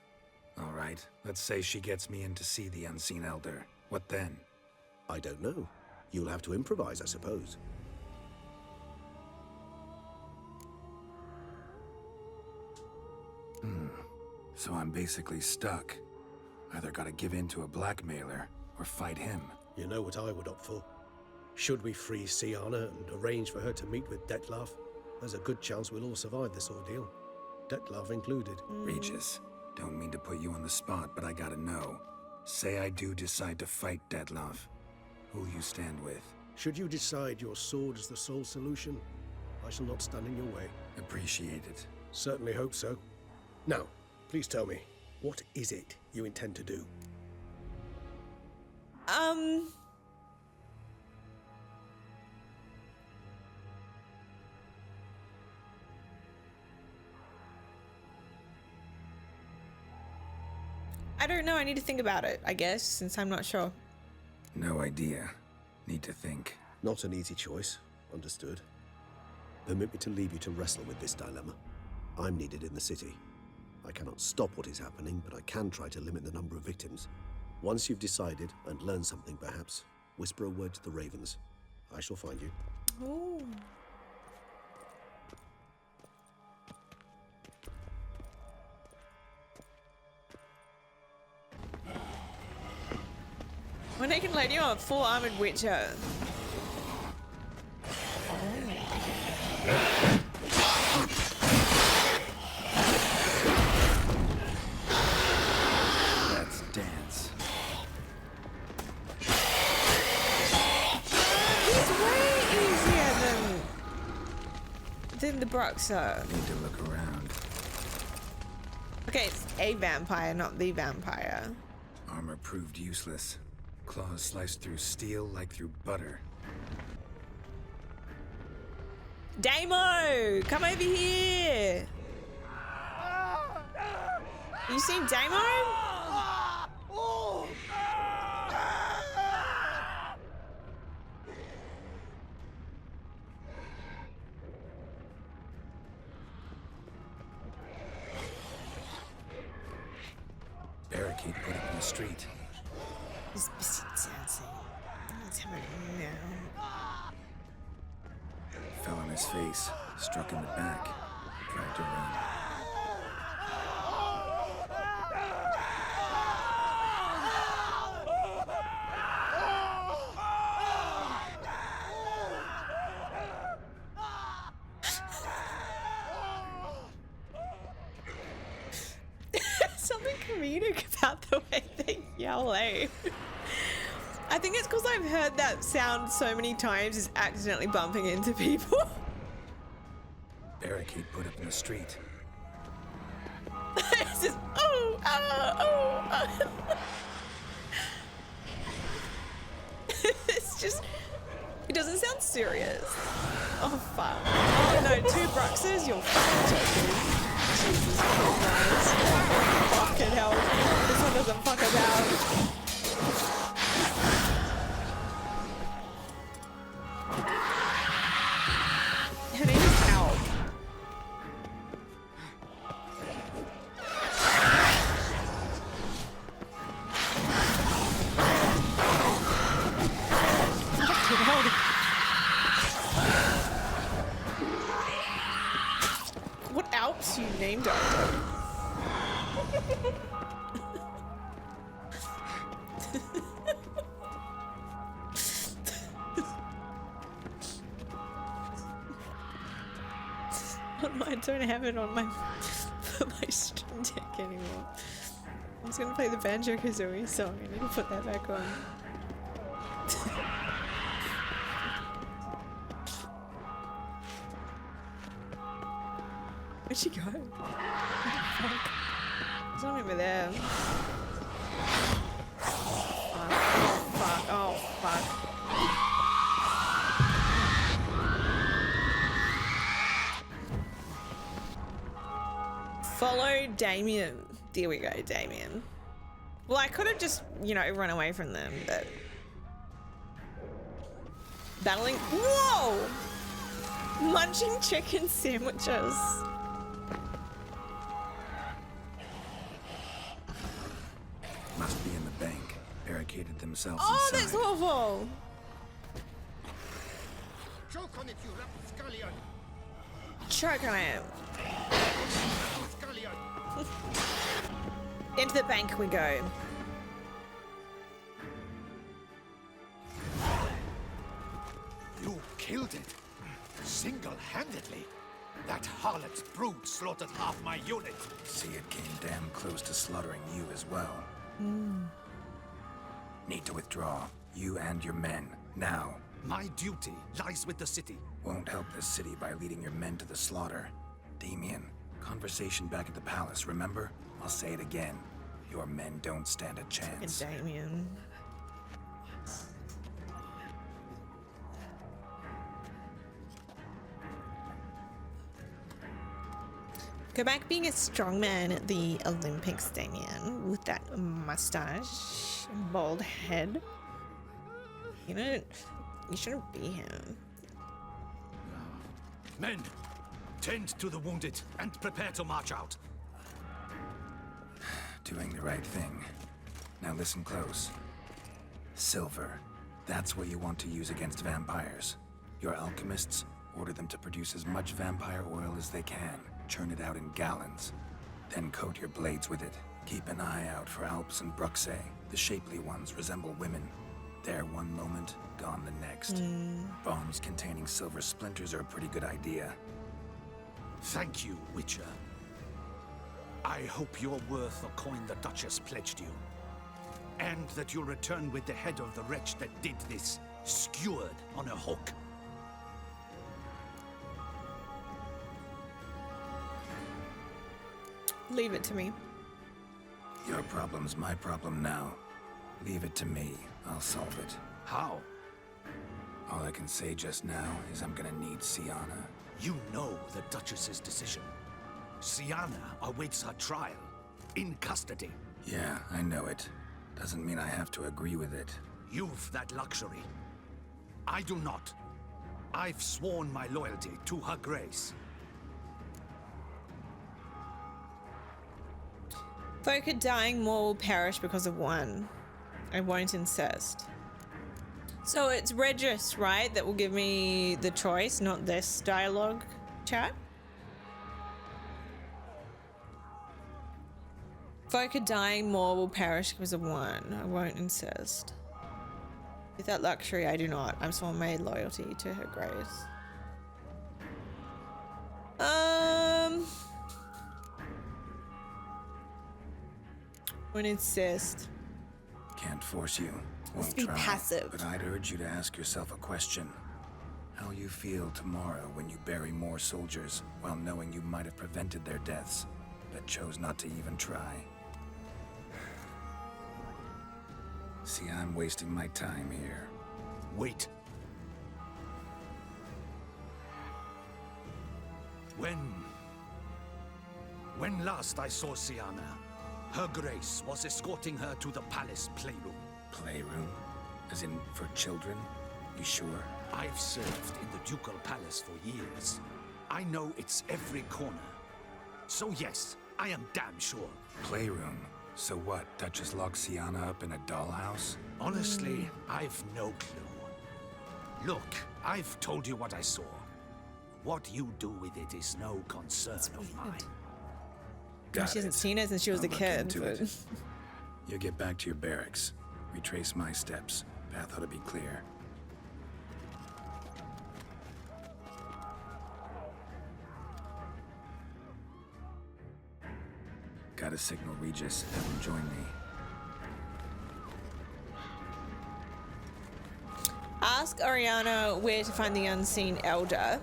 All right, let's say she gets me in to see the unseen elder. What then? I don't know. You'll have to improvise, I suppose. So I'm basically stuck. Either gotta give in to a blackmailer, or fight him. You know what I would opt for? Should we free Siana and arrange for her to meet with Detlef, there's a good chance we'll all survive this ordeal. Detlef included. Regis, don't mean to put you on the spot, but I gotta know. Say I do decide to fight Detlef. Who'll you stand with? Should you decide your sword is the sole solution, I shall not stand in your way. Appreciate it. Certainly hope so. Now, please tell me, what is it you intend to do? I don't know. I need to think about it, I guess, since I'm not sure. No idea. Need to think. Not an easy choice. Understood. Permit me to leave you to wrestle with this dilemma. I'm needed in the city. I cannot stop what is happening, but I can try to limit the number of victims. Once you've decided and learned something, perhaps, whisper a word to the ravens. I shall find you. Ooh. When they can let you a full armored witcher. Let's dance. He's way easier than the Bruxer. Need to look around. Okay, it's a vampire, not the vampire. Armor proved useless. Claws sliced through steel like through butter. Damo, come over here. You seen Damo? Barricade put up in the street. He's busy dancing. Let's have it now. Fell on his face, struck in the back, tried to run. Something comedic about the way they yell, eh? I think it's because I've heard that sound so many times, is accidentally bumping into people. Barricade put up in the street. It's just, oh, oh, oh. It's just, it doesn't sound serious. Oh, fuck. Oh, no, 2 Bruxers? You're fucking joking. Jesus Christ. Fucking hell. This one doesn't fuck about. Her name is Al. What Alps you named after? I don't have it on my stream deck anymore. I'm just gonna play the Banjo-Kazooie song. I need to put that back on. Where'd she go? There's one over there. Oh fuck! Oh fuck! Follow Damien. There we go, Damien. Well, I could have just, you know, run away from them, but... Battling... Whoa! Munching chicken sandwiches. Must be in the bank. Barricaded themselves Oh, inside. that's awful! Choke on it, you rapscallion! Choke on it. Scallion! Into the bank we go. You killed it. Single-handedly. That harlot's brood slaughtered half my unit. See, it came damn close to slaughtering you as well. Need to withdraw. You and your men. Now. My duty lies with the city. Won't help the city by leading your men to the slaughter. Damien, conversation back at the palace, remember? I'll say it again. Your men don't stand a chance. Damien. Go back being a strongman at the Olympics, Damien, with that mustache and bald head. You shouldn't be here. Men, tend to the wounded and prepare to march out. Doing the right thing. Now listen close. Silver. That's what you want to use against vampires. Your alchemists, order them to produce as much vampire oil as they can. Churn it out in gallons. Then coat your blades with it. Keep an eye out for Alps and Bruxae. The shapely ones resemble women. there one moment, gone the next. Bombs containing silver splinters are a pretty good idea. Thank you, Witcher. I hope you're worth the coin the Duchess pledged you. And that you'll return with the head of the wretch that did this, skewered on a hook. Leave it to me. Your problem's my problem now. Leave it to me. I'll solve it. How? All I can say just now is I'm gonna need Sienna. You know the Duchess's decision. Sienna awaits her trial, in custody. Yeah, I know it. Doesn't mean I have to agree with it. You've that luxury. I do not. I've sworn my loyalty to her grace. Folk are dying, more will perish because of one. I won't insist. So it's Regis, right, that will give me the choice, not this dialogue chat? Folk are dying, more will perish because of one. I won't insist. With that luxury, I do not. I'm sworn my loyalty to her grace. Won't insist. Can't force you. Let's Won't be try. passive. But I'd urge you to ask yourself a question. How you feel tomorrow when you bury more soldiers while knowing you might have prevented their deaths, but chose not to even try. See, I'm wasting my time here. Wait. When last I saw Sienna, her grace was escorting her to the palace playroom. Playroom? As in for children? You sure? I've served in the ducal palace for years. I know its every corner. So yes, I am damn sure. Playroom? So what, Duchess locked Sienna up in a dollhouse? Honestly, I've no clue. Look, I've told you what I saw. What you do with it is no concern of mine. Got She hasn't it. seen it since she was I'll a look kid. into But... it. You get back to your barracks. Retrace my steps. Path ought to be clear. Gotta signal Regis. Have him join me. Ask Oriana where to find the unseen elder.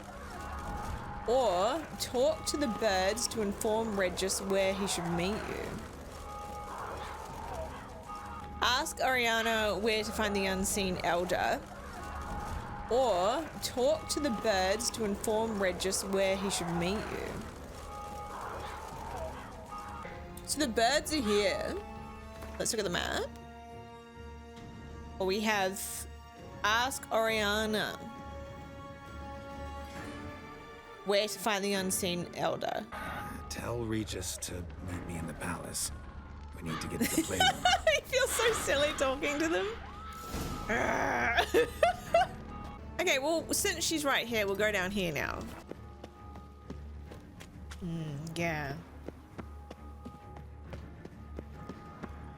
Or talk to the birds to inform Regis where he should meet you. Ask Oriana where to find the unseen elder. Or talk to the birds to inform Regis where he should meet you. So the birds are here. Let's look at the map. Or we have ask Oriana where to find the unseen elder. Tell Regis to meet me in the palace. We need to get to the playroom. I feel so silly talking to them. Okay, well, since she's right here, we'll go down here now. Yeah.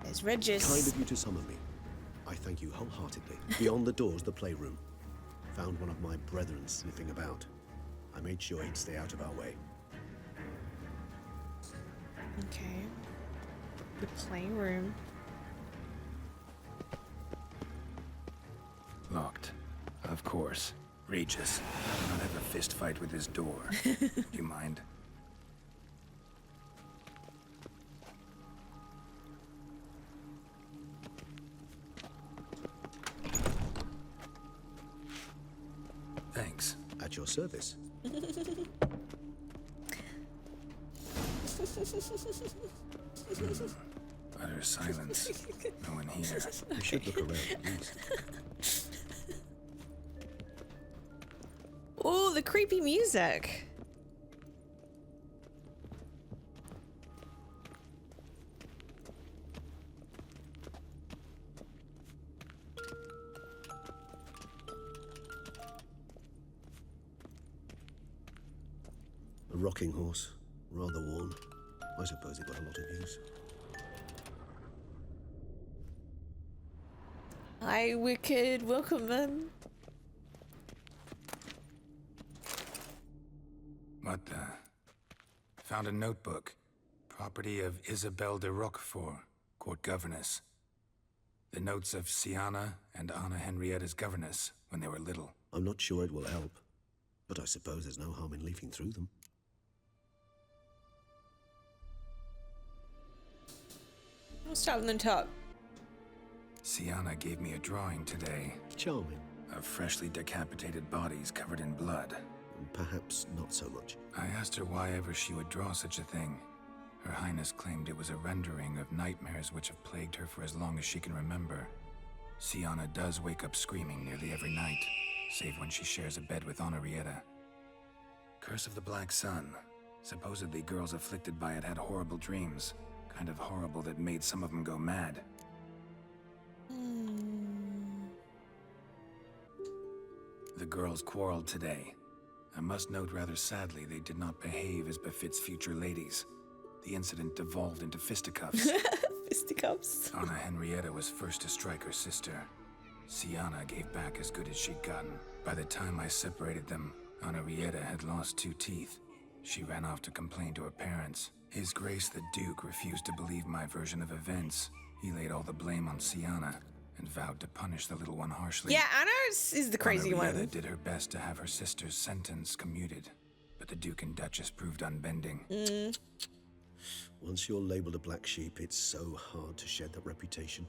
There's Regis. Kind of you to summon me. I thank you wholeheartedly. Beyond the door's the playroom. Found one of my brethren sniffing about. I made sure he'd stay out of our way. Okay. The playroom. Locked. Of course. Regis, I will not have a fist fight with his door. Do you mind? Thanks. At your service. Utter silence. No one here. You should look around at least. Oh, the creepy music. A rocking horse. Rather worn. I suppose it got a lot of use. Hi, Wicked. Welcome, man. What the? Found a notebook. Property of Isabelle de Roquefort, court governess. The notes of Siana and Anna Henrietta's governess when they were little. I'm not sure it will help, but I suppose there's no harm in leafing through them. I'll start on the top. Siana gave me a drawing today. Charming. Of freshly decapitated bodies covered in blood. Perhaps not so much. I asked her why ever she would draw such a thing. Her Highness claimed it was a rendering of nightmares which have plagued her for as long as she can remember. Siana does wake up screaming nearly every night, save when she shares a bed with Henrietta. Curse of the Black Sun. Supposedly girls afflicted by it had horrible dreams. Kind of horrible that made some of them go mad. The girls quarreled today. I must note rather sadly they did not behave as befits future ladies. The incident devolved into fisticuffs. Fisticuffs? Anna Henrietta was first to strike her sister. Siana gave back as good as she'd gotten. By the time I separated them, Henrietta had lost 2 teeth. She ran off to complain to her parents. His Grace the Duke refused to believe my version of events. He laid all the blame on Siana and vowed to punish the little one harshly. Yeah, Anna is the crazy Henrietta one. did her best to have her sister's sentence commuted, but the Duke and Duchess proved unbending. Once you're labeled a black sheep, it's so hard to shed that reputation.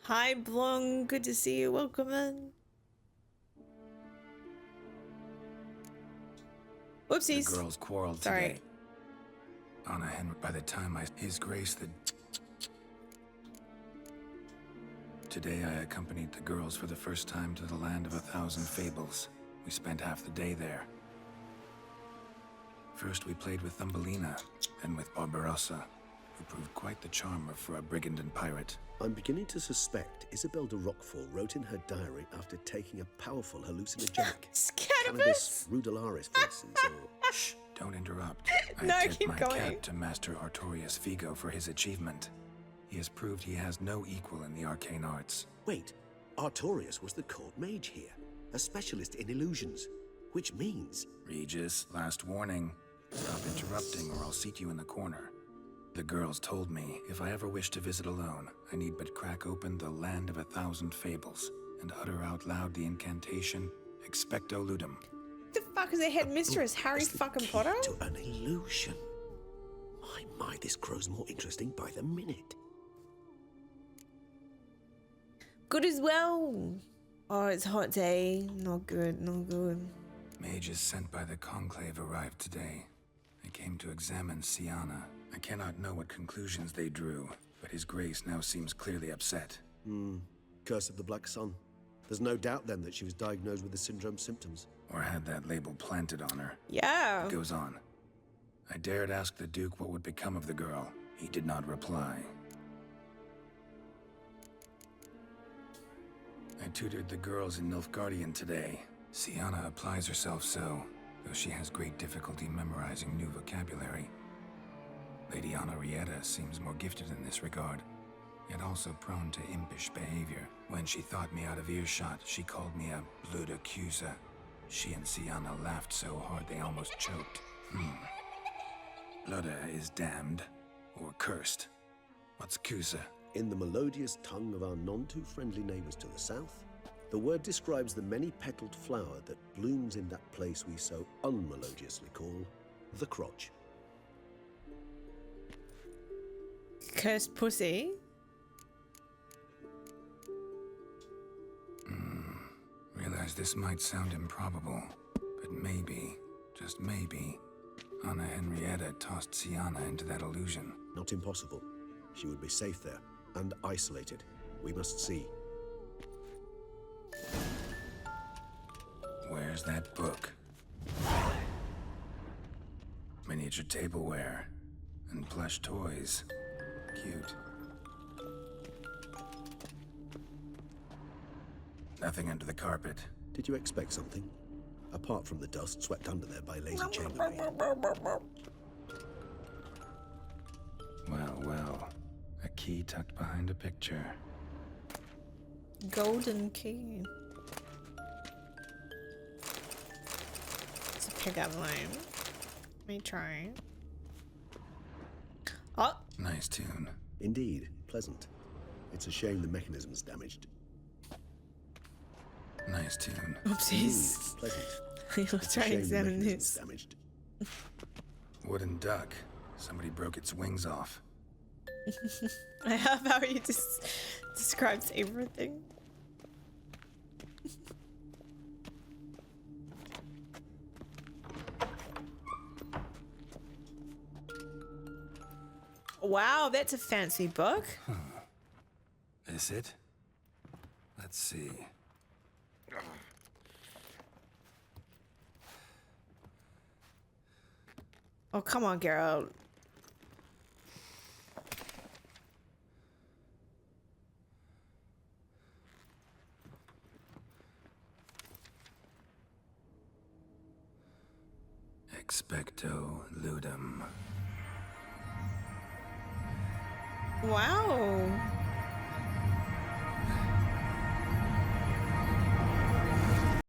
Hi, Blong. Good to see you. Welcome in. Whoopsies. The girls quarreled today. Anna Henry, by the time His Grace the... Today I accompanied the girls for the first time to the land of 1,000 fables. We spent half the day there. First we played with Thumbelina, then with Barbarossa, who proved quite the charmer for a brigand and pirate. I'm beginning to suspect Isabelle de Roquefort wrote in her diary after taking a powerful hallucinogenic. Cannabis rudelaris, for instance, or... Shh, don't interrupt. No, I tip keep my going. cap to Master Artorius Vigo for his achievement. He has proved he has no equal in the arcane arts. Wait, Artorius was the court mage here, a specialist in illusions, which means... Regis, last warning. Stop interrupting or I'll seat you in the corner. The girls told me if I ever wish to visit alone, I need but crack open the land of 1,000 fables and utter out loud the incantation Expecto Ludum. The fuck is their headmistress? Harry fucking Potter? To an illusion. My, this grows more interesting by the minute. Good as well. Oh, it's a hot day. Not good, not good. Mages sent by the Conclave arrived today. They came to examine Siana. I cannot know what conclusions they drew, but His Grace now seems clearly upset. Curse of the Black Sun. There's no doubt then that she was diagnosed with the syndrome symptoms. Or had that label planted on her. Yeah. It goes on. I dared ask the Duke what would become of the girl. He did not reply. I tutored the girls in Nilfgaardian today. Siana applies herself so, though she has great difficulty memorizing new vocabulary. Lady Henrietta seems more gifted in this regard, yet also prone to impish behavior. When she thought me out of earshot, she called me a blood accuser. She and Siana laughed so hard they almost choked. Blood is damned, or cursed. What's accuser? In the melodious tongue of our none-too-friendly neighbors to the south, the word describes the many-petaled flower that blooms in that place we so unmelodiously call the crotch. Cursed pussy? Realize this might sound improbable, but maybe, just maybe, Anna Henrietta tossed Siana into that illusion. Not impossible. She would be safe there, and isolated. We must see. Where's that book? Miniature tableware and plush toys. Cute. Nothing under the carpet. Did you expect something? Apart from the dust swept under there by lazy chambermaid. Well, well. A key tucked behind a picture. Golden key. It's a pickup line. Let me try. Oh! Nice tune. Indeed, pleasant. It's a shame the mechanism's damaged. Nice tune. Oopsies. Indeed, pleasant. Let's It's a try and shame the examine mechanism's this. damaged. Wooden duck. Somebody broke its wings off. I love how he just describes everything. Wow, that's a fancy book. Is it? Let's see. Oh, come on, Geralt. Expecto ludum. Wow.